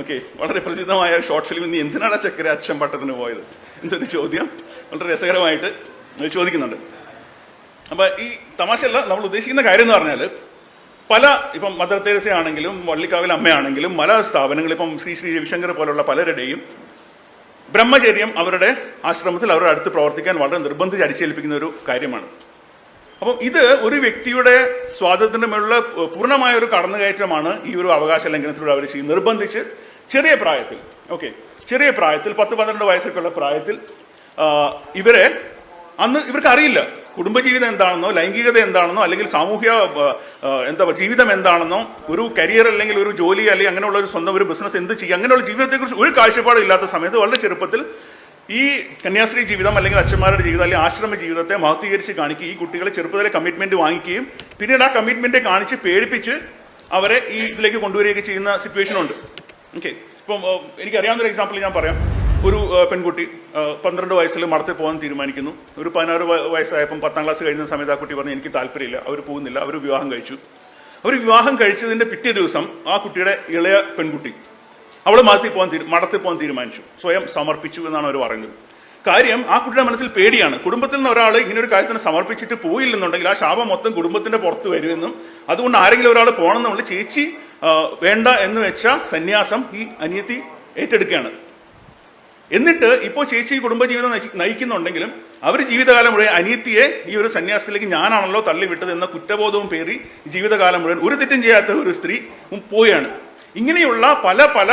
ഓക്കെ, വളരെ പ്രസിദ്ധമായ ഷോർട്ട് ഫിലിം, നീ എന്തിനാണ് ചക്കര അച്ഛൻ പട്ടത്തിന് പോയത് എന്നൊരു ചോദ്യം വളരെ രസകരമായിട്ട് ചോദിക്കുന്നുണ്ട്. അപ്പം ഈ തമാശയല്ല, നമ്മൾ ഉദ്ദേശിക്കുന്ന കാര്യം എന്ന് പറഞ്ഞാൽ ഇപ്പം മദർ തെരേസ ആണെങ്കിലും വള്ളിക്കാവിൽ അമ്മയാണെങ്കിലും പല സ്ഥാപനങ്ങൾ, ഇപ്പം ശ്രീ രവിശങ്കർ പോലുള്ള പലരുടെയും ബ്രഹ്മചര്യം അവരുടെ ആശ്രമത്തിൽ അവരുടെ അടുത്ത് പ്രവർത്തിക്കാൻ വളരെ നിർബന്ധിച്ച് അടിച്ചേൽപ്പിക്കുന്ന ഒരു കാര്യമാണ്. അപ്പം ഇത് ഒരു വ്യക്തിയുടെ സ്വാതന്ത്ര്യത്തിന്റെ മേലുള്ള പൂർണ്ണമായ ഒരു കടന്നുകയറ്റമാണ് ഈ ഒരു അവകാശ ലംഘനത്തിലൂടെ അവർ ചെയ്യും. നിർബന്ധിച്ച് ചെറിയ പ്രായത്തിൽ, ചെറിയ പ്രായത്തിൽ 10-12 വയസ്സൊക്കെയുള്ള പ്രായത്തിൽ ഇവരെ ഇവർക്ക് അറിയില്ല കുടുംബജീവിതം എന്താണെന്നോ ലൈംഗികത എന്താണെന്നോ അല്ലെങ്കിൽ സാമൂഹ്യ ജീവിതം എന്താണെന്നോ ഒരു കരിയർ അല്ലെങ്കിൽ ഒരു ജോലി അല്ലെങ്കിൽ അങ്ങനെയുള്ള ഒരു സ്വന്തം ഒരു ബിസിനസ് എന്ത് ചെയ്യുക അങ്ങനെയുള്ള ജീവിതത്തെക്കുറിച്ച് ഒരു കാഴ്ചപ്പാടും ഇല്ലാത്ത സമയത്ത് വളരെ ചെറുപ്പത്തിൽ ഈ കന്യാസ്ത്രീ ജീവിതം അല്ലെങ്കിൽ അച്ഛന്മാരുടെ ജീവിതം അല്ലെങ്കിൽ ആശ്രമ ജീവിതത്തെ മഹത്വീകരിച്ച് കാണിക്കുക, ഈ കുട്ടികളെ ചെറുപ്പത്തിലെ കമ്മിറ്റ്മെന്റ് വാങ്ങിക്കുകയും പിന്നീട് ആ കമ്മിറ്റ്മെന്റ് കാണിച്ച് പേടിപ്പിച്ച് അവരെ ഈ ഇതിലേക്ക് കൊണ്ടുവരികയൊക്കെ ചെയ്യുന്ന സിറ്റുവേഷൻ ഉണ്ട്. ഇപ്പം എനിക്കറിയാവുന്ന ഒരു എക്സാമ്പിൾ ഞാൻ പറയാം. ഒരു പെൺകുട്ടി 12 വയസ്സിൽ മഠത്തിൽ പോകാൻ തീരുമാനിക്കുന്നു. ഒരു 16 വയസ്സായപ്പം 10ാം ക്ലാസ് കഴിയുന്ന സമയത്ത് ആ കുട്ടി പറഞ്ഞു എനിക്ക് താല്പര്യമില്ല, അവർ പോകുന്നില്ല. അവർ വിവാഹം കഴിച്ചു. അവർ വിവാഹം കഴിച്ചതിൻ്റെ പിറ്റേ ദിവസം ആ കുട്ടിയുടെ ഇളയ പെൺകുട്ടി അവൾ മഠത്തിൽ പോകാൻ തീരുമാനിച്ചു, സ്വയം സമർപ്പിച്ചു എന്നാണ് അവർ പറയുന്നത്. കാര്യം ആ കുട്ടിയുടെ മനസ്സിൽ പേടിയാണ്. കുടുംബത്തിൽ നിന്ന് ഒരാൾ ഇങ്ങനെ ഒരു കാര്യത്തിന് സമർപ്പിച്ചിട്ട് പോയില്ലെന്നുണ്ടെങ്കിൽ ആ ശാപം മൊത്തം കുടുംബത്തിന്റെ പുറത്ത് വരുമെന്നും അതുകൊണ്ട് ആരെങ്കിലും ഒരാൾ പോകണമെന്നുള്ള ചേച്ചി വേണ്ട എന്ന് വെച്ച സന്യാസം ഈ അനിയത്തി ഏറ്റെടുക്കുകയാണ്. എന്നിട്ട് ഇപ്പോൾ ചേച്ചി കുടുംബജീവിതം നയിക്കുന്നുണ്ടെങ്കിലും അവർ ജീവിതകാലം മുഴുവൻ അനിയത്തിയെ ഈ ഒരു സന്യാസത്തിലേക്ക് ഞാനാണല്ലോ തള്ളിവിട്ടത് എന്ന കുറ്റബോധവും പേറി ജീവിതകാലം മുഴുവൻ ഒരു തെറ്റും ചെയ്യാത്ത ഒരു സ്ത്രീ പോവുകയാണ്. ഇങ്ങനെയുള്ള പല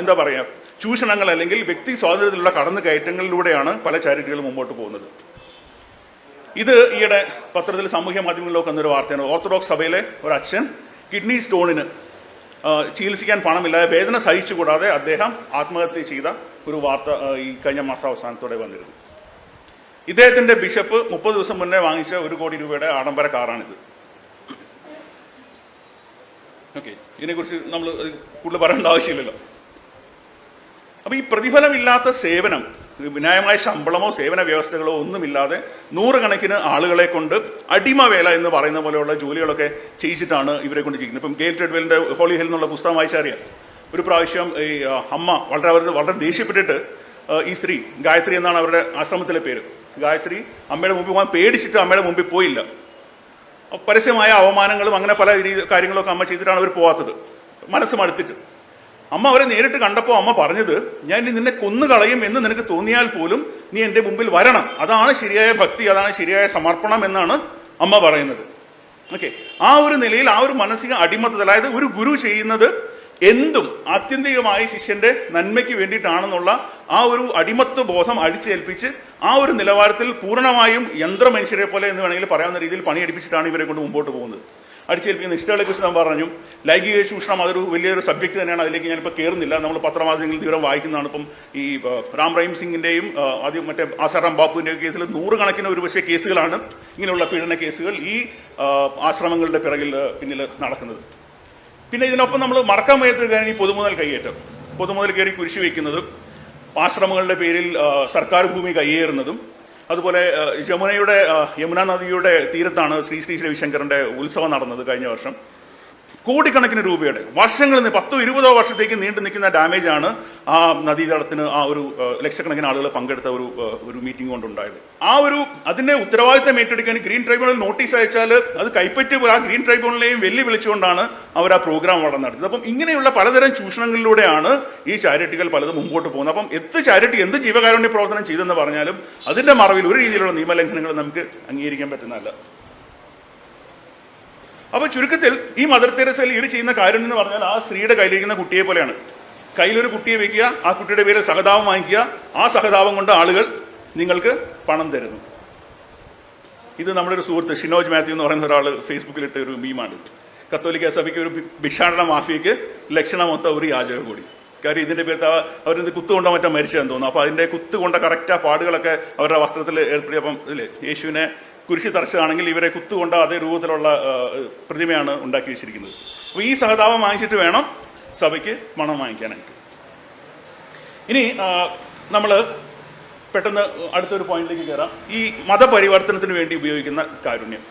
എന്താ പറയുക ചൂഷണങ്ങൾ അല്ലെങ്കിൽ വ്യക്തി സ്വാതന്ത്ര്യത്തിലുള്ള കടന്നുകയറ്റങ്ങളിലൂടെയാണ് പല ചാരിറ്റികളും മുമ്പോട്ട് പോകുന്നത്. ഇത് ഈയിടെ പത്രത്തിൽ സാമൂഹ്യ മാധ്യമങ്ങളിലൊക്കെ വന്നൊരു വാർത്തയാണ്. ഓർത്തഡോക്സ് സഭയിലെ ഒരു അച്ഛൻ കിഡ്നി സ്റ്റോണിന് ചികിത്സിക്കാൻ പണമില്ലാതെ വേദന സഹിച്ചുകൂടാതെ അദ്ദേഹം ആത്മഹത്യ ചെയ്ത ഒരു വാർത്ത ഈ കഴിഞ്ഞ മാസാവസാനത്തോടെ വന്നിരുന്നു. ഇദ്ദേഹത്തിന്റെ ബിഷപ്പ് 30 ദിവസം മുന്നേ വാങ്ങിച്ച 1 കോടി രൂപയുടെ ആഡംബര കാറാണിത്. ഇതിനെക്കുറിച്ച് നമ്മൾ കൂടുതൽ പറയേണ്ട ആവശ്യമില്ലല്ലോ. അപ്പൊ ഈ പ്രതിഫലമില്ലാത്ത സേവനം, ന്യായമായ ശമ്പളമോ സേവന വ്യവസ്ഥകളോ ഒന്നുമില്ലാതെ 100 കണക്കിന് ആളുകളെ കൊണ്ട് അടിമവേല എന്ന് പറയുന്ന പോലെയുള്ള ജോലികളൊക്കെ ചെയ്യിച്ചിട്ടാണ് ഇവരെ കൊണ്ട് ചെയ്യുന്നത്. ഇപ്പം ഗെയിൽ ട്രെഡ്വെലിന്റെ ഹോളി ഹെൽ എന്നുള്ള പുസ്തകം വായിച്ചറിയാം. ഒരു പ്രാവശ്യം ഈ അമ്മ വളരെ ദേഷ്യപ്പെട്ടിട്ട് ഈ സ്ത്രീ, ഗായത്രി എന്നാണ് അവരുടെ ആശ്രമത്തിലെ പേര്, ഗായത്രി അമ്മയുടെ മുമ്പിൽ പോകാൻ പേടിച്ചിട്ട് അമ്മയുടെ മുമ്പിൽ പോയില്ല. പരസ്യമായ അവമാനങ്ങളും അങ്ങനെ പല കാര്യങ്ങളൊക്കെ അമ്മ ചെയ്തിട്ടാണ് അവർ പോവാത്തത്, മനസ്സ് മടുത്തിട്ട്. അമ്മ അവരെ നേരിട്ട് കണ്ടപ്പോൾ അമ്മ പറഞ്ഞത്, ഞാൻ നിന്നെ കൊന്നുകളയും എന്ന് നിനക്ക് തോന്നിയാൽ പോലും നീ എൻ്റെ മുമ്പിൽ വരണം, അതാണ് ശരിയായ ഭക്തി, അതാണ് ശരിയായ സമർപ്പണം എന്നാണ് അമ്മ പറയുന്നത്. ആ ഒരു നിലയിൽ ആ ഒരു മാനസിക അടിമത്തത്തിൽ, അതായത് ഒരു ഗുരു ചെയ്യുന്നത് എന്തും ആത്യന്തികമായി ശിഷ്യന്റെ നന്മയ്ക്ക് വേണ്ടിയിട്ടാണെന്നുള്ള ആ ഒരു അടിമത്വ ബോധം അടിച്ചേൽപ്പിച്ച് ആ ഒരു നിലവാരത്തിൽ പൂർണ്ണമായും യന്ത്രമനുഷ്യരെ പോലെ എന്ന് വേണമെങ്കിൽ പറയാവുന്ന രീതിയിൽ പണിയെടുപ്പിച്ചിട്ടാണ് ഇവരെ കൊണ്ട് മുമ്പോട്ട് പോകുന്നത്. അടിച്ചേൽപ്പിക്കുന്ന ഇഷ്ടങ്ങളെ കുറിച്ച് ഞാൻ പറഞ്ഞു. ലൈംഗിക ചൂഷണം അതൊരു വലിയൊരു സബ്ജക്ട് തന്നെയാണ്. അതിലേക്ക് ഞാനിപ്പോൾ കയറുന്നില്ല. നമ്മൾ പത്രമാധ്യമങ്ങളിൽ തീവ്രം വായിക്കുന്നതാണ്. ഇപ്പം ഈ റാം റഹീം സിംഗിന്റെയും ആദ്യം മറ്റേ ആസാറാം ബാപ്പുവിന്റെയും കേസിൽ 100 കണക്കിന് ഒരുപക്ഷെ കേസുകളാണ്, ഇങ്ങനെയുള്ള പീഡന കേസുകൾ ഈ ആശ്രമങ്ങളുടെ പിന്നിൽ നടക്കുന്നത്. പിന്നെ ഇതിനൊപ്പം നമ്മൾ മറക്കാൻ വയ്യാത്തൊരു കാര്യം ഈ പൊതുമുതൽ കയ്യേറ്റം, പൊതുമുതൽ കയറി കുരിശു വയ്ക്കുന്നതും ആശ്രമങ്ങളുടെ പേരിൽ സർക്കാർ ഭൂമി കയ്യേറുന്നതും. അതുപോലെ യമുന നദിയുടെ തീരത്താണ് ശ്രീ രവിശങ്കറിന്റെ ഉത്സവം നടന്നത് കഴിഞ്ഞ വർഷം. കോടിക്കണക്കിന് രൂപയുടെ വർഷങ്ങളിൽ നിന്ന് 10-20 വർഷത്തേക്ക് നീണ്ടു നിൽക്കുന്ന ഡാമേജാണ് ആ നദീതടത്തിന് ആ ഒരു ലക്ഷക്കണക്കിന് ആളുകൾ പങ്കെടുത്ത ഒരു മീറ്റിംഗ് കൊണ്ടുണ്ടായത്. അതിന്റെ ഉത്തരവാദിത്തം ഏറ്റെടുക്കാൻ ഗ്രീൻ ട്രൈബ്യൂണൽ നോട്ടീസ് അയച്ചാൽ അത് കൈപ്പറ്റി ആ ഗ്രീൻ ട്രൈബ്യൂണലിനെയും വെല്ലുവിളിച്ചുകൊണ്ടാണ് അവർ ആ പ്രോഗ്രാം അവിടെ നടത്തിയത്. അപ്പം ഇങ്ങനെയുള്ള പലതരം ചൂഷണങ്ങളിലൂടെയാണ് ഈ ചാരിറ്റികൾ പലതും മുമ്പോട്ട് പോകുന്നത്. അപ്പം ചാരിറ്റി എന്ത് ജീവകാരുണ്യ പ്രവർത്തനം ചെയ്തെന്ന് പറഞ്ഞാലും അതിന്റെ മറവിൽ ഒരു രീതിയിലുള്ള നിയമലംഘനങ്ങൾ നമുക്ക് അംഗീകരിക്കാൻ പറ്റുന്നതല്ല. അപ്പൊ ചുരുക്കത്തിൽ ഈ മദർ തെരേസയിൽ ഇവർ ചെയ്യുന്ന കാര്യം എന്ന് പറഞ്ഞാൽ ആ സ്ത്രീയുടെ കയ്യിലിരിക്കുന്ന കുട്ടിയെ പോലെയാണ്. കയ്യിലൊരു കുട്ടിയെ വെക്കുക, ആ കുട്ടിയുടെ പേര് സഹതാപം വാങ്ങിക്കുക, ആ സഹതാപം കൊണ്ട് ആളുകൾ നിങ്ങൾക്ക് പണം തരുന്നു. ഇത് നമ്മുടെ ഒരു സുഹൃത്ത് ഷിനോജ് മാത്യു എന്ന് പറയുന്ന ഒരാൾ ഫേസ്ബുക്കിലിട്ട ഒരു മീമാണ്. കത്തോലിക്ക സഭയ്ക്ക് ഒരു ഭിക്ഷാടന മാഫിയക്ക് ലക്ഷണമൊത്ത ഒരു യാചക കൂടി. കാര്യം ഇതിന്റെ പേര് അവരിത് കുത്തുകൊണ്ടോ മറ്റോ മരിച്ചതെന്ന് തോന്നുന്നു. അപ്പൊ അതിന്റെ കുത്തുകൊണ്ട കറക്റ്റ് ആ പാടുകളൊക്കെ അവരുടെ വസ്ത്രത്തിൽ ഏർപ്പെടുത്തി. അപ്പം ഇതില്ലേ യേശുവിനെ കുരിശി തറച്ചതാണെങ്കിൽ ഇവരെ കുത്തുകൊണ്ട അതേ രൂപത്തിലുള്ള പ്രതിമയാണ് ഉണ്ടാക്കി വെച്ചിരിക്കുന്നത്. അപ്പോൾ ഈ സഹതാപം വാങ്ങിച്ചിട്ട് വേണം സഭയ്ക്ക് പണം വാങ്ങിക്കാനായിട്ട്. ഇനി നമ്മൾ പെട്ടെന്ന് അടുത്തൊരു പോയിന്റിലേക്ക് കയറാം. ഈ മതപരിവർത്തനത്തിന് വേണ്ടി ഉപയോഗിക്കുന്ന കാരുണ്യം.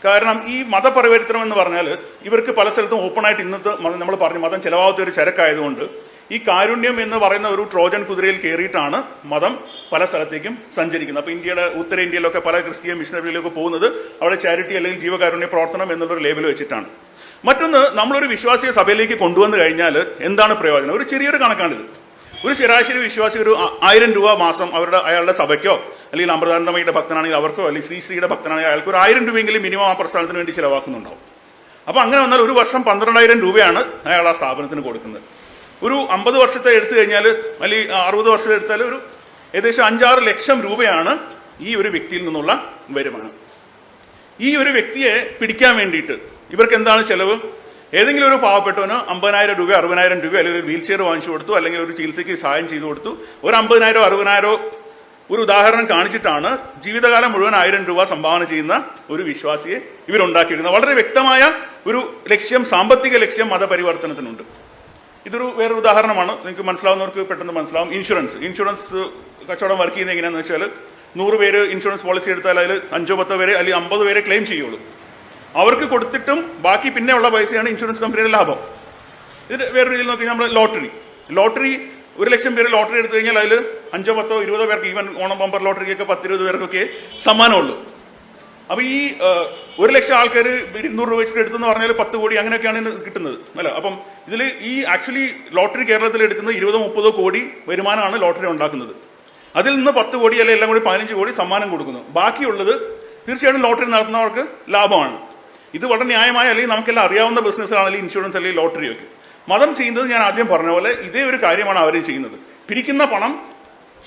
കാരണം ഈ മതപരിവർത്തനം എന്ന് പറഞ്ഞാൽ ഇവർക്ക് പല സ്ഥലത്തും ഓപ്പണായിട്ട് ഇന്നത്തെ നമ്മൾ പറഞ്ഞു മതം ചിലവാകാത്ത ഒരു ചരക്കായതുകൊണ്ട് ഈ കാരുണ്യം എന്ന് പറയുന്ന ഒരു ട്രോജൻ കുതിരയിൽ കയറിയിട്ടാണ് മതം പല സ്ഥലത്തേക്കും സഞ്ചരിക്കുന്നത്. അപ്പോൾ ഇന്ത്യയുടെ ഉത്തരേന്ത്യയിലൊക്കെ പല ക്രിസ്ത്യൻ മിഷനറിയിലൊക്കെ പോകുന്നത് അവിടെ ചാരിറ്റി അല്ലെങ്കിൽ ജീവകാരുണ്യ പ്രവർത്തനം എന്നുള്ളൊരു ലേബൽ വെച്ചിട്ടാണ്. മറ്റൊന്ന്, നമ്മളൊരു വിശ്വാസിയെ സഭയിലേക്ക് കൊണ്ടുവന്നു കഴിഞ്ഞാൽ എന്താണ് പ്രയോജനം? ഒരു ചെറിയൊരു കണക്കാണിത്. ഒരു ശരാശരി വിശ്വാസി ഒരു 1000 രൂപ മാസം അയാളുടെ സഭയ്ക്കോ അല്ലെങ്കിൽ അമൃതാനന്ദമയുടെ ഭക്തനാണെങ്കിൽ അവർക്കോ അല്ലെങ്കിൽ ശ്രീയുടെ ഭക്തനാണെങ്കിൽ അയാൾക്ക് ഒരു 1000 രൂപയെങ്കിലും മിനിമം ആ പ്രസ്ഥാനത്തിന് വേണ്ടി ചിലവാക്കുന്നുണ്ടാവും. അപ്പോൾ അങ്ങനെ വന്നാൽ ഒരു വർഷം 12,000 രൂപയാണ് അയാൾ ആ സ്ഥാപനത്തിന് കൊടുക്കുന്നത്. ഒരു 50 വർഷത്തെ എടുത്തു കഴിഞ്ഞാൽ അല്ലെങ്കിൽ 60 വർഷത്തെ എടുത്താൽ ഒരു ഏകദേശം 5-6 ലക്ഷം രൂപയാണ് ഈ ഒരു വ്യക്തിയിൽ നിന്നുള്ള വരുമാനം. ഈ ഒരു വ്യക്തിയെ പിടിക്കാൻ വേണ്ടിയിട്ട് ഇവർക്ക് എന്താണ് ചെലവ്? ഏതെങ്കിലും ഒരു പാവപ്പെട്ടവന് 50,000 രൂപ 60,000 രൂപ അല്ലെങ്കിൽ ഒരു വീൽ ചെയർ വാങ്ങിച്ചു കൊടുത്തു, അല്ലെങ്കിൽ ഒരു ചികിത്സയ്ക്ക് സഹായം ചെയ്തു കൊടുത്തു. ഒരു 50,000 60,000 ഒരു ഉദാഹരണം കാണിച്ചിട്ടാണ് ജീവിതകാലം മുഴുവൻ 1000 രൂപ സംഭാവന ചെയ്യുന്ന ഒരു വിശ്വാസിയെ ഇവരുണ്ടാക്കിയിരിക്കുന്നത്. വളരെ വ്യക്തമായ ഒരു ലക്ഷ്യം, സാമ്പത്തിക ലക്ഷ്യം മതപരിവർത്തനത്തിനുണ്ട്. ഇതൊരു വേറൊരു ഉദാഹരണമാണ്, നിങ്ങൾക്ക് മനസ്സിലാവുന്നവർക്ക് പെട്ടെന്ന് മനസ്സിലാവും. ഇൻഷുറൻസ് കച്ചവടം വർക്ക് ചെയ്യുന്നത് എങ്ങനെയാണെന്ന് വെച്ചാൽ 100 പേര് ഇൻഷുറൻസ് പോളിസി എടുത്താൽ അതിൽ 5-10 പേരെ അല്ലെങ്കിൽ 50 പേരെ ക്ലെയിം ചെയ്യുള്ളൂ. അവർക്ക് കൊടുത്തിട്ടും ബാക്കി പിന്നെ ഉള്ള പൈസയാണ് ഇൻഷുറൻസ് കമ്പനിയുടെ ലാഭം. ഇത് വേറെ രീതിയിൽ നോക്കി നമ്മൾ ലോട്ടറി 1 ലക്ഷം പേര് ലോട്ടറി എടുത്തു കഴിഞ്ഞാൽ അതിൽ 5, 10, 20 പേർക്ക്, ഈവൻ ഓണം ബമ്പർ ലോട്ടറിക്കൊക്കെ 10-20 പേർക്കൊക്കെ സമ്മാനമുള്ളൂ. അപ്പോൾ ഈ 1 ലക്ഷം ആൾക്കാർ 200 രൂപ വെച്ചിട്ട് എടുത്തെന്ന് പറഞ്ഞാൽ 10 കോടി അങ്ങനെയൊക്കെയാണ് കിട്ടുന്നത് അല്ല. അപ്പം ഇതിൽ ഈ ആക്ച്വലി ലോട്ടറി കേരളത്തിൽ എടുക്കുന്നത് 20-30 കോടി വരുമാനമാണ് ലോട്ടറി ഉണ്ടാക്കുന്നത്. അതിൽ നിന്ന് 10 കോടി അല്ലെങ്കിൽ എല്ലാം കൂടി 15 കോടി സമ്മാനം കൊടുക്കുന്നു. ബാക്കിയുള്ളത് തീർച്ചയായിട്ടും ലോട്ടറി നടത്തുന്നവർക്ക് ലാഭമാണ്. ഇത് വളരെ ന്യായമായ അല്ലെങ്കിൽ നമുക്കെല്ലാം അറിയാവുന്ന ബിസിനസ്സാണ് അല്ലെങ്കിൽ ഇൻഷുറൻസ് അല്ലെങ്കിൽ ലോട്ടറിയൊക്കെ. മതം ചെയ്യുന്നത് ഞാൻ ആദ്യം പറഞ്ഞ പോലെ ഇതേ ഒരു കാര്യമാണ് അവരും ചെയ്യുന്നത്. പിരിക്കുന്ന പണം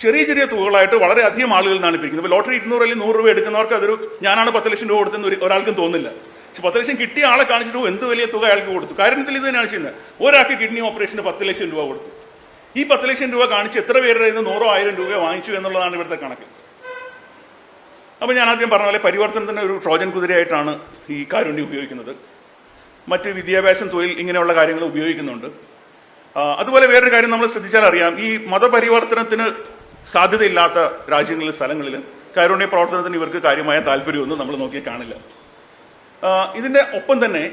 ചെറിയ ചെറിയ തുകകളായിട്ട് വളരെ അധികം ആളുകളിൽ നിന്നാണ് പിരിക്കുന്നത്. ഇപ്പോൾ ലോട്ടറി 200 അല്ലെങ്കിൽ 100 രൂപ എടുക്കുന്നവർക്ക് അതൊരു ഞാനാണ് 10 ലക്ഷം രൂപ കൊടുത്തെന്ന് ഒരാൾക്കും തോന്നില്ല. പക്ഷെ 10 ലക്ഷം കിട്ടിയ ആളെ കാണിച്ചിട്ട് എന്ത് വലിയ തുക അയാൾക്ക് കൊടുത്തു. കാര്യത്തിൽ ഇത് തന്നെയാണ് ചെയ്യുന്നത്. ഒരാൾക്ക് കിഡ്നി ഓപ്പറേഷന് 10 ലക്ഷം രൂപ കൊടുത്തു. ഈ 10 ലക്ഷം രൂപ കാണിച്ച് എത്ര പേരുടെ 100-1000 രൂപ വാങ്ങിച്ചു എന്നുള്ളതാണ് ഇവിടുത്തെ കണക്ക്. അപ്പോൾ ഞാൻ ആദ്യം പറഞ്ഞ പോലെ പരിവർത്തനത്തിന് ഒരു ട്രോജൻ കുതിരയായിട്ടാണ് ഈ കാരുണ്യം ഉപയോഗിക്കുന്നത്. മറ്റ് വിദ്യാഭ്യാസം, തൊഴിൽ, ഇങ്ങനെയുള്ള കാര്യങ്ങൾ ഉപയോഗിക്കുന്നുണ്ട്. അതുപോലെ വേറൊരു കാര്യം നമ്മൾ ശ്രദ്ധിച്ചാൽ അറിയാം, ഈ മതപരിവർത്തനത്തിന് സാധ്യതയില്ലാത്ത രാജ്യങ്ങളിൽ, സ്ഥലങ്ങളിൽ കാരുണ്യ പ്രവർത്തനത്തിന് ഇവർക്ക് കാര്യമായ താല്പര്യമൊന്നും നമ്മൾ നോക്കി കാണില്ല. ഇതിൻ്റെ ഒപ്പം തന്നെ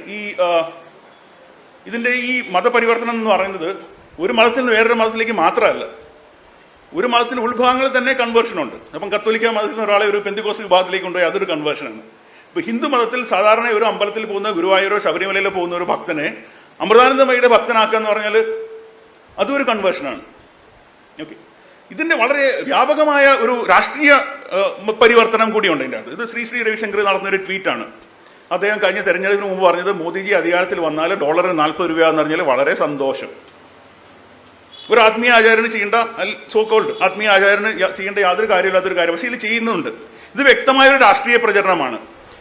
ഇതിൻ്റെ ഈ മതപരിവർത്തനം എന്ന് പറയുന്നത് ഒരു മതത്തിൽ നിന്ന് വേറൊരു മതത്തിലേക്ക് മാത്രമല്ല, ഒരു മതത്തിൻ്റെ ഉത്ഭാഗങ്ങളിൽ തന്നെ കൺവേർഷനുണ്ട്. അപ്പം കത്തോലിക്ക മതത്തിൽ നിന്ന് ഒരാളെ ഒരു പെന്തിക്കോസ്റ്റ് വിഭാഗത്തിലേക്ക് കൊണ്ടുപോയി അതൊരു കൺവേർഷനാണ്. ഇപ്പോൾ ഹിന്ദു മതത്തിൽ സാധാരണ ഒരു അമ്പലത്തിൽ പോകുന്ന, ഗുരുവായൂരോ ശബരിമലയിലോ പോകുന്ന ഒരു ഭക്തനെ അമൃതാനന്ദമയുടെ ഭക്തനാക്കുക എന്ന് പറഞ്ഞാൽ അതും ഒരു കൺവേർഷനാണ്. ഓക്കെ, ഇതിൻ്റെ വളരെ വ്യാപകമായ ഒരു രാഷ്ട്രീയ പരിവർത്തനം കൂടിയുണ്ട് ഇതിൻ്റെ അകത്ത്. ഇത് ശ്രീ രവിശങ്കർ നടത്തുന്നൊരു ട്വീറ്റാണ്. അദ്ദേഹം കഴിഞ്ഞ തെരഞ്ഞെടുപ്പിന് മുമ്പ് പറഞ്ഞത് മോദിജി അധികാരത്തിൽ വന്നാൽ ഡോളറിന് 40 രൂപ എന്ന് പറഞ്ഞാൽ വളരെ സന്തോഷം. ഒരു ആത്മീയ ആചാര്യന് ചെയ്യേണ്ട, സോ കോൾഡ് ആത്മീയ ആചാര്യന് ചെയ്യേണ്ട യാതൊരു കാര്യമില്ലാത്തൊരു കാര്യം, പക്ഷേ ഇത് ചെയ്യുന്നുണ്ട്. ഇത് വ്യക്തമായൊരു രാഷ്ട്രീയ പ്രചരണമാണ്.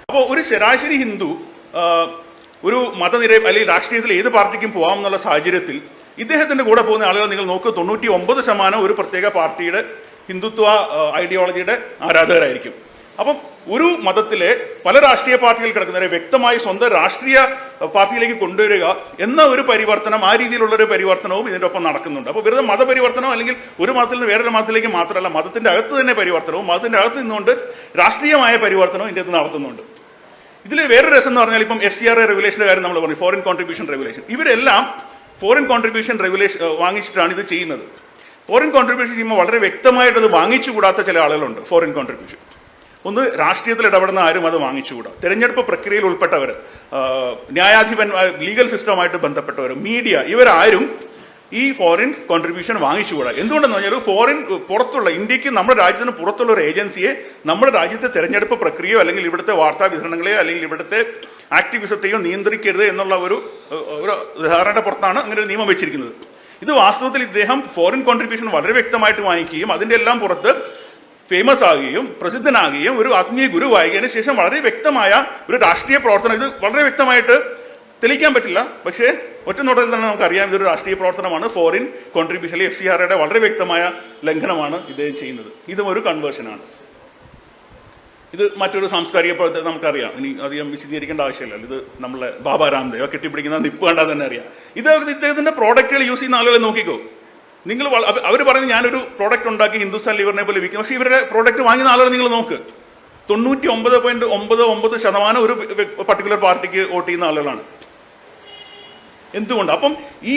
അപ്പോൾ ഒരു ശരാശരി ഹിന്ദു ഒരു മതനിര അല്ലെങ്കിൽ രാഷ്ട്രീയത്തിൽ ഏത് പാർട്ടിക്കും പോകാം എന്നുള്ള സാഹചര്യത്തിൽ ഇദ്ദേഹത്തിൻ്റെ കൂടെ പോകുന്ന ആളുകൾ നിങ്ങൾ നോക്കുക, 99% ഒരു പ്രത്യേക പാർട്ടിയുടെ ഹിന്ദുത്വ ഐഡിയോളജിയുടെ ആരാധകരായിരിക്കും. അപ്പം ഒരു മതത്തിലെ പല രാഷ്ട്രീയ പാർട്ടികൾ കിടക്കുന്നവരെ വ്യക്തമായി സ്വന്തം രാഷ്ട്രീയ പാർട്ടിയിലേക്ക് കൊണ്ടുവരിക എന്ന ഒരു പരിവർത്തനം, ആ രീതിയിലുള്ളൊരു പരിവർത്തനവും ഇതിൻ്റെ ഒപ്പം നടക്കുന്നുണ്ട്. അപ്പോൾ വെറുതെ മതപരിവർത്തനം അല്ലെങ്കിൽ ഒരു മതത്തിൽ നിന്ന് വേറൊരു മതത്തിലേക്ക് മാത്രമല്ല, മതത്തിൻ്റെ അകത്ത് തന്നെ പരിവർത്തനവും മതത്തിൻ്റെ അകത്ത് നിന്നുകൊണ്ട് രാഷ്ട്രീയമായ പരിവർത്തനവും ഇതിൻ്റെ അകത്ത് നടത്തുന്നുണ്ട്. ഇതിൽ വേറൊരു രസം എന്ന് പറഞ്ഞാൽ ഇപ്പം FCRA റെഗുലേഷൻ്റെ കാര്യം നമ്മൾ പറഞ്ഞു, ഫോറിൻ കോൺട്രിബ്യൂഷൻ റെഗുലേഷൻ. ഇവരെല്ലാം ഫോറിൻ കോൺട്രിബ്യൂഷൻ റെഗുലേഷൻ വാങ്ങിച്ചിട്ടാണ് ഇത് ചെയ്യുന്നത്. ഫോറിൻ കോൺട്രിബ്യൂഷൻ ചെയ്യുമ്പോൾ വളരെ വ്യക്തമായിട്ട് അത് വാങ്ങിച്ചുകൂടാത്ത ചില ആളുകളുണ്ട്. ഫോറിൻ കോൺട്രിബ്യൂഷൻ ഒന്ന്, രാഷ്ട്രീയത്തിൽ ഇടപെടുന്ന ആരും അത് വാങ്ങിച്ചുകൂടാ. തെരഞ്ഞെടുപ്പ് പ്രക്രിയയിൽ ഉൾപ്പെട്ടവർ, ന്യായാധിപൻ, ലീഗൽ സിസ്റ്റവുമായിട്ട് ബന്ധപ്പെട്ടവർ, മീഡിയ, ഇവരാരും ഈ ഫോറിൻ കോൺട്രിബ്യൂഷൻ വാങ്ങിച്ചുകൂടാ. എന്തുകൊണ്ടെന്ന് പറഞ്ഞാൽ ഫോറിൻ പുറത്തുള്ള, ഇന്ത്യക്ക് നമ്മുടെ രാജ്യത്തിന് പുറത്തുള്ള ഒരു ഏജൻസിയെ നമ്മുടെ രാജ്യത്തെ തെരഞ്ഞെടുപ്പ് പ്രക്രിയയോ അല്ലെങ്കിൽ ഇവിടുത്തെ വാർത്താ വിതരണങ്ങളെയോ അല്ലെങ്കിൽ ഇവിടുത്തെ ആക്ടിവിസത്തെയോ നിയന്ത്രിക്കരുത് എന്നുള്ള ഒരു ധാരണയുടെ പുറത്താണ് അങ്ങനെ ഒരു നിയമം വെച്ചിരിക്കുന്നത്. ഇത് വാസ്തവത്തിൽ ഇദ്ദേഹം ഫോറിൻ കോൺട്രിബ്യൂഷൻ വളരെ വ്യക്തമായിട്ട് വാങ്ങിക്കുകയും അതിൻ്റെ എല്ലാം പുറത്ത് ഫേമസ് ആകുകയും പ്രസിദ്ധനാകുകയും ഒരു ആത്മീയ ഗുരുവായതിനു ശേഷം വളരെ വ്യക്തമായ ഒരു രാഷ്ട്രീയ പ്രവർത്തനം, ഇത് വളരെ വ്യക്തമായിട്ട് തെളിയിക്കാൻ പറ്റില്ല, പക്ഷേ ഒറ്റ നോട്ടത്തിൽ തന്നെ നമുക്കറിയാം ഇതൊരു രാഷ്ട്രീയ പ്രവർത്തനമാണ്. ഫോറിൻ കോൺട്രിബ്യൂഷൻ FCRAയുടെ വളരെ വ്യക്തമായ ലംഘനമാണ് ഇദ്ദേഹം ചെയ്യുന്നത്. ഇതും ഒരു കൺവേർഷനാണ്. ഇത് മറ്റൊരു സാംസ്കാരിക പ്രവർത്തനം നമുക്കറിയാം, ഇനി അധികം വിശദീകരിക്കേണ്ട ആവശ്യമില്ല. ഇത് നമ്മളെ ബാബാ രാംദേവ് കെട്ടിപ്പിടിക്കുന്ന നിപ്പ് കണ്ടാൽ തന്നെ അറിയാം. ഇദ്ദേഹത്തിൻ്റെ പ്രോഡക്റ്റുകൾ യൂസ് ചെയ്യുന്ന ആളുകളെ നോക്കിക്കോ. നിങ്ങൾ അവർ പറയുന്നത് ഞാനൊരു പ്രോഡക്റ്റ് ഉണ്ടാക്കി ഹിന്ദുസ്ഥാൻ ലിവറിനെ പോലെ വിൽക്കും, പക്ഷേ ഇവരുടെ പ്രോഡക്റ്റ് വാങ്ങുന്ന ആളുകൾ നിങ്ങൾ നോക്ക്, 99.99% ഒരു പർട്ടിക്കുലർ പാർട്ടിക്ക് വോട്ട് ചെയ്യുന്ന ആളുകളാണ്. എന്തുകൊണ്ട്? അപ്പം ഈ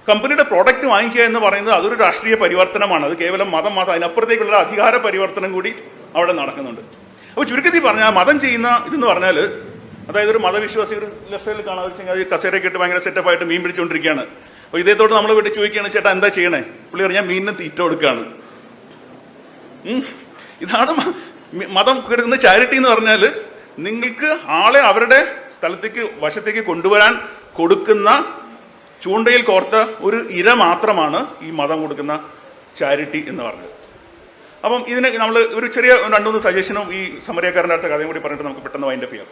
കമ്പനിയുടെ പ്രോഡക്റ്റ് വാങ്ങിക്കുക എന്ന് പറയുന്നത് അതൊരു രാഷ്ട്രീയ പരിവർത്തനമാണ്. അത് കേവലം മതം അതിനപ്പുറത്തേക്കുള്ള അധികാര പരിവർത്തനം കൂടി അവിടെ നടക്കുന്നുണ്ട്. അപ്പോൾ ചുരുക്കത്തിൽ പറഞ്ഞാൽ മതം ചെയ്യുന്ന ഇതെന്ന് പറഞ്ഞാൽ, അതായത് ഒരു മതവിശ്വാസി ഒരു ലെഫ്റ്റ് സൈഡിൽ കാണാൻ വെച്ചാൽ അത് കസേരയൊക്കെ ഇട്ട് ഭയങ്കര സെറ്റപ്പായിട്ട് മീൻ പിടിച്ചുകൊണ്ടിരിക്കുകയാണ്. അപ്പോൾ ഇദ്ദേഹത്തോട് നമ്മൾ വീട്ടിൽ ചോദിക്കുകയാണ്, ചേട്ടാ എന്താ ചെയ്യണേ? പുള്ളി പറഞ്ഞാൽ മീനിന് തീറ്റ കൊടുക്കുകയാണ്. ഇതാണ് മതം കിട്ടുന്ന ചാരിറ്റി എന്ന് പറഞ്ഞാൽ, നിങ്ങൾക്ക് ആളെ അവരുടെ സ്ഥലത്തേക്ക് വശത്തേക്ക് കൊണ്ടുവരാൻ കൊടുക്കുന്ന ചൂണ്ടയിൽ കോർത്ത ഒരു ഇര മാത്രമാണ് ഈ മതം കൊടുക്കുന്ന ചാരിറ്റി എന്ന് പറഞ്ഞത്. അപ്പം ഇതിന് നമ്മൾ ഒരു ചെറിയ 2-3 സജഷനും ഈ സമരക്കാരൻ്റെ അടുത്ത കഥയും കൂടി പറഞ്ഞിട്ട് നമുക്ക് പെട്ടെന്ന് വൈൻഡപ്പ് ചെയ്യാം.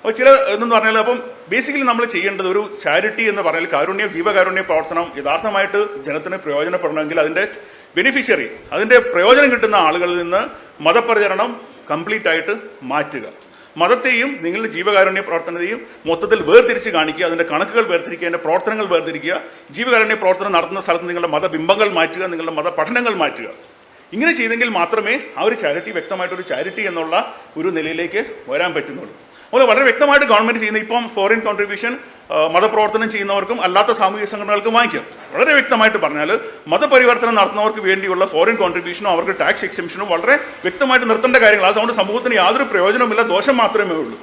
അപ്പോൾ ചില എന്നു പറഞ്ഞാൽ, അപ്പം ബേസിക്കലി നമ്മൾ ചെയ്യേണ്ടത് ഒരു ചാരിറ്റി എന്ന് പറഞ്ഞാൽ ജീവകാരുണ്യ പ്രവർത്തനം യഥാർത്ഥമായിട്ട് ജനത്തിന് പ്രയോജനപ്പെടണമെങ്കിൽ അതിൻ്റെ ബെനിഫിഷ്യറി, അതിൻ്റെ പ്രയോജനം കിട്ടുന്ന ആളുകളിൽ നിന്ന് മതപ്രചരണം കംപ്ലീറ്റ് ആയിട്ട് മാറ്റുക. മതത്തെയും നിങ്ങളുടെ ജീവകാരുണ്യ പ്രവർത്തനത്തെയും മൊത്തത്തിൽ വേർതിരിച്ച് കാണിക്കുക, അതിൻ്റെ കണക്കുകൾ വേർതിരിക്കുക, അതിൻ്റെ പ്രവർത്തനങ്ങൾ വേർതിരിക്കുക, ജീവകാരുണ്യ പ്രവർത്തനം നടത്തുന്ന സ്ഥലത്ത് നിങ്ങളുടെ മതബിംബങ്ങൾ മാറ്റുക, നിങ്ങളുടെ മത പഠനങ്ങൾ മാറ്റുക. ഇങ്ങനെ ചെയ്തെങ്കിൽ മാത്രമേ ആ ഒരു ചാരിറ്റി വ്യക്തമായിട്ടൊരു ചാരിറ്റി എന്നുള്ള ഒരു നിലയിലേക്ക് വരാൻ പറ്റുന്നുള്ളൂ. അതുപോലെ വളരെ വ്യക്തമായിട്ട് ഗവൺമെന്റ് ചെയ്യുന്ന ഇപ്പം ഫോറിൻ കോൺട്രിബ്യൂഷൻ മതപ്രവർത്തനം ചെയ്യുന്നവർക്കും അല്ലാത്ത സാമൂഹിക സംഘടനകൾക്കും വാങ്ങിക്കാം. വളരെ വ്യക്തമായിട്ട് പറഞ്ഞാൽ മതപരിവർത്തനം നടത്തുന്നവർക്ക് വേണ്ടിയുള്ള ഫോറിൻ കോൺട്രിബ്യൂഷനോ അവർക്ക് ടാക്സ് എക്സംഷനോ വളരെ വ്യക്തമായിട്ട് നിർത്തേണ്ട കാര്യങ്ങൾ. അതുകൊണ്ട് സമൂഹത്തിന് യാതൊരു പ്രയോജനമില്ല, ദോഷം മാത്രമേ ഉള്ളൂ.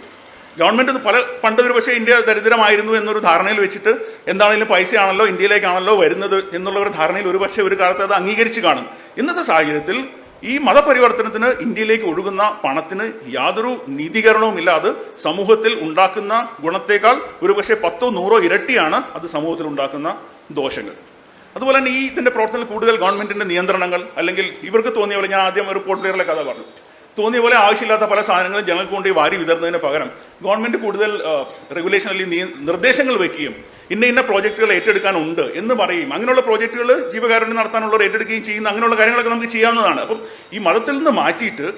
ഗവൺമെന്റ് പണ്ട് ഒരു പക്ഷേ ഇന്ത്യ ദരിദ്രമായിരുന്നു എന്നൊരു ധാരണയിൽ വെച്ചിട്ട് എന്താണെങ്കിലും പൈസയാണല്ലോ ഇന്ത്യയിലേക്കാണല്ലോ വരുന്നത് എന്നുള്ള ഒരു ധാരണയിൽ ഒരു പക്ഷേ ഒരു കാലത്ത് അത് അംഗീകരിച്ച് കാണും. ഇന്നത്തെ സാഹചര്യത്തിൽ ഈ മതപരിവർത്തനത്തിന് ഇന്ത്യയിലേക്ക് ഒഴുകുന്ന പണത്തിന് യാതൊരു നീതീകരണവും ഇല്ല. അത് സമൂഹത്തിൽ ഉണ്ടാക്കുന്ന ഗുണത്തേക്കാൾ ഒരുപക്ഷെ 10-100 ഇരട്ടിയാണ് അത് സമൂഹത്തിൽ ഉണ്ടാക്കുന്ന ദോഷങ്ങൾ. അതുപോലെ തന്നെ ഈ ഇതിന്റെ പ്രവർത്തനത്തിൽ കൂടുതൽ ഗവൺമെന്റിന്റെ നിയന്ത്രണങ്ങൾ, അല്ലെങ്കിൽ ഇവർക്ക് തോന്നിയ പോലെ, ഞാൻ ആദ്യം ഒരു പോർട്ട്ലിയറിലെ കഥ പറഞ്ഞു, തോന്നിയ പോലെ ആവശ്യമില്ലാത്ത പല സാധനങ്ങളും ജനങ്ങൾക്ക് കൊണ്ട് വാരി വിതറുന്നതിന് പകരം ഗവൺമെന്റ് കൂടുതൽ റെഗുലേഷൻ അല്ലെങ്കിൽ നിർദ്ദേശങ്ങൾ വയ്ക്കുകയും ഇന്ന പ്രോജക്റ്റുകൾ ഏറ്റെടുക്കാനുണ്ട് എന്ന് പറയും. അങ്ങനെയുള്ള പ്രോജക്റ്റുകൾ ജീവകാരുണ്യം നടത്താനുള്ളവർ ഏറ്റെടുക്കുകയും ചെയ്യുന്ന അങ്ങനെയുള്ള കാര്യങ്ങളൊക്കെ നമുക്ക് ചെയ്യാവുന്നതാണ്. അപ്പം ഈ മതത്തിൽ നിന്ന് മാറ്റിയിട്ട്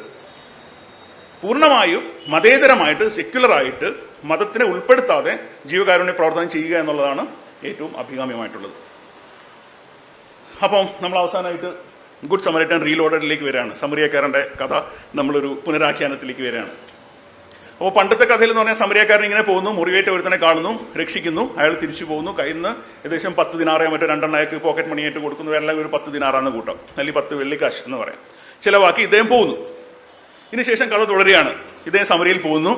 പൂർണ്ണമായും മതേതരമായിട്ട് സെക്യുലറായിട്ട് മതത്തിനെ ഉൾപ്പെടുത്താതെ ജീവകാരുണ്യ പ്രവർത്തനം ചെയ്യുക എന്നുള്ളതാണ് ഏറ്റവും അഭികാമ്യമായിട്ടുള്ളത്. അപ്പം നമ്മൾ അവസാനമായിട്ട് ഗുഡ് സമരിറ്റൻ റീലോഡഡിലേക്ക് വരികയാണ്. സമരിയക്കാരൻ്റെ കഥ നമ്മളൊരു പുനരാഖ്യാനത്തിലേക്ക് വരികയാണ്. അപ്പോൾ പണ്ടത്തെ കഥയിൽ എന്ന് പറഞ്ഞാൽ സമരിയക്കാരൻ ഇങ്ങനെ പോകുന്നു, മുറിവേറ്റ ഒരുത്തനെ കാണുന്നു, രക്ഷിക്കുന്നു, അയാൾ തിരിച്ചു പോകുന്നു, കയ്യിൽ നിന്ന് ഏകദേശം 10 ദിനാറോ മറ്റോ 2 അയാൾക്ക് പോക്കറ്റ് മണിയായിട്ട് കൊടുക്കുന്നു, എല്ലാം ഒരു 10 ദിനാറാന്ന് കൂട്ടം, അല്ലെങ്കിൽ 10 വെള്ളിക്കാശ് എന്ന് പറയാം. ചിലവാക്കി ഇദ്ദേഹം പോകുന്നു. ഇതിനുശേഷം കഥ തുടരുകയാണ്. ഇദ്ദേഹം സമരിയിൽ പോകുന്നു,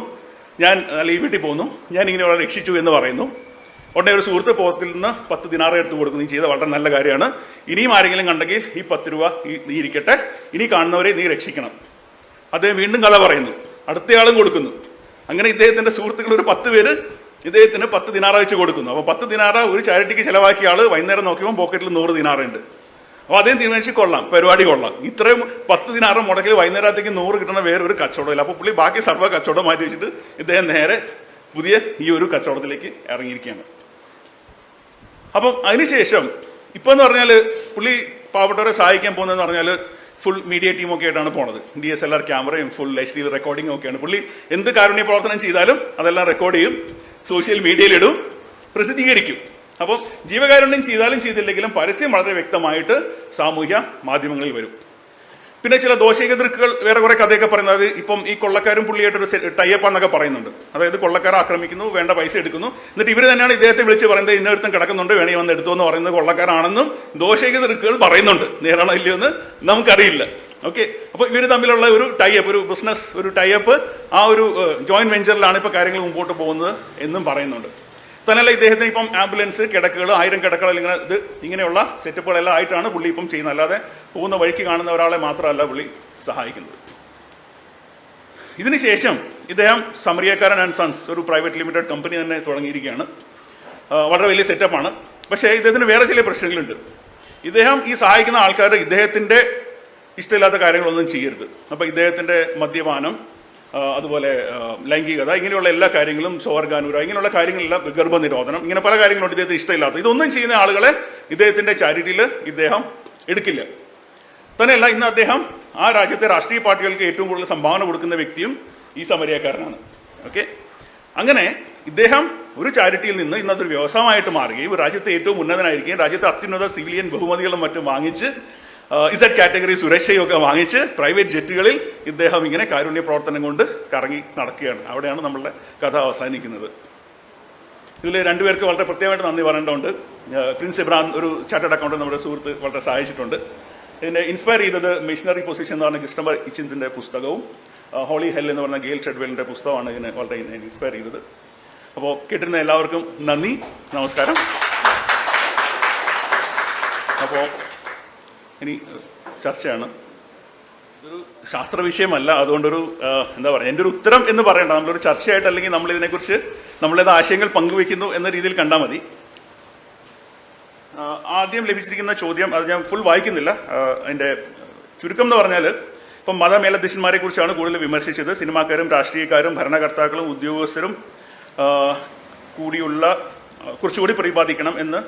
ഈ വീട്ടിൽ പോകുന്നു, ഞാൻ ഇങ്ങനെ അവളെ രക്ഷിച്ചു എന്ന് പറയുന്നു. ഉടനെ ഒരു സുഹൃത്ത് പോകത്തിൽ നിന്ന് 10 ദിനാറ് എടുത്ത് കൊടുക്കുന്നു, നീ ചെയ്ത വളരെ നല്ല കാര്യമാണ്, ഇനിയും ആരെങ്കിലും കണ്ടെങ്കിൽ ഈ 10 രൂപ നീ ഇരിക്കട്ടെ, ഇനി കാണുന്നവരെ നീ രക്ഷിക്കണം. അദ്ദേഹം വീണ്ടും കഥ പറയുന്നു, അടുത്തയാളും കൊടുക്കുന്നു. അങ്ങനെ ഇദ്ദേഹത്തിന്റെ സുഹൃത്തുക്കൾ ഒരു 10 പേര് ഇദ്ദേഹത്തിന് 10 ദിനാറ വെച്ച് കൊടുക്കുന്നു. അപ്പോൾ 10 ദിനാറ ഒരു ചാരിറ്റിക്ക് ചിലവാക്കിയ ആള് വൈകുന്നേരം നോക്കിയപ്പോൾ പോക്കറ്റിൽ 100 ദിനാറുണ്ട്. അപ്പോൾ അദ്ദേഹം തീരുമാനിച്ച് കൊള്ളാം, പരിപാടി കൊള്ളാം, ഇത്രയും 10 ദിനാറ് മുടക്കിൽ വൈകുന്നേരത്തേക്ക് 100 കിട്ടുന്ന വേറെ ഒരു കച്ചവടമില്ല. അപ്പോൾ പുള്ളി ബാക്കി സർവ്വ കച്ചവടം മാറ്റി വെച്ചിട്ട് ഇദ്ദേഹം നേരെ പുതിയ ഈ ഒരു കച്ചവടത്തിലേക്ക് ഇറങ്ങിയിരിക്കുകയാണ്. അപ്പം അതിനുശേഷം ഇപ്പം എന്ന് പറഞ്ഞാൽ പുള്ളി പാവപ്പെട്ടവരെ സഹായിക്കാൻ പോകുന്നതെന്ന് പറഞ്ഞാൽ ഫുൾ മീഡിയ ടീമൊക്കെ ആയിട്ടാണ് പോണത്. DSLR ക്യാമറയും ഫുൾ HD റെക്കോർഡിങ്ങും ഒക്കെയാണ്. പുള്ളി എന്ത് കാരുണ്യ പ്രവർത്തനം ചെയ്താലും അതെല്ലാം റെക്കോർഡ് ചെയ്യും, സോഷ്യൽ മീഡിയയിലിടും, പ്രസിദ്ധീകരിക്കും. അപ്പം ജീവകാരുണ്യം ചെയ്താലും ചെയ്തില്ലെങ്കിലും പരസ്യം വളരെ വ്യക്തമായിട്ട് സാമൂഹ്യ മാധ്യമങ്ങളിൽ വരും. പിന്നെ ചില ദോഷൈക ദൃക്കുകൾ വേറെ കുറെ കഥയൊക്കെ പറയുന്നത്, ഇപ്പം ഈ കൊള്ളക്കാരും പുള്ളിയായിട്ടൊരു ടൈപ്പ് എന്നൊക്കെ പറയുന്നുണ്ട്. അതായത് കൊള്ളക്കാരെ ആക്രമിക്കുന്നു, വേണ്ട പൈസ എടുക്കുന്നു, എന്നിട്ട് ഇവർ തന്നെയാണ് ഇദ്ദേഹത്തെ വിളിച്ച് പറയുന്നത് ഇന്നൊരുത്തം കിടക്കുന്നുണ്ട്, വേണേ വന്ന് എടുത്തു എന്ന് പറയുന്നത് കൊള്ളക്കാരാണെന്നും ദോഷൈക ദൃക്കുകൾ പറയുന്നുണ്ട്. നേരാണോ ഇല്ലയോ എന്ന് നമുക്കറിയില്ല. ഓക്കെ, അപ്പോൾ ഇവർ തമ്മിലുള്ള ഒരു ടൈപ്പ്, ഒരു ബിസിനസ്, ഒരു ടൈപ്പ്, ആ ഒരു ജോയിന്റ് വെഞ്ചറിലാണ് ഇപ്പോൾ കാര്യങ്ങൾ മുമ്പോട്ട് പോകുന്നത് എന്നും പറയുന്നുണ്ട്. തന്നെയല്ല ഇദ്ദേഹത്തിന് ഇപ്പം ആംബുലൻസ്, കിടക്കുകൾ, 1000 കിടക്കുകൾ, ഇങ്ങനെയുള്ള സെറ്റപ്പുകളെല്ലാം ആയിട്ടാണ് പുള്ളി ഇപ്പം ചെയ്യുന്നത്. അല്ലാതെ പോകുന്ന വഴിക്ക് കാണുന്ന ഒരാളെ മാത്രമല്ല പുള്ളി സഹായിക്കുന്നത്. ഇതിനുശേഷം ഇദ്ദേഹം സമരിയക്കാരൻ ആൻഡ് സൺസ് ഒരു പ്രൈവറ്റ് ലിമിറ്റഡ് കമ്പനി തന്നെ തുടങ്ങിയിരിക്കുകയാണ്. വളരെ വലിയ സെറ്റപ്പാണ്. പക്ഷേ ഇദ്ദേഹത്തിന് വേറെ ചില പ്രശ്നങ്ങളുണ്ട്. ഇദ്ദേഹം ഈ സഹായിക്കുന്ന ആൾക്കാർ ഇദ്ദേഹത്തിൻ്റെ ഇഷ്ടമില്ലാത്ത കാര്യങ്ങളൊന്നും ചെയ്യരുത്. അപ്പോൾ ഇദ്ദേഹത്തിൻ്റെ മദ്യപാനം, അതുപോലെ ലൈംഗികത, ഇങ്ങനെയുള്ള എല്ലാ കാര്യങ്ങളും, സ്വർഗാനുര, ഇങ്ങനെയുള്ള കാര്യങ്ങളെല്ലാം, ഗർഭനിരോധനം, ഇങ്ങനെ പല കാര്യങ്ങളുണ്ട് ഇദ്ദേഹത്തിന് ഇഷ്ടമില്ലാത്ത. ഇതൊന്നും ചെയ്യുന്ന ആളുകളെ ഇദ്ദേഹത്തിന്റെ ചാരിറ്റിയിൽ ഇദ്ദേഹം എടുക്കില്ല. തന്നെയല്ല, ഇന്ന് അദ്ദേഹം ആ രാജ്യത്തെ രാഷ്ട്രീയ പാർട്ടികൾക്ക് ഏറ്റവും കൂടുതൽ സംഭാവന കൊടുക്കുന്ന വ്യക്തിയും ഈ സമരിയക്കാരനാണ്. ഓക്കെ, അങ്ങനെ ഇദ്ദേഹം ഒരു ചാരിറ്റിയിൽ നിന്ന് ഇന്നതൊരു വ്യവസായമായിട്ട് മാറുകയും രാജ്യത്തെ ഏറ്റവും ഉന്നതനായിരിക്കുകയും രാജ്യത്തെ അത്യുന്നത സിവിലിയൻ ബഹുമതികളും മറ്റും വാങ്ങിച്ച് Z കാറ്റഗറി സുരക്ഷയൊക്കെ വാങ്ങിച്ച് പ്രൈവറ്റ് ജെറ്റുകളിൽ ഇദ്ദേഹം ഇങ്ങനെ കാരുണ്യ പ്രവർത്തനം കൊണ്ട് കറങ്ങി നടക്കുകയാണ്. അവിടെയാണ് നമ്മളുടെ കഥ അവസാനിക്കുന്നത്. ഇതിൽ രണ്ടുപേർക്ക് വളരെ പ്രത്യേകമായിട്ട് നന്ദി പറയേണ്ടതുണ്ട്. പ്രിൻസ് ഇബ്രാൻ, ഒരു ചാർട്ടേഡ് അക്കൗണ്ടന്റ്, നമ്മുടെ സുഹൃത്ത്, വളരെ സഹായിച്ചിട്ടുണ്ട്. ഇതിനെ ഇൻസ്പയർ ചെയ്തത് മിഷണറി പൊസിഷൻ എന്ന് പറഞ്ഞ ക്രിസ്റ്റഫർ ഇച്ചിൻസിൻ്റെ പുസ്തകവും ഹോളി ഹെൽ എന്ന് പറഞ്ഞ ഗെയിൽ ട്രെഡ്വെലിൻ്റെ പുസ്തകമാണ് ഇതിനെ വളരെ ഇൻസ്പയർ ചെയ്തത്. അപ്പോൾ കേട്ടിരുന്ന എല്ലാവർക്കും നന്ദി, നമസ്കാരം. അപ്പോൾ ഇനി ചർച്ചയാണ്. ഇതൊരു ശാസ്ത്ര വിഷയമല്ല, അതുകൊണ്ടൊരു എന്താ പറയുക, എൻ്റെ ഒരു ഉത്തരം എന്ന് പറയണ്ട, നമ്മളൊരു ചർച്ചയായിട്ട് അല്ലെങ്കിൽ നമ്മളിതിനെക്കുറിച്ച് നമ്മളേത് ആശയങ്ങൾ പങ്കുവയ്ക്കുന്നു എന്ന രീതിയിൽ കണ്ടാൽ മതി. ആദ്യം ലഭിച്ചിരിക്കുന്ന ചോദ്യം, അത് ഞാൻ ഫുൾ വായിക്കുന്നില്ല, അതിൻ്റെ ചുരുക്കം എന്ന് പറഞ്ഞാൽ, ഇപ്പം മതമേലധ്യക്ഷന്മാരെ കുറിച്ചാണ് കൂടുതൽ വിമർശിച്ചത്. സിനിമാക്കാരും രാഷ്ട്രീയക്കാരും ഭരണകർത്താക്കളും ഉദ്യോഗസ്ഥരും കൂടിയുള്ള കുറച്ചുകൂടി പ്രതിപാദിക്കണം എന്ന്,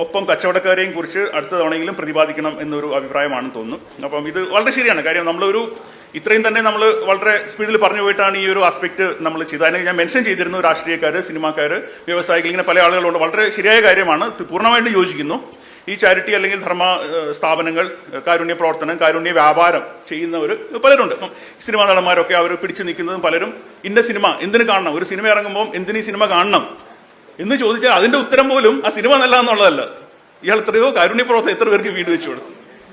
ഒപ്പം കച്ചവടക്കാരെയും കുറിച്ച് അടുത്ത തവണയെങ്കിലും പ്രതിപാദിക്കണം എന്നൊരു അഭിപ്രായമാണെന്ന് തോന്നുന്നു. അപ്പം ഇത് വളരെ ശരിയാണ്. കാര്യം നമ്മളൊരു ഇത്രയും തന്നെ നമ്മൾ വളരെ സ്പീഡിൽ പറഞ്ഞു പോയിട്ടാണ് ഈ ഒരു ആസ്പെക്ട് നമ്മൾ ചെയ്തത്. അതിന് ഞാൻ മെൻഷൻ ചെയ്തിരുന്നു, രാഷ്ട്രീയക്കാർ, സിനിമാക്കാർ, വ്യവസായികൾ, ഇങ്ങനെ പല ആളുകളുണ്ട്. വളരെ ശരിയായ കാര്യമാണ്, പൂർണ്ണമായിട്ട് യോജിക്കുന്നു. ഈ ചാരിറ്റി അല്ലെങ്കിൽ ധർമ്മ സ്ഥാപനങ്ങൾ, കാരുണ്യ പ്രവർത്തനം, കാരുണ്യ വ്യാപാരം ചെയ്യുന്നവർ പലരുണ്ട്. ഇപ്പം സിനിമാ നടന്മാരൊക്കെ അവർ പിടിച്ചു നിൽക്കുന്നതും പലരും ഇന്ന സിനിമ എന്തിനു കാണണം, ഒരു സിനിമ ഇറങ്ങുമ്പോൾ എന്തിനീ സിനിമ കാണണം എന്ന് ചോദിച്ചാൽ അതിൻ്റെ ഉത്തരം പോലും ആ സിനിമ നല്ല എന്നുള്ളതല്ല. ഇയാൾ എത്രയോ കാരുണ്യ പ്രവർത്തനം എത്ര പേർക്ക് വീട് വെച്ചു കൊടുത്തു.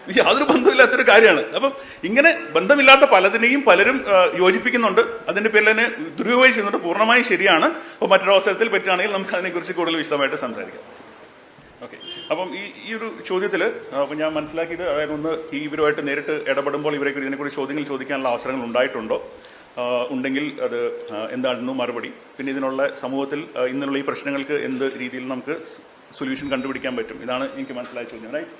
ഇത് യാതൊരു ബന്ധമില്ലാത്തൊരു കാര്യമാണ്. അപ്പം ഇങ്ങനെ ബന്ധമില്ലാത്ത പലതിനെയും പലരും യോജിപ്പിക്കുന്നുണ്ട്, അതിൻ്റെ പേരിൽ തന്നെ ദുരുപയോഗം ചെയ്യുന്നുണ്ട്. പൂർണ്ണമായും ശരിയാണ്. അപ്പോൾ മറ്റൊരവസരത്തിൽ പറ്റുകയാണെങ്കിൽ നമുക്ക് അതിനെക്കുറിച്ച് കൂടുതൽ വിശദമായിട്ട് സംസാരിക്കാം. ഓക്കെ. അപ്പം ഈ ഒരു ചോദ്യത്തിൽ അപ്പം ഞാൻ മനസ്സിലാക്കിയത്, അതായത് ഒന്ന്, ഇവരുമായിട്ട് നേരിട്ട് ഇടപെടുമ്പോൾ ഇതിനെക്കുറിച്ച് ചോദ്യങ്ങൾ ചോദിക്കാനുള്ള അവസരങ്ങൾ ഉണ്ടായിട്ടുണ്ടോ, ഉണ്ടെങ്കിൽ അത് എന്താണെന്നു മറുപടി, പിന്നെ ഇതിനുള്ള സമൂഹത്തിൽ ഇന്നുള്ള ഈ പ്രശ്നങ്ങൾക്ക് എന്ത് രീതിയിൽ നമുക്ക് സൊല്യൂഷൻ കണ്ടുപിടിക്കാൻ പറ്റും, ഇതാണ് എനിക്ക് മനസ്സിലായ ചോദ്യം. റൈറ്റ്.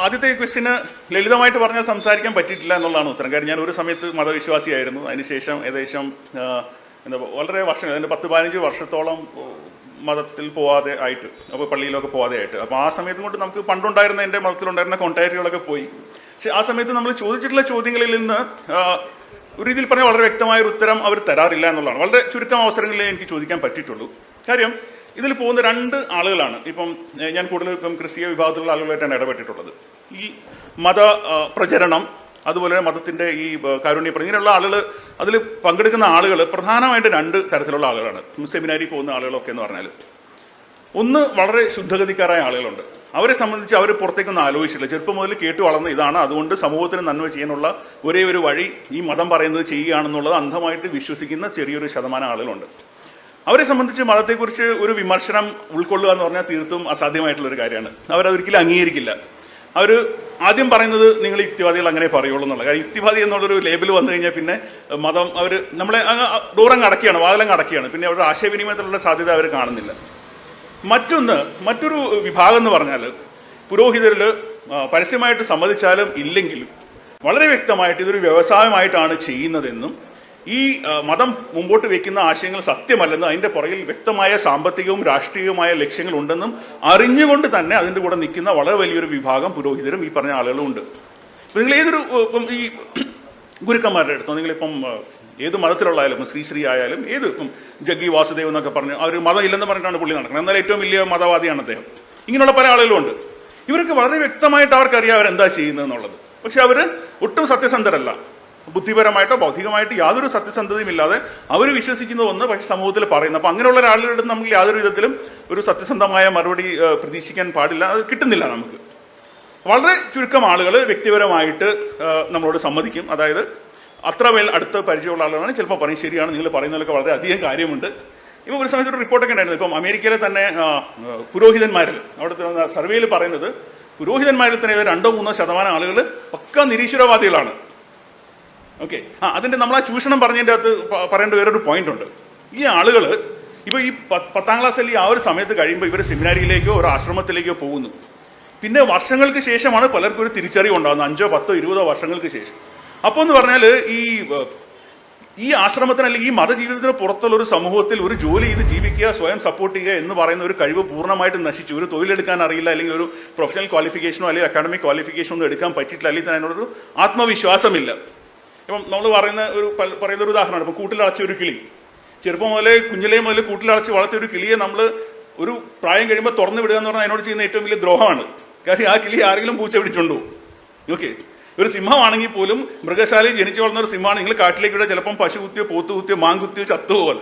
ആദ്യത്തെ ക്വസ്റ്റിന് ലളിതമായിട്ട് പറഞ്ഞാൽ സംസാരിക്കാൻ പറ്റിയിട്ടില്ല എന്നുള്ളതാണ് ഉത്തരം. കാര്യം ഞാൻ ഒരു സമയത്ത് മതവിശ്വാസിയായിരുന്നു. അതിനുശേഷം ഏകദേശം വളരെ വർഷം, അതിൻ്റെ 10-15 വർഷത്തോളം മതത്തിൽ പോവാതെ ആയിട്ട്, അപ്പോൾ പള്ളിയിലൊക്കെ പോവാതെ ആയിട്ട്. അപ്പോൾ ആ സമയത്ത് കൊണ്ട് നമുക്ക് പണ്ടുണ്ടായിരുന്ന എൻ്റെ മതത്തിലുണ്ടായിരുന്ന കോൺടാക്റ്റുകളൊക്കെ പോയി. പക്ഷെ ആ സമയത്ത് നമ്മൾ ചോദിച്ചിട്ടുള്ള ചോദ്യങ്ങളിൽ നിന്ന് ഒരു രീതിയിൽ പറഞ്ഞാൽ വളരെ വ്യക്തമായൊരു ഉത്തരം അവർ തരാറില്ല എന്നുള്ളതാണ്. വളരെ ചുരുക്കം അവസരങ്ങളിലേ എനിക്ക് ചോദിക്കാൻ പറ്റിയിട്ടുള്ളൂ. കാര്യം ഇതിൽ പോകുന്ന 2 ആളുകളാണ്. ഇപ്പം ഞാൻ കൂടുതൽ ക്രിസ്തീയ വിഭാഗത്തിലുള്ള ആളുകളായിട്ടാണ് ഇടപെട്ടിട്ടുള്ളത്. ഈ മത പ്രചരണം, അതുപോലെ മതത്തിൻ്റെ ഈ കാരുണ്യപ്രവർത്തനം, ഇങ്ങനെയുള്ള ആളുകൾ, അതിൽ പങ്കെടുക്കുന്ന ആളുകൾ പ്രധാനമായിട്ട് 2 തരത്തിലുള്ള ആളുകളാണ്. സെമിനാരിൽ പോകുന്ന ആളുകളൊക്കെ എന്ന് പറഞ്ഞാൽ, ഒന്ന് വളരെ ശുദ്ധഗതിക്കാരായ ആളുകളുണ്ട്. അവരെ സംബന്ധിച്ച് അവർ പുറത്തേക്കൊന്നും ആലോചിച്ചില്ല. ചെറുപ്പം മുതൽ കേട്ടു വളർന്ന ഇതാണ്, അതുകൊണ്ട് സമൂഹത്തിന് നന്മ ചെയ്യാനുള്ള ഒരേ ഒരു വഴി ഈ മതം പറയുന്നത് ചെയ്യുകയാണെന്നുള്ളത് അന്ധമായിട്ട് വിശ്വസിക്കുന്ന ചെറിയൊരു ശതമാനം ആളുകളുണ്ട്. അവരെ സംബന്ധിച്ച് മതത്തെക്കുറിച്ച് ഒരു വിമർശനം ഉൾക്കൊള്ളുക എന്ന് പറഞ്ഞാൽ തീർത്തും അസാധ്യമായിട്ടുള്ളൊരു കാര്യമാണ്. അവരതൊരിക്കലും അംഗീകരിക്കില്ല. അവർ ആദ്യം പറയുന്നത് നിങ്ങൾ യുക്തിവാദികൾ അങ്ങനെ പറയുള്ളൂ എന്നുള്ള കാര്യം. യുക്തിവാദി എന്നുള്ളൊരു ലേബൽ വന്നു കഴിഞ്ഞാൽ പിന്നെ മതം അവർ നമ്മളെ ഡോറങ്ങ് അടക്കുകയാണ്, വാതിലങ്ങ് അടക്കുകയാണ്. പിന്നെ അവരുടെ ആശയവിനിമയത്തിലുള്ള സാധ്യത അവർ കാണുന്നില്ല. മറ്റൊരു വിഭാഗം എന്ന് പറഞ്ഞാൽ പുരോഹിതരിൽ പരസ്യമായിട്ട് സമ്മതിച്ചാലും ഇല്ലെങ്കിലും വളരെ വ്യക്തമായിട്ട് ഇതൊരു വ്യവസായമായിട്ടാണ് ചെയ്യുന്നതെന്നും ഈ മതം മുമ്പോട്ട് വയ്ക്കുന്ന ആശയങ്ങൾ സത്യമല്ലെന്നും അതിൻ്റെ പുറകിൽ വ്യക്തമായ സാമ്പത്തികവും രാഷ്ട്രീയവുമായ ലക്ഷ്യങ്ങളുണ്ടെന്നും അറിഞ്ഞുകൊണ്ട് തന്നെ അതിൻ്റെ കൂടെ നിൽക്കുന്ന വളരെ വലിയൊരു വിഭാഗം പുരോഹിതരും ഈ പറഞ്ഞ ആളുകളും ഉണ്ട്. ഇപ്പം നിങ്ങൾ ഏതൊരു ഇപ്പം ഈ ഗുരുക്കന്മാരുടെ അടുത്തോ, നിങ്ങളിപ്പം ഏത് മതത്തിലുള്ളായാലും, ശ്രീ ആയാലും, ഏത് ഇപ്പം ജഗ്ഗി വാസുദേവ് എന്നൊക്കെ പറഞ്ഞു അവർ മതം ഇല്ലെന്ന് പറഞ്ഞിട്ടാണ് പുള്ളി നടക്കുന്നത്. എന്നാൽ ഏറ്റവും വലിയ മതവാദിയാണ് അദ്ദേഹം. ഇങ്ങനെയുള്ള പല ആളുകളും ഉണ്ട്. ഇവർക്ക് വളരെ വ്യക്തമായിട്ട് അവർക്കറിയാം അവരെന്താ ചെയ്യുന്നതെന്നുള്ളത്. പക്ഷെ അവർ ഒട്ടും സത്യസന്ധരല്ല. ബുദ്ധിപരമായിട്ടോ ബൗദ്ധികമായിട്ട് യാതൊരു സത്യസന്ധതയും ഇല്ലാതെ അവർ വിശ്വസിക്കുന്ന ഒന്ന് പക്ഷേ സമൂഹത്തിൽ പറയുന്നു. അപ്പം അങ്ങനെയുള്ള ഒരാളുകളുടെ നമുക്ക് യാതൊരു വിധത്തിലും ഒരു സത്യസന്ധമായ മറുപടി പ്രതീക്ഷിക്കാൻ പാടില്ല. അത് കിട്ടുന്നില്ല നമുക്ക്. വളരെ ചുരുക്കം ആളുകൾ വ്യക്തിപരമായിട്ട് നമ്മളോട് സമ്മതിക്കും. അതായത് അത്ര അടുത്ത പരിചയമുള്ള ആളുകളാണ്. ചിലപ്പോൾ പറയും ശരിയാണ്, നിങ്ങൾ പറയുന്നതിലൊക്കെ വളരെ അധികം കാര്യമുണ്ട്. ഇപ്പോൾ ഒരു സമയത്ത് ഒരു റിപ്പോർട്ടൊക്കെ ഉണ്ടായിരുന്നു. ഇപ്പം അമേരിക്കയിലെ തന്നെ പുരോഹിതന്മാരിൽ അവിടുത്തെ സർവേയിൽ പറയുന്നത് പുരോഹിതന്മാരിൽ തന്നെ 2-3% ആളുകൾ പക്ക നിരീശ്വരവാദികളാണ്. ഓക്കെ. അതിൻ്റെ നമ്മൾ ആ ചൂഷണം പറഞ്ഞതിൻ്റെ അകത്ത് പറയേണ്ട വേറൊരു പോയിന്റ് ഉണ്ട്. ഈ ആളുകൾ ഇപ്പോൾ ഈ 10ാം ക്ലാസ് അല്ലെങ്കിൽ ആ ഒരു സമയത്ത് കഴിയുമ്പോൾ ഇവർ സെമിനാരിയിലേക്കോ ഒരു ആശ്രമത്തിലേക്കോ പോകുന്നു. പിന്നെ വർഷങ്ങൾക്ക് ശേഷമാണ് പലർക്കും ഒരു തിരിച്ചറിവ് ഉണ്ടാകുന്നത്, 5, 10, 20 വർഷങ്ങൾക്ക് ശേഷം. അപ്പോൾ എന്ന് പറഞ്ഞാൽ ഈ ആശ്രമത്തിന് അല്ലെങ്കിൽ ഈ മതജീവിതത്തിന് പുറത്തുള്ള ഒരു സമൂഹത്തിൽ ഒരു ജോലി ചെയ്ത് ജീവിക്കുക, സ്വയം സപ്പോർട്ട് ചെയ്യുക എന്ന് പറയുന്ന ഒരു കഴിവ് പൂർണ്ണമായിട്ട് നശിച്ചു. ഒരു തൊഴിലെടുക്കാൻ അറിയില്ല, അല്ലെങ്കിൽ ഒരു പ്രൊഫഷണൽ ക്വാളിഫിക്കേഷനോ അല്ലെങ്കിൽ അക്കാഡമിക് ക്വാളിഫിക്കേഷനോ ഒന്നും എടുക്കാൻ പറ്റിയിട്ടില്ല, അല്ലെങ്കിൽ അതിനോടൊരു ആത്മവിശ്വാസമില്ല. ഇപ്പം നമ്മൾ പറയുന്നൊരു ഉദാഹരണമാണ്. ഇപ്പം കൂട്ടിലടച്ച ഒരു കിളി, ചെറുപ്പം മുതലേ കുഞ്ഞിലേ മുതൽ കൂട്ടിലടച്ച് വളർത്തിയ ഒരു കിളിയെ നമ്മൾ ഒരു പ്രായം കഴിയുമ്പോൾ തുറന്നു വിടുക എന്ന് പറഞ്ഞാൽ അതിനോട് ചെയ്യുന്ന ഏറ്റവും വലിയ ദ്രോഹമാണ്. കാര്യം ആ കിളി ആരെങ്കിലും പൂച്ച പിടിച്ചുണ്ടോ? ഓക്കെ. ഒരു സിംഹമാണെങ്കിൽ പോലും മൃഗശാലയിൽ ജനിച്ചു വളർന്ന ഒരു സിംഹമാണ്. നിങ്ങൾ കാട്ടിലേക്ക് വിടുക, ചിലപ്പം പശു കുത്തിയോ പോത്ത് കുത്തിയോ മാങ്കുത്തിയോ ചത്തുപോകൽ.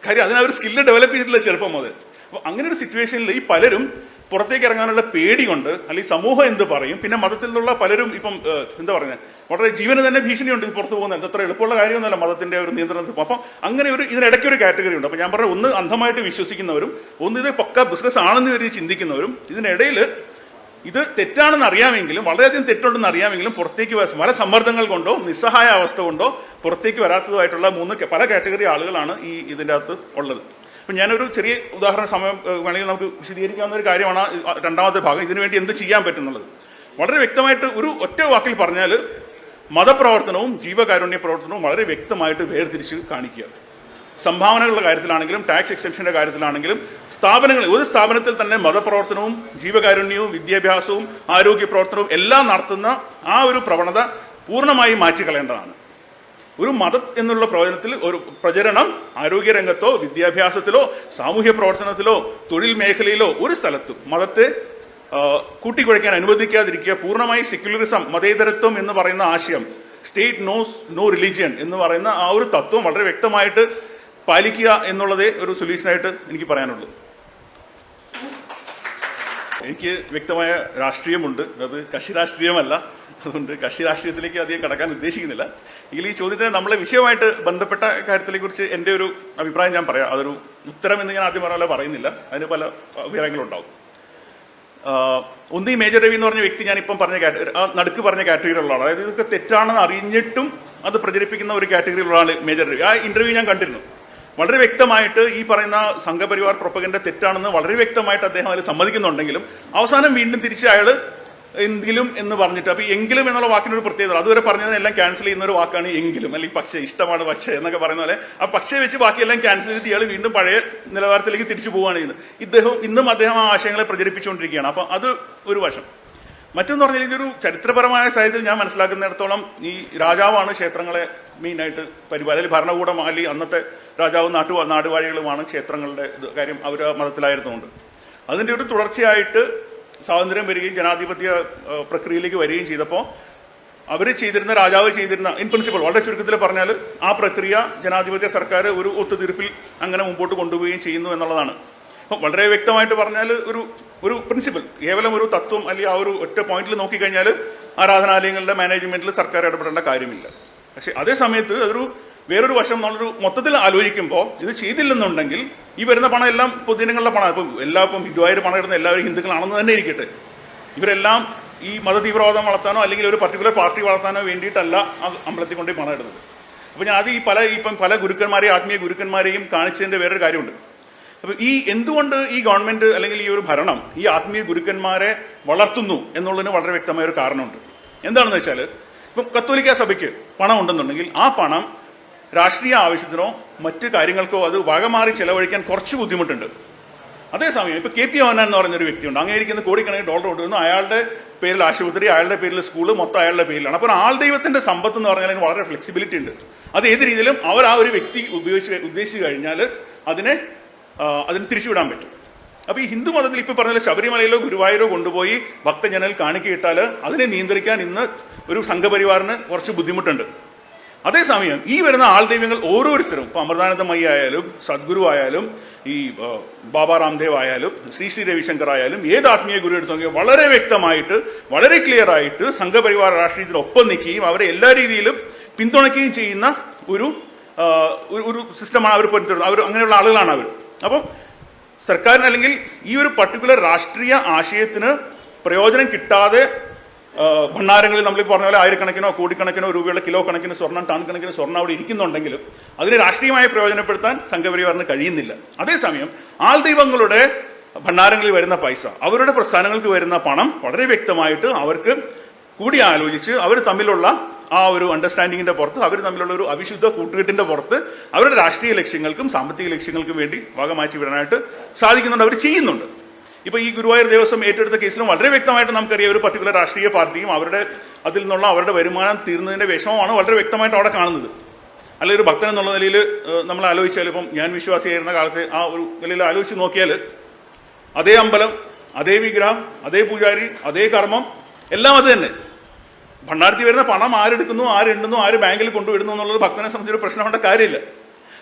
കാര്യം അതിനൊരു സ്കില്ല് ഡെവലപ്പ് ചെയ്തിട്ടില്ല ചെറുപ്പം മുതൽ. അപ്പോൾ അങ്ങനെ ഒരു സിറ്റുവേഷനിൽ ഈ പലരും പുറത്തേക്ക് ഇറങ്ങാനുള്ള പേടി കൊണ്ട്, അല്ലെങ്കിൽ സമൂഹം എന്ത് പറയും, പിന്നെ മതത്തിൽ നിന്നുള്ള പലരും ഇപ്പം എന്താ പറയുക, വളരെ ജീവന് തന്നെ ഭീഷണിയുണ്ട് പുറത്ത് പോകുന്നത്. അത്ര എളുപ്പമുള്ള കാര്യമൊന്നുമല്ല മതത്തിന്റെ ഒരു നിയന്ത്രണത്തിൽ. അപ്പം അങ്ങനെ ഒരു ഇതിനിടയ്ക്ക് ഒരു കാറ്റഗറി ഉണ്ട്. അപ്പം ഞാൻ പറഞ്ഞ ഒന്ന് അന്ധമായിട്ട് വിശ്വസിക്കുന്നവരും, ഒന്ന് ഇത് പക്ക ബിസിനസ് ആണെന്ന് കരുതി ചിന്തിക്കുന്നവരും, ഇതിനിടയിൽ ഇത് തെറ്റാണെന്ന് അറിയാമെങ്കിലും, വളരെയധികം തെറ്റുണ്ടെന്ന് അറിയാമെങ്കിലും പുറത്തേക്ക് പല സമ്മർദ്ദങ്ങൾ കൊണ്ടോ നിസ്സഹായ അവസ്ഥ കൊണ്ടോ പുറത്തേക്ക് വരാത്തതായിട്ടുള്ള പല കാറ്റഗറി ആളുകളാണ് ഇതിൻ്റെ അകത്ത് ഉള്ളത്. അപ്പം ഞാനൊരു ചെറിയ ഉദാഹരണ സമയം വേണമെങ്കിൽ നമുക്ക് വിശദീകരിക്കാവുന്ന ഒരു കാര്യമാണ് രണ്ടാമത്തെ ഭാഗം, ഇതിനുവേണ്ടി എന്ത് ചെയ്യാൻ പറ്റുന്നുള്ളത്. വളരെ വ്യക്തമായിട്ട് ഒരു ഒറ്റ വാക്കിൽ പറഞ്ഞാൽ മതപ്രവർത്തനവും ജീവകാരുണ്യ പ്രവർത്തനവും വളരെ വ്യക്തമായിട്ട് വേർതിരിച്ച് കാണിക്കുക. സംഭാവനകളുടെ കാര്യത്തിലാണെങ്കിലും ടാക്സ് എക്സെപ്ഷന്റെ കാര്യത്തിലാണെങ്കിലും ഒരു സ്ഥാപനത്തിൽ തന്നെ മതപ്രവർത്തനവും ജീവകാരുണ്യവും വിദ്യാഭ്യാസവും ആരോഗ്യ പ്രവർത്തനവും എല്ലാം നടത്തുന്ന ആ ഒരു പ്രവണത പൂർണ്ണമായും മാറ്റിക്കളയേണ്ടതാണ്. ഒരു മതം എന്നുള്ള ഒരു പ്രചരണം ആരോഗ്യരംഗത്തോ വിദ്യാഭ്യാസത്തിലോ സാമൂഹ്യ പ്രവർത്തനത്തിലോ തൊഴിൽ മേഖലയിലോ ഒരു സ്ഥലത്തും മതത്തെ കൂട്ടിക്കുഴയ്ക്കാൻ അനുവദിക്കാതിരിക്കുക. പൂർണ്ണമായി സെക്യുലറിസം, മതേതരത്വം എന്ന് പറയുന്ന ആശയം, സ്റ്റേറ്റ് നോസ് നോ റിലീജിയൻ എന്ന് പറയുന്ന ആ ഒരു തത്വം വളരെ വ്യക്തമായിട്ട് പാലിക്കുക എന്നുള്ളതേ ഒരു സൊല്യൂഷനായിട്ട് എനിക്ക് പറയാനുള്ളൂ. എനിക്ക് വ്യക്തമായ രാഷ്ട്രീയമുണ്ട്, അത് കക്ഷി രാഷ്ട്രീയമല്ല. അതുകൊണ്ട് കക്ഷി രാഷ്ട്രീയത്തിലേക്ക് അധികം കടക്കാൻ ഉദ്ദേശിക്കുന്നില്ല. എങ്കിൽ ഈ ചോദ്യത്തിന് നമ്മളെ വിഷയമായിട്ട് ബന്ധപ്പെട്ട കാര്യത്തിനെക്കുറിച്ച് എൻ്റെ ഒരു അഭിപ്രായം ഞാൻ പറയാം. അതൊരു ഉത്തരം എന്ന് ഞാൻ ആദ്യം പറഞ്ഞ പറയുന്നില്ല, അതിന് പല അഭിപ്രായങ്ങളുണ്ടാവും. ഒന്ന് ഈ മേജർ രവി എന്ന് പറഞ്ഞ വ്യക്തി ഞാനിപ്പം പറഞ്ഞ നടുക്ക് പറഞ്ഞ കാറ്റഗറിയിലുള്ള ആളാണ്. അതായത് ഇതൊക്കെ തെറ്റാണെന്ന് അറിഞ്ഞിട്ടും അത് പ്രചരിപ്പിക്കുന്ന ഒരു കാറ്റഗറിയിലുള്ള ആൾ മേജർ രവി. ആ ഇന്റർവ്യൂ ഞാൻ കണ്ടിരുന്നു. വളരെ വ്യക്തമായിട്ട് ഈ പറയുന്ന സംഘപരിവാർ പ്രൊപ്പഗൻഡ തെറ്റാണെന്ന് വളരെ വ്യക്തമായിട്ട് അദ്ദേഹം അതിൽ സമ്മതിക്കുന്നുണ്ടെങ്കിലും അവസാനം വീണ്ടും തിരിച്ച് അയാൾ എങ്കിലും എന്ന് പറഞ്ഞിട്ട്, അപ്പോൾ എങ്കിലും എന്നുള്ള വാക്കിനൊരു പ്രത്യേകത, അതുവരെ പറഞ്ഞതിനെല്ലാം ക്യാൻസൽ ചെയ്യുന്ന ഒരു വാക്കാണ് എങ്കിലും, അല്ലെങ്കിൽ പക്ഷേ, ഇഷ്ടമാണ് പക്ഷേ എന്നൊക്കെ പറയുന്ന പോലെ ആ പക്ഷേ വെച്ച് ബാക്കിയെല്ലാം ക്യാൻസൽ ചെയ്തിട്ട് ഇയാൾ വീണ്ടും പഴയ നിലവാരത്തിലേക്ക് തിരിച്ചു പോവുകയാണ് ചെയ്യുന്നത്. ഇന്നും അദ്ദേഹം ആ ആശയങ്ങളെ പ്രചരിപ്പിച്ചുകൊണ്ടിരിക്കുകയാണ്. അപ്പം അത് ഒരു വശം. മറ്റൊന്ന് പറഞ്ഞാൽ ഇതൊരു ചരിത്രപരമായ സാഹചര്യത്തിൽ ഞാൻ മനസ്സിലാക്കുന്നിടത്തോളം ഈ രാജാവാണ് ക്ഷേത്രങ്ങളെ മെയിനായിട്ട് അല്ലെങ്കിൽ ഭരണകൂടം, അല്ലെങ്കിൽ അന്നത്തെ രാജാവ് നാടുവാഴികളുമാണ് ക്ഷേത്രങ്ങളുടെ കാര്യം അവർ മതത്തിലായിരുന്നുകൊണ്ട് അതിൻ്റെ ഒരു തുടർച്ചയായിട്ട് സ്വാതന്ത്ര്യം വരികയും ജനാധിപത്യ പ്രക്രിയയിലേക്ക് വരികയും ചെയ്തപ്പോൾ അവർ ചെയ്തിരുന്ന, രാജാവ് ചെയ്തിരുന്ന, ഇൻ പ്രിൻസിപ്പൽ വളരെ ചുരുക്കത്തിൽ പറഞ്ഞാൽ ആ പ്രക്രിയ ജനാധിപത്യ സർക്കാർ ഒരു ഒത്തുതീർപ്പിൽ അങ്ങനെ മുമ്പോട്ട് കൊണ്ടുപോവുകയും ചെയ്യുന്നു എന്നുള്ളതാണ്. അപ്പം വളരെ വ്യക്തമായിട്ട് പറഞ്ഞാൽ ഒരു പ്രിൻസിപ്പൽ, കേവലം ഒരു തത്വം അല്ലെങ്കിൽ ആ ഒരു ഒറ്റ പോയിന്റിൽ നോക്കിക്കഴിഞ്ഞാൽ ആരാധനാലയങ്ങളുടെ മാനേജ്മെന്റിൽ സർക്കാർ ഇടപെടേണ്ട കാര്യമില്ല. പക്ഷെ അതേ സമയത്ത് അതൊരു വേറൊരു വശം നമ്മളൊരു മൊത്തത്തിൽ ആലോചിക്കുമ്പോൾ ഇത് ചെയ്തില്ലെന്നുണ്ടെങ്കിൽ ഈ വരുന്ന പണം എല്ലാം പൊതുജനങ്ങളുടെ പണം. ഇപ്പം ഗുരുവായൂർ പണം ഇടുന്ന എല്ലാവരും ഹിന്ദുക്കളാണെന്ന് തന്നെ ഇരിക്കട്ടെ, ഇവരെല്ലാം ഈ മതതീവ്രവാദം വളർത്താനോ അല്ലെങ്കിൽ ഒരു പർട്ടിക്കുലർ പാർട്ടി വളർത്താനോ വേണ്ടിയിട്ടല്ല ആ അമ്പലത്തിൽ കൊണ്ട് പണം ഇടുന്നത്. അപ്പോൾ ഞാൻ ആദ്യം പല ഗുരുക്കന്മാരെയും ആത്മീയ ഗുരുക്കന്മാരെയും കാണിച്ചതിൻ്റെ വേറൊരു കാര്യമുണ്ട്. അപ്പോൾ എന്തുകൊണ്ട് ഈ ഗവൺമെന്റ് അല്ലെങ്കിൽ ഈ ഒരു ഭരണം ഈ ആത്മീയ ഗുരുക്കന്മാരെ വളർത്തുന്നു എന്നുള്ളതിന് വളരെ വ്യക്തമായ ഒരു കാരണമുണ്ട്. എന്താണെന്ന് വെച്ചാൽ, ഇപ്പം കത്തോലിക്ക സഭയ്ക്ക് പണം ഉണ്ടെന്നുണ്ടെങ്കിൽ ആ പണം രാഷ്ട്രീയ ആവശ്യത്തിനോ മറ്റു കാര്യങ്ങൾക്കോ അത് വകമാറി ചെലവഴിക്കാൻ കുറച്ച് ബുദ്ധിമുട്ടുണ്ട്. അതേസമയം ഇപ്പോൾ KP മോഹനൻ എന്ന് പറഞ്ഞൊരു വ്യക്തിയുണ്ട്, അങ്ങേരിക്കുന്ന കോടിക്കണക്കിന് ഡോളർ കൊണ്ടുവന്നു, അയാളുടെ പേരിൽ ആശുപത്രി, അയാളുടെ പേരിൽ സ്കൂള്, മൊത്തം അയാളുടെ പേരിലാണ്. അപ്പോൾ ആൾ ദൈവത്തിന്റെ സമ്പത്ത് എന്ന് പറഞ്ഞാൽ അതിന് വളരെ ഫ്ലെക്സിബിലിറ്റി ഉണ്ട്. അത് ഏത് രീതിയിലും അവർ ആ ഒരു വ്യക്തി ഉദ്ദേശിച്ചു കഴിഞ്ഞാൽ അതിന് തിരിച്ചുവിടാൻ പറ്റും. അപ്പോൾ ഈ ഹിന്ദു മതത്തിൽ ഇപ്പോൾ പറഞ്ഞാൽ ശബരിമലയിലോ ഗുരുവായൂരോ കൊണ്ടുപോയി ഭക്തജനൽ കാണിക്കയിട്ടാൽ അതിനെ നിയന്ത്രിക്കാൻ ഇന്ന് ഒരു സംഘപരിവാറിന് കുറച്ച് ബുദ്ധിമുട്ടുണ്ട്. അതേസമയം ഈ വരുന്ന ആൾ ദൈവങ്ങൾ ഓരോരുത്തരും, ഇപ്പോൾ അമൃതാനന്ദമയി ആയാലും സദ്ഗുരു ആയാലും ഈ ബാബ രാംദേവ് ആയാലും ശ്രീ രവിശങ്കർ ആയാലും ഏത് ആത്മീയ ഗുരു എടുത്ത് നോക്കിയാൽ വളരെ വ്യക്തമായിട്ട് വളരെ ക്ലിയർ ആയിട്ട് സംഘപരിവാർ രാഷ്ട്രീയത്തിനൊപ്പം നിൽക്കുകയും അവരെ എല്ലാ രീതിയിലും പിന്തുണയ്ക്കുകയും ചെയ്യുന്ന ഒരു സിസ്റ്റമാണ് അവർ പിന്തുടരുന്നത്. അവർ അങ്ങനെയുള്ള ആളുകളാണ് അവർ. അപ്പം സർക്കാരിന് അല്ലെങ്കിൽ ഈ ഒരു പർട്ടിക്കുലർ രാഷ്ട്രീയ ആശയത്തിന് പ്രയോജനം കിട്ടാതെ ഭണ്ഡാരങ്ങളിൽ നമ്മൾ പറഞ്ഞ പോലെ ആയിരക്കണക്കിനോ കോടിക്കണക്കിനോ രൂപയുള്ള കിലോ കണക്കിന് സ്വർണ്ണം, ടൺ കണക്കിന് സ്വർണ്ണം അവിടെ ഇരിക്കുന്നുണ്ടെങ്കിലും അതിനെ രാഷ്ട്രീയമായി പ്രയോജനപ്പെടുത്താൻ സംഘപരിവാറിന് കഴിയുന്നില്ല. അതേസമയം ആൾ ദൈവങ്ങളുടെ ഭണ്ഡാരങ്ങളിൽ വരുന്ന പൈസ, അവരുടെ പ്രസ്ഥാനങ്ങൾക്ക് വരുന്ന പണം വളരെ വ്യക്തമായിട്ട് അവർക്ക് കൂടി ആലോചിച്ച് അവർ തമ്മിലുള്ള ആ ഒരു അണ്ടർസ്റ്റാൻഡിങ്ങിന്റെ പുറത്ത്, അവർ തമ്മിലുള്ള ഒരു അവിശുദ്ധ കൂട്ടുകെട്ടിന്റെ പുറത്ത് അവരുടെ രാഷ്ട്രീയ ലക്ഷ്യങ്ങൾക്കും സാമ്പത്തിക ലക്ഷ്യങ്ങൾക്കും വേണ്ടി വകമാറ്റി വിടാനായിട്ട് സാധിക്കുന്നുണ്ട്, അവർ ചെയ്യുന്നുണ്ട്. ഇപ്പോൾ ഈ ഗുരുവായൂർ ദേവസ്വം ഏറ്റെടുത്ത കേസിലും വളരെ വ്യക്തമായിട്ട് നമുക്കറിയാം ഒരു പർട്ടിക്കുലർ രാഷ്ട്രീയ പാർട്ടിയും അതിൽ നിന്നുള്ള അവരുടെ വരുമാനം തീർന്നതിന്റെ വിഷമമാണ് വളരെ വ്യക്തമായിട്ട് അവിടെ കാണുന്നത്. അല്ലെങ്കിൽ ഒരു ഭക്തൻ എന്നുള്ള നിലയിൽ നമ്മൾ ആലോചിച്ചാൽ, ഇപ്പം ഞാൻ വിശ്വാസിയായിരുന്ന കാലത്തെ ആ ഒരു നിലയിൽ ആലോചിച്ച് നോക്കിയാൽ അതേ അമ്പലം, അതേ വിഗ്രഹം, അതേ പൂജാരി, അതേ കർമ്മം എല്ലാം അത് തന്നെ. ഭണ്ഡാരത്തിൽ വരുന്ന പണം ആരെടുക്കുന്നു, ആരെണ്ണുന്നു, ആര് ബാങ്കിൽ കൊണ്ടുവിടുന്നു എന്നുള്ളത് ഭക്തനെ സംബന്ധിച്ചൊരു പ്രശ്നമുണ്ട കാര്യമില്ല.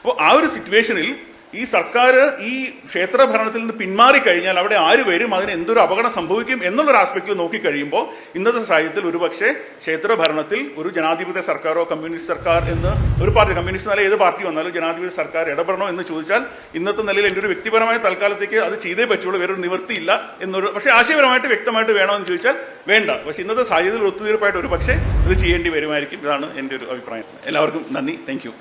അപ്പോൾ ആ ഒരു സിറ്റുവേഷനിൽ ഈ സർക്കാർ ഈ ക്ഷേത്ര ഭരണത്തിൽ നിന്ന് പിന്മാറിക്കഴിഞ്ഞാൽ അവിടെ ആര് വരും, അതിന് എന്തൊരു അപകടം സംഭവിക്കും എന്നുള്ളൊരു ആസ്പെക്റ്റിൽ നോക്കിക്കഴിയുമ്പോൾ ഇന്നത്തെ സാഹചര്യത്തിൽ ഒരുപക്ഷെ ക്ഷേത്ര ഭരണത്തിൽ ഒരു ജനാധിപത്യ സർക്കാരോ കമ്മ്യൂണിസ്റ്റ് സർക്കാർ എന്ന് ഒരു പാർട്ടി, കമ്മ്യൂണിസ്റ്റ് നില ഏത് പാർട്ടി വന്നാലും ജനാധിപത്യ സർക്കാർ ഇടപെടണോ എന്ന് ചോദിച്ചാൽ ഇന്നത്തെ നിലയിൽ എൻ്റെ ഒരു വ്യക്തിപരമായ തൽക്കാലത്തേക്ക് അത് ചെയ്തേ പറ്റുള്ളൂ, വേറൊരു നിവൃത്തിയില്ല എന്നൊരു, പക്ഷേ ആശയപരമായിട്ട് വ്യക്തമായിട്ട് വേണമെന്ന് ചോദിച്ചാൽ വേണ്ട. പക്ഷേ ഇന്നത്തെ സാഹചര്യത്തിൽ ഒത്തുതീർപ്പായിട്ട് ഒരു പക്ഷേ ഇത് ചെയ്യേണ്ടി വരുമായിരിക്കും. ഇതാണ് എൻ്റെ ഒരു അഭിപ്രായം. എല്ലാവർക്കും നന്ദി. Thank you.